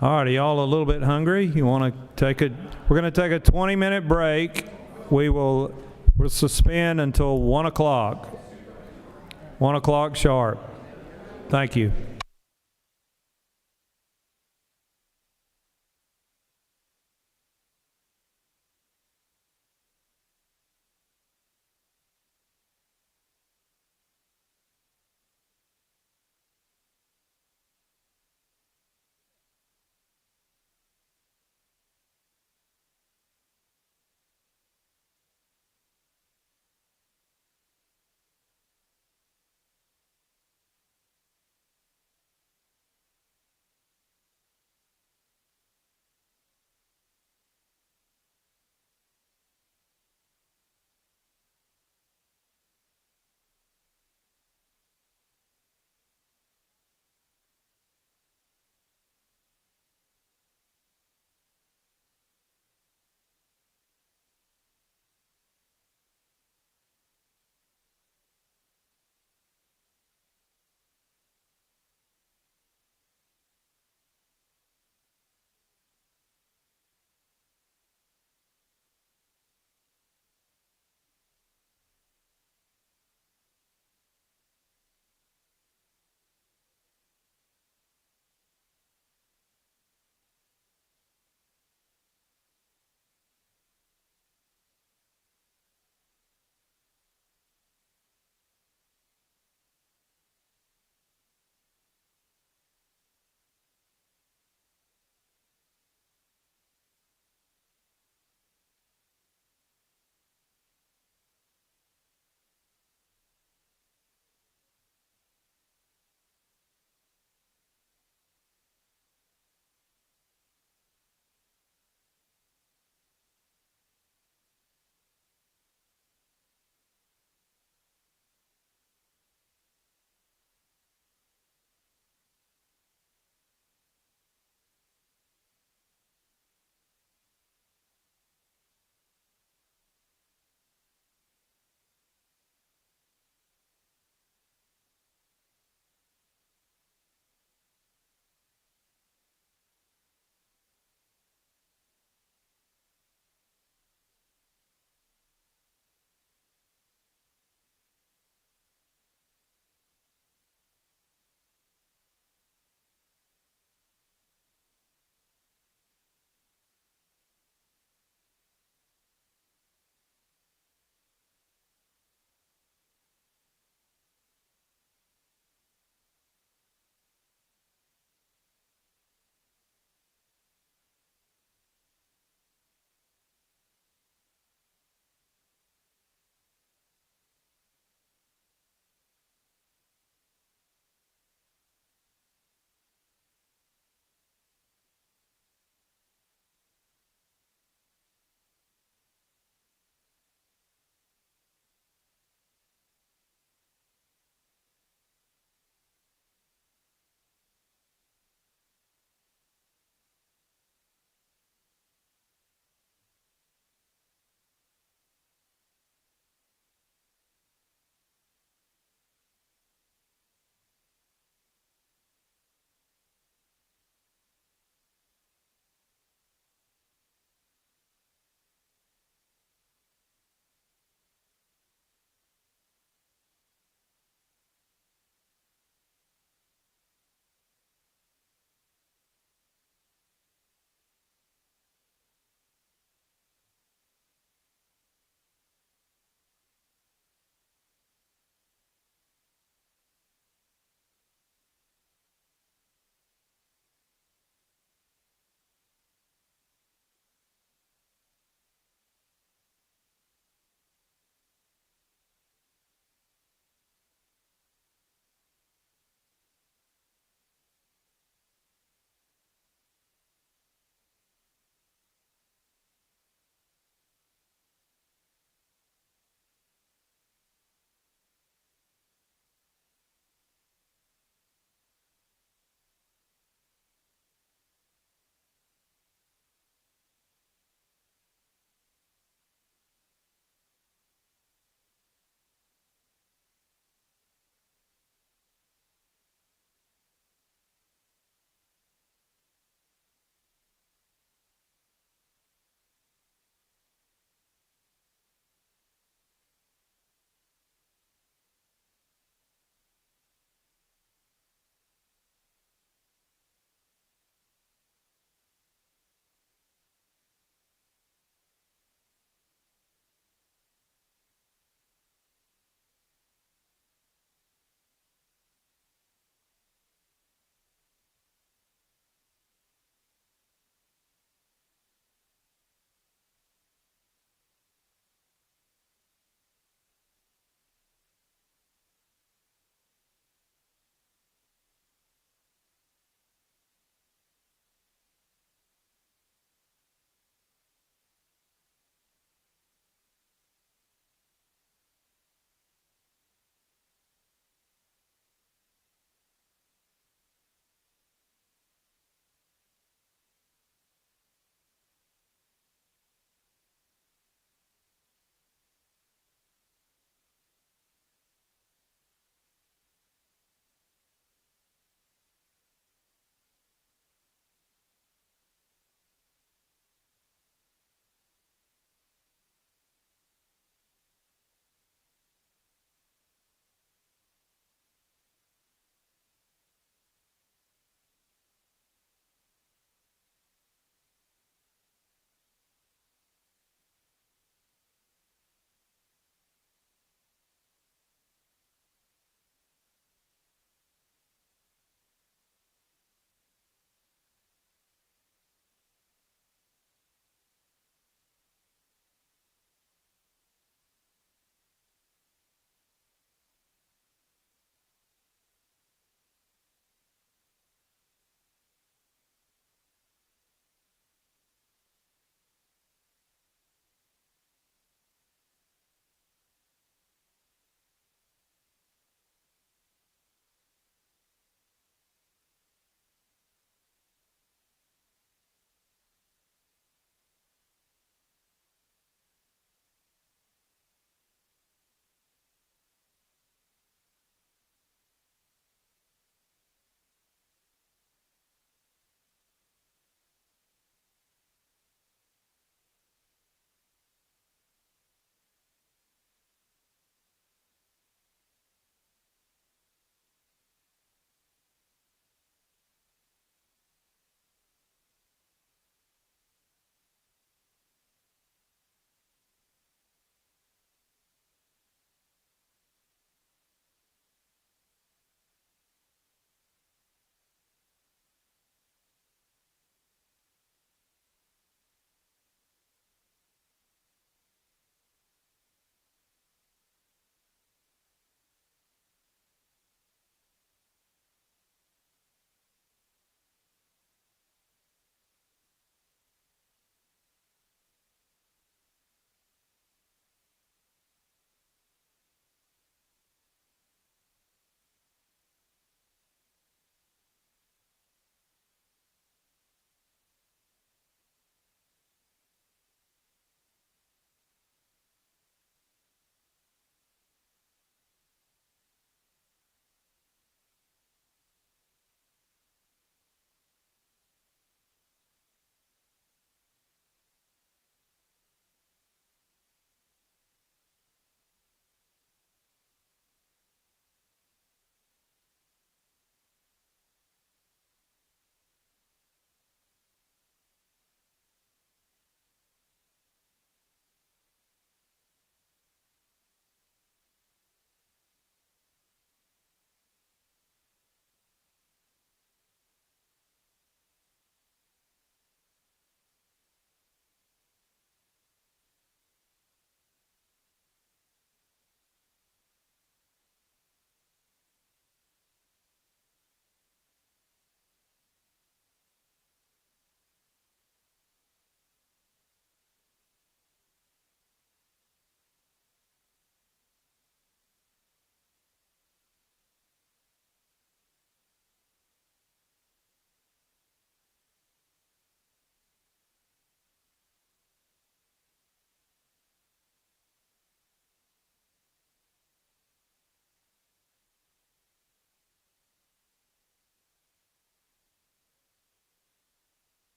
All right, are y'all a little bit hungry? You want to take we're going to take a 20-minute break. We'll suspend until 1 o'clock. 1 o'clock sharp. Thank you.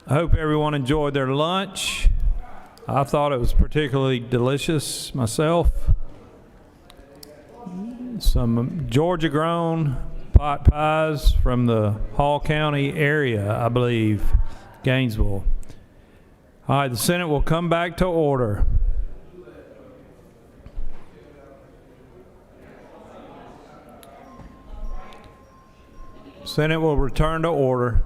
I hope everyone enjoyed their lunch. I thought it was particularly delicious myself. Some Georgia-grown pot pies from the Hall County area, I believe, Gainesville. All right, the Senate will come back to order. Senate will return to order.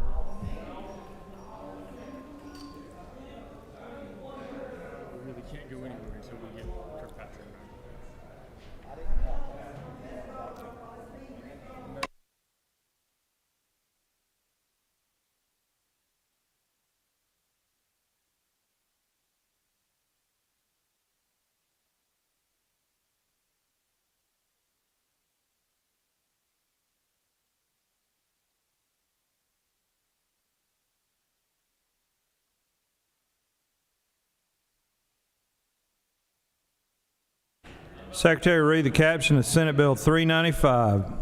Secretary, read the caption of Senate Bill 395.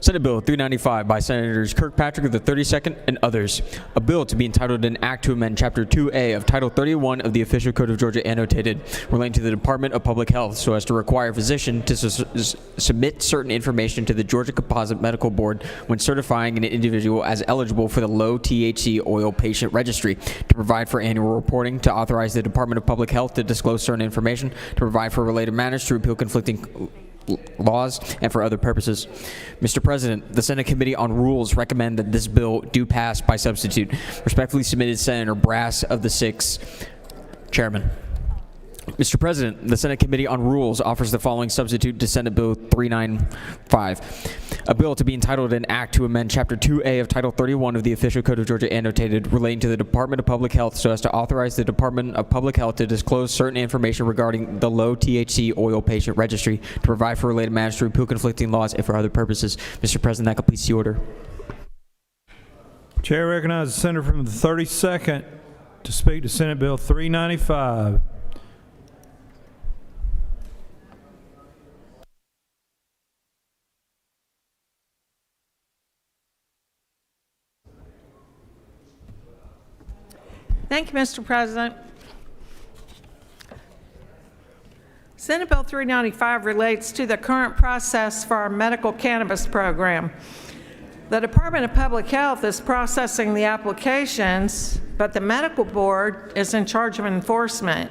Senate Bill 395 by Senators Kirkpatrick of the 32nd and others. A bill to be entitled an act to amend Chapter 2A of Title 31 of the Official Code of Georgia annotated relating to the Department of Public Health so as to require a physician to submit certain information to the Georgia Composite Medical Board when certifying an individual as eligible for the low THC oil patient registry, to provide for annual reporting, to authorize the Department of Public Health to disclose certain information, to provide for related matters, to repeal conflicting laws, and for other purposes. Mr. President, the Senate Committee on Rules recommend that this bill do pass by substitute. Respectfully submitted, Senator Brass of the 6th. Chairman. Mr. President, the Senate Committee on Rules offers the following substitute to Senate Bill 395. A bill to be entitled an act to amend Chapter 2A of Title 31 of the Official Code of Georgia annotated relating to the Department of Public Health so as to authorize the Department of Public Health to disclose certain information regarding the low THC oil patient registry, to provide for related matters, to repeal conflicting laws, and for other purposes. Mr. President, that completes the order. Chair recognizes the senator from the 32nd to speak to Senate Bill 395. Thank you, Mr. President. Senate Bill 395 relates to the current process for our medical cannabis program. The Department of Public Health is processing the applications, but the medical board is in charge of enforcement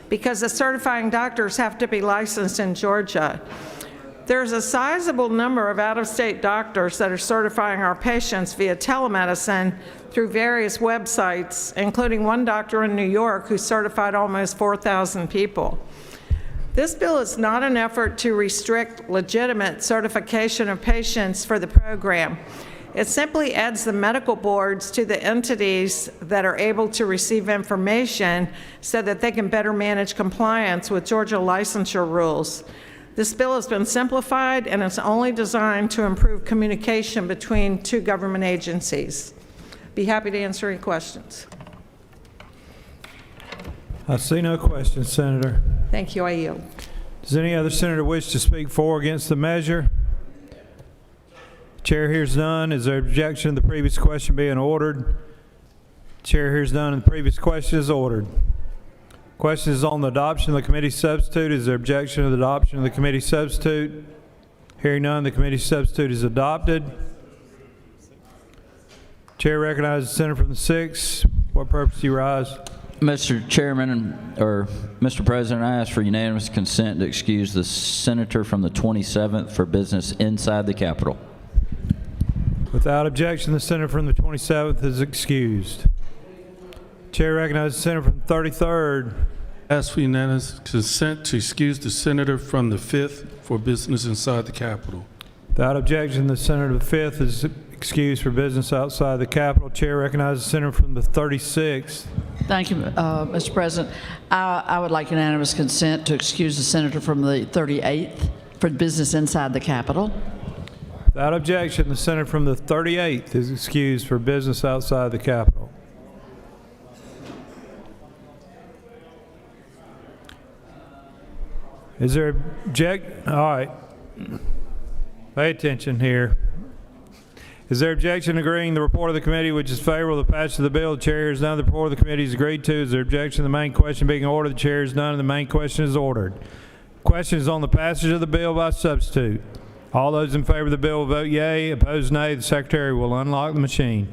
because the certifying doctors have to be licensed in Georgia. There's a sizable number of out-of-state doctors that are certifying our patients via telemedicine through various websites, including one doctor in New York who certified almost 4,000 people. This bill is not an effort to restrict legitimate certification of patients for the program. It simply adds the medical boards to the entities that are able to receive information so that they can better manage compliance with Georgia licensure rules. This bill has been simplified and it's only designed to improve communication between two government agencies. Be happy to answer any questions. I see no questions, Senator. Thank you. I yield. Does any other senator wish to speak for or against the measure? Chair hears none. Is there objection to the previous question being ordered? Chair hears none and the previous question is ordered. Question is on the adoption of the committee substitute. Is there objection to the adoption of the committee substitute? Hearing none, the committee substitute is adopted. Chair recognizes the senator from the 6th. What purpose do you rise? Mr. Chairman, or Mr. President, I ask for unanimous consent to excuse the senator from the 27th for business inside the Capitol. Without objection, the senator from the 27th is excused. Chair recognizes the senator from the 33rd. Ask for unanimous consent to excuse the senator from the 5th for business inside the Capitol. Without objection, the senator of the 5th is excused for business outside the Capitol. Chair recognizes the senator from the 36th. Thank you, Mr. President. I would like unanimous consent to excuse the senator from the 38th for business inside the Capitol. Without objection, the senator from the 38th is excused for business outside the Capitol. Is there object? All right. Pay attention here. Is there objection to agreeing the report of the committee which is favorable to the passage of the bill? The chair hears none. The report of the committee is agreed to. Is there objection to the main question being ordered? The chair hears none, and the main question is ordered. Question is on the passage of the bill by substitute. All those in favor of the bill will vote yea. Opposed, nay. The secretary will unlock the machine.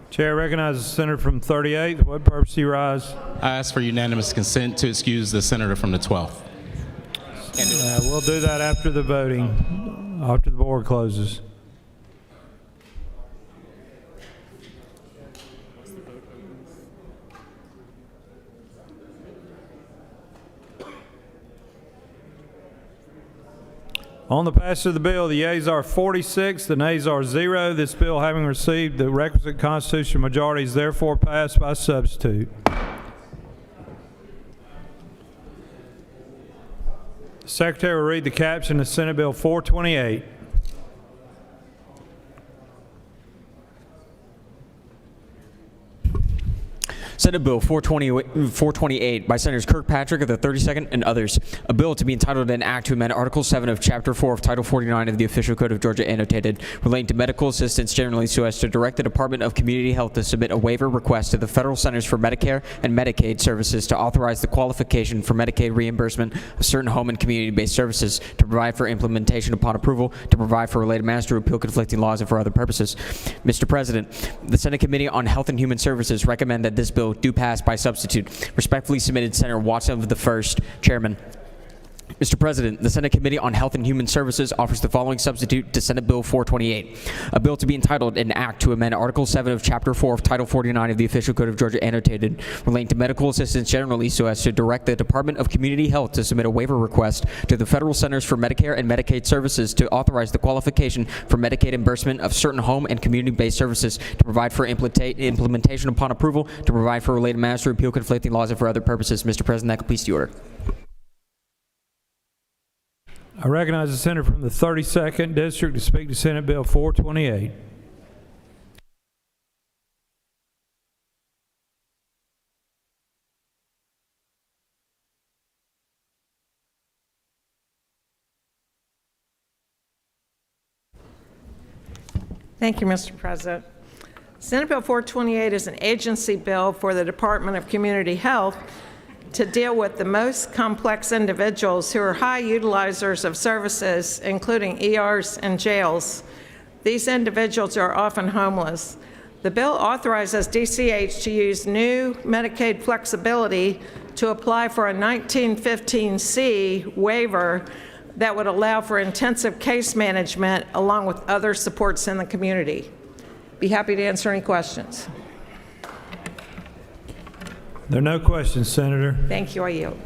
Chair recognizes the senator from 38th. What purpose do you rise? I ask for unanimous consent to excuse the senator from the 12th. We'll do that after the voting, after the board closes. On the passage of the bill, the yeas are 46, the nays are 0. This bill, having received the requisite constitutional majority, is therefore passed by substitute. The secretary will read the caption of Senate Bill 428. Senate Bill 428 by Senators Kirkpatrick of the 32nd and others. A bill to be entitled an act to amend Article 7 of Chapter 4 of Title 49 of the Official Code of Georgia annotated relating to medical assistance generally so as to direct the Department of Community Health to submit a waiver request to the Federal Centers for Medicare and Medicaid Services to authorize the qualification for Medicaid reimbursement of certain home and community-based services, to provide for implementation upon approval, to provide for related matters, to repeal conflicting laws, and for other purposes. Mr. President, the Senate Committee on Health and Human Services recommend that this bill do pass by substitute. Respectfully submitted, Senator Watson of the 1st, Chairman. Mr. President, the Senate Committee on Health and Human Services offers the following substitute to Senate Bill 428. A bill to be entitled an act to amend Article 7 of Chapter 4 of Title 49 of the Official Code of Georgia annotated relating to medical assistance generally so as to direct the Department of Community Health to submit a waiver request to the Federal Centers for Medicare and Medicaid Services to authorize the qualification for Medicaid reimbursement of certain home and community-based services, to provide for implementation upon approval, to provide for related matters, to repeal conflicting laws, and for other purposes. Mr. President, that completes the order. I recognize the senator from the 32nd District to speak to Senate Bill 428. Thank you, Mr. President. Senate Bill 428 is an agency bill for the Department of Community Health to deal with the most complex individuals who are high utilizers of services, including ERs and jails. These individuals are often homeless. The bill authorizes DCH to use new Medicaid flexibility to apply for a 1915C waiver that would allow for intensive case management along with other supports in the community. Be happy to answer any questions. There are no questions, Senator. Thank you. I yield.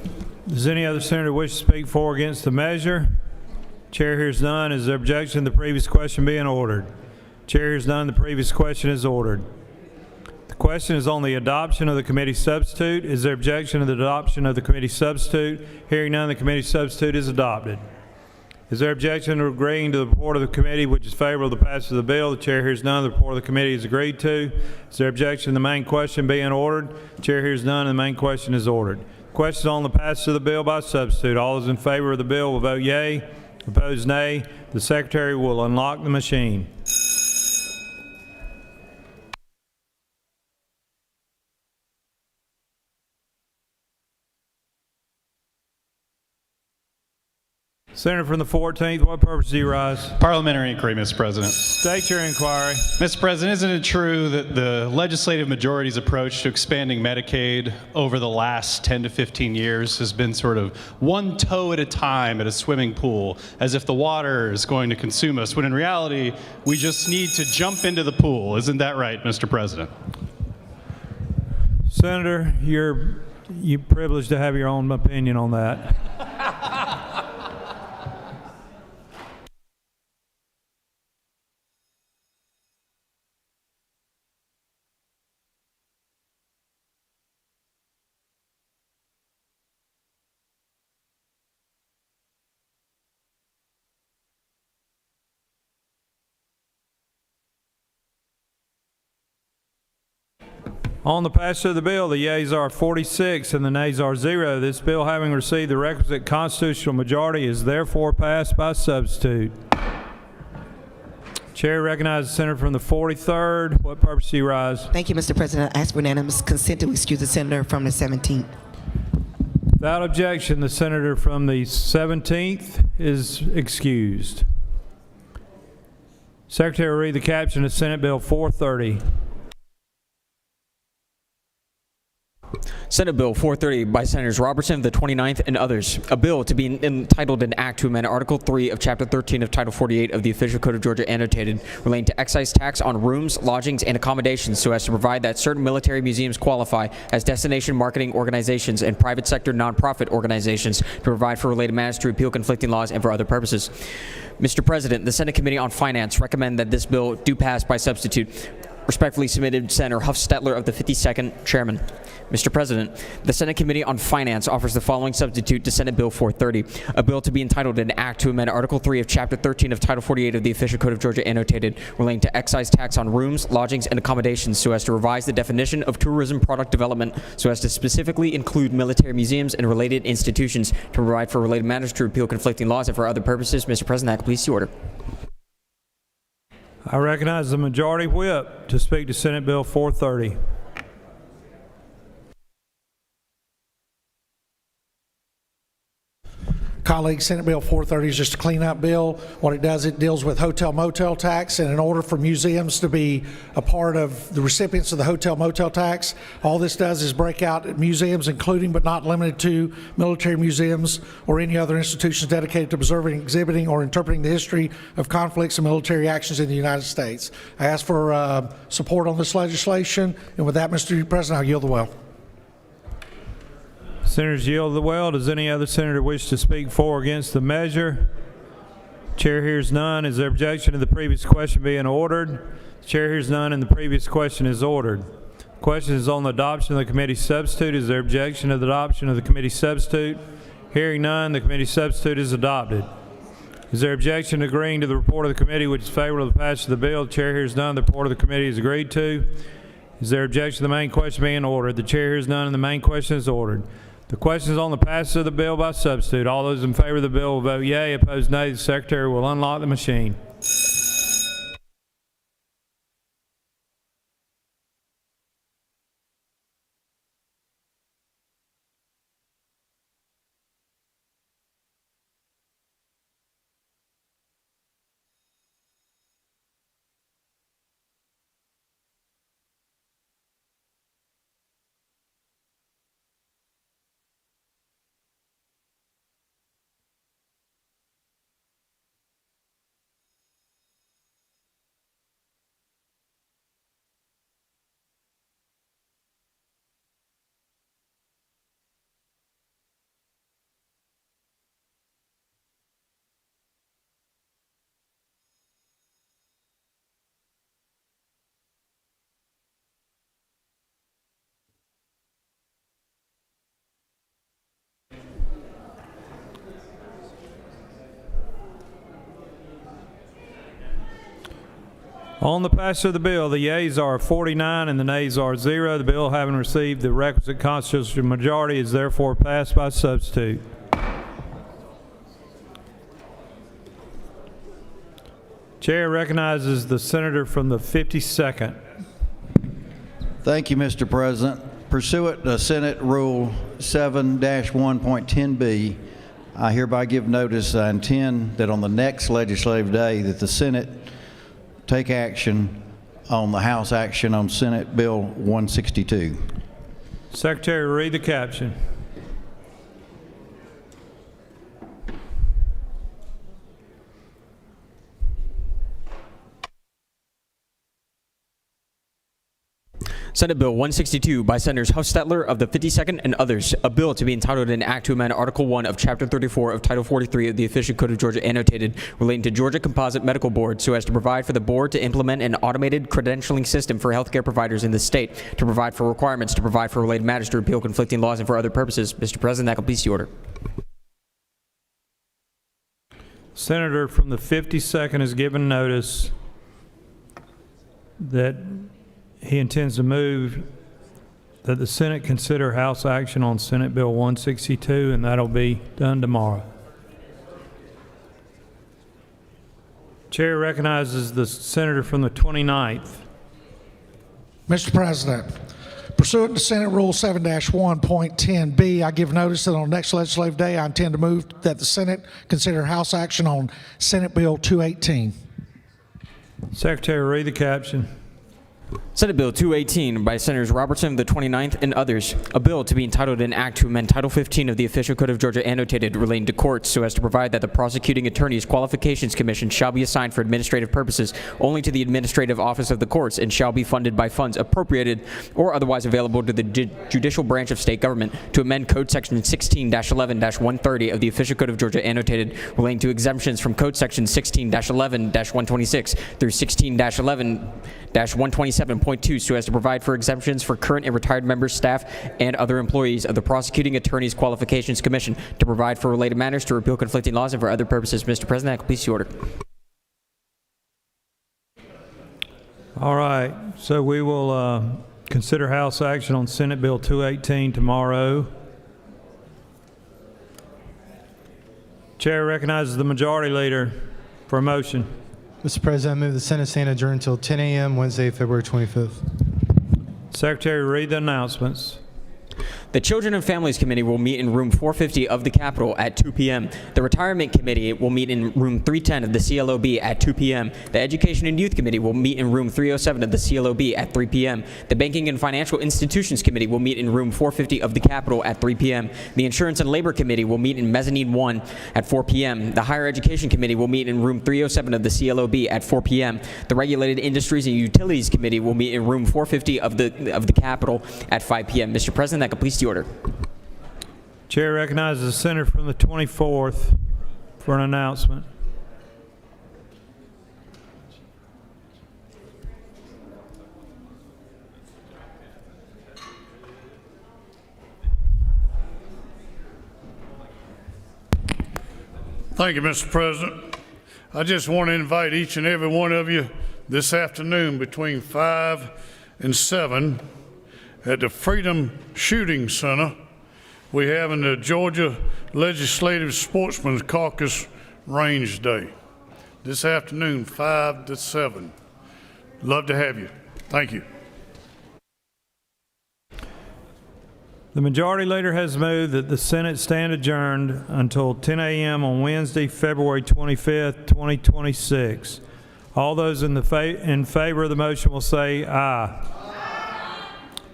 Does any other senator wish to speak for or against the measure? Chair hears none. Is there objection to the previous question being ordered? Chair hears none. The previous question is ordered. The question is on the adoption of the committee substitute. Is there objection to the adoption of the committee substitute? Hearing none, the committee substitute is adopted. Is there objection to agreeing to the report of the committee which is favorable to the passage of the bill? The chair hears none. The report of the committee is agreed to. Is there objection to the main question being ordered? The chair hears none, and the main question is ordered. Question on the passage of the bill by substitute. All those in favor of the bill will vote yea. Opposed, nay. The secretary will unlock the machine. Senator from the 14th, what purpose do you rise? Parliamentary inquiry, Mr. President. State your inquiry. Mr. President, isn't it true that the legislative majority's approach to expanding Medicaid over the last 10 to 15 years has been sort of one toe at a time at a swimming pool, as if the water is going to consume us, when in reality, we just need to jump into the pool. Isn't that right, Mr. President? Senator, your you're privileged to have your own opinion on that. On the passage of the bill, the yeas are 46 and the nays are 0. This bill, having received the requisite constitutional majority, is therefore passed by substitute. Chair recognizes the senator from the 43rd. What purpose do you rise? Thank you, Mr. President. I ask for unanimous consent to excuse the senator from the 17th. Without objection, the senator from the 17th is excused. Secretary will read the caption of Senate Bill 430. Senate Bill 430 by Senators Robertson of the 29th and others. A bill to be entitled an act to amend Article 3 of Chapter 13 of Title 48 of the Official Code of Georgia annotated relating to excise tax on rooms, lodgings, and accommodations so as to provide that certain military museums qualify as destination marketing organizations and private sector nonprofit organizations to provide for related matters to repeal conflicting laws and for other purposes. Mr. President, the Senate Committee on Finance recommend that this bill do pass by substitute. Respectfully submitted, Senator Huffstetler of the 52nd, Chairman. Mr. President, the Senate Committee on Finance offers the following substitute to Senate Bill 430, a bill to be entitled an act to amend Article 3 of Chapter 13 of Title 48 of the Official Code of Georgia annotated relating to excise tax on rooms, lodgings, and accommodations so as to revise the definition of tourism product development so as to specifically include military museums and related institutions to provide for related matters to repeal conflicting laws and for other purposes. Mr. President, that completes the order. I recognize the Majority Whip to speak to Senate Bill 430. Colleagues, Senate Bill 430 is just a cleanup bill. What it does, it deals with hotel-motel tax, and in order for museums to be a part of the recipients of the hotel-motel tax, all this does is break out museums, including but not limited to military museums or any other institutions dedicated to preserving, exhibiting, or interpreting the history of conflicts and military actions in the United States. I ask for support on this legislation, and with that, Mr. President, I'll yield the well. Senators yield the well. Does any other senator wish to speak for or against the measure? Chair hears none. Is there objection to the previous question being ordered? The chair hears none and the previous question is ordered. The question is on the adoption of the committee substitute. Is there objection to the adoption of the committee substitute? Hearing none, the committee substitute is adopted. Is there objection to agreeing to the report of the committee which is favorable to the passage of the bill? The chair hears none. The report of the committee is agreed to. Is there objection to the main question being ordered? The chair hears none and the main question is ordered. The question is on the passage of the bill by substitute. All those in favor of the bill will vote yea. Opposed, nay. The secretary will unlock the machine. On the passage of the bill, the yeas are 49 and the nays are 0. The bill, having received the requisite constitutional majority, is therefore passed by substitute. Chair recognizes the senator from the 52nd. Thank you, Mr. President. Pursuant to Senate Rule 7-1.10b, I hereby give notice I intend that on the next legislative day that the Senate take action on the House action on Senate Bill 162. Secretary will read the caption. Senate Bill 162 by Senators Hufstetler of the 52nd and others, a bill to be entitled an act to amend Article 1 of Chapter 34 of Title 43 of the Official Code of Georgia annotated relating to Georgia Composite Medical Board so as to provide for the board to implement an automated credentialing system for healthcare providers in the state, to provide for requirements, to provide for related matters, to repeal conflicting laws, and for other purposes. Mr. President, that completes the order. Senator from the 52nd has given notice that he intends to move that the Senate consider House action on Senate Bill 162, and that'll be done tomorrow. Chair recognizes the senator from the 29th. Mr. President, pursuant to Senate Rule 7-1.10B, I give notice that on next legislative day, I intend to move that the Senate consider House action on Senate Bill 218. Secretary, read the caption. Senate Bill 218 by Senators Robertson of the 29th and others, a bill to be entitled an act to amend Title 15 of the Official Code of Georgia annotated relating to courts so as to provide that the Prosecuting Attorney's Qualifications Commission shall be assigned for administrative purposes only to the administrative office of the courts and shall be funded by funds appropriated or otherwise available to the judicial branch of state government, to amend Code Section 16-11-130 of the Official Code of Georgia annotated relating to exemptions from Code Section 16-11-126 through 16-11-127.2 so as to provide for exemptions for current and retired members, staff, and other employees of the Prosecuting Attorney's Qualifications Commission, to provide for related matters, to repeal conflicting laws, and for other purposes. Mr. President, that completes the order. All right, so we will consider House action on Senate Bill 218 tomorrow. Chair recognizes the Majority Leader for a motion. Mr. President, I move the Senate stand adjourned until 10 a.m. Wednesday, February 25th. Secretary, read the announcements. The Children and Families Committee will meet in room 450 of the Capitol at 2 p.m. The Retirement Committee will meet in room 310 of the CLOB at 2 p.m. The Education and Youth Committee will meet in room 307 of the CLOB at 3 p.m. The Banking and Financial Institutions Committee will meet in room 450 of the Capitol at 3 p.m. The Insurance and Labor Committee will meet in Mezzanine 1 at 4 p.m. The Higher Education Committee will meet in room 307 of the CLOB at 4 p.m. The Regulated Industries and Utilities Committee will meet in room 450 of the Capitol at 5 p.m. Mr. President, that completes the order. Chair recognizes the senator from the 24th for an announcement. Thank you, Mr. President. I just want to invite each and every one of you this afternoon between 5 and 7 at the Freedom Shooting Center. We have in the Georgia Legislative Sportsman's Caucus Range Day. This afternoon, 5 to 7. Love to have you. Thank you. The Majority Leader has moved that the Senate stand adjourned until 10 a.m. on Wednesday, February 25th, 2026. All those in favor of the motion will say aye.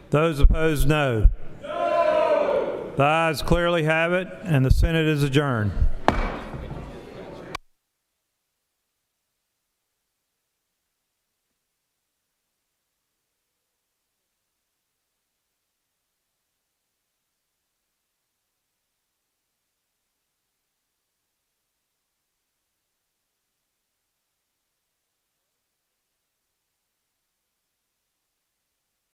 Those opposed, no. The ayes clearly have it, and the Senate is adjourned.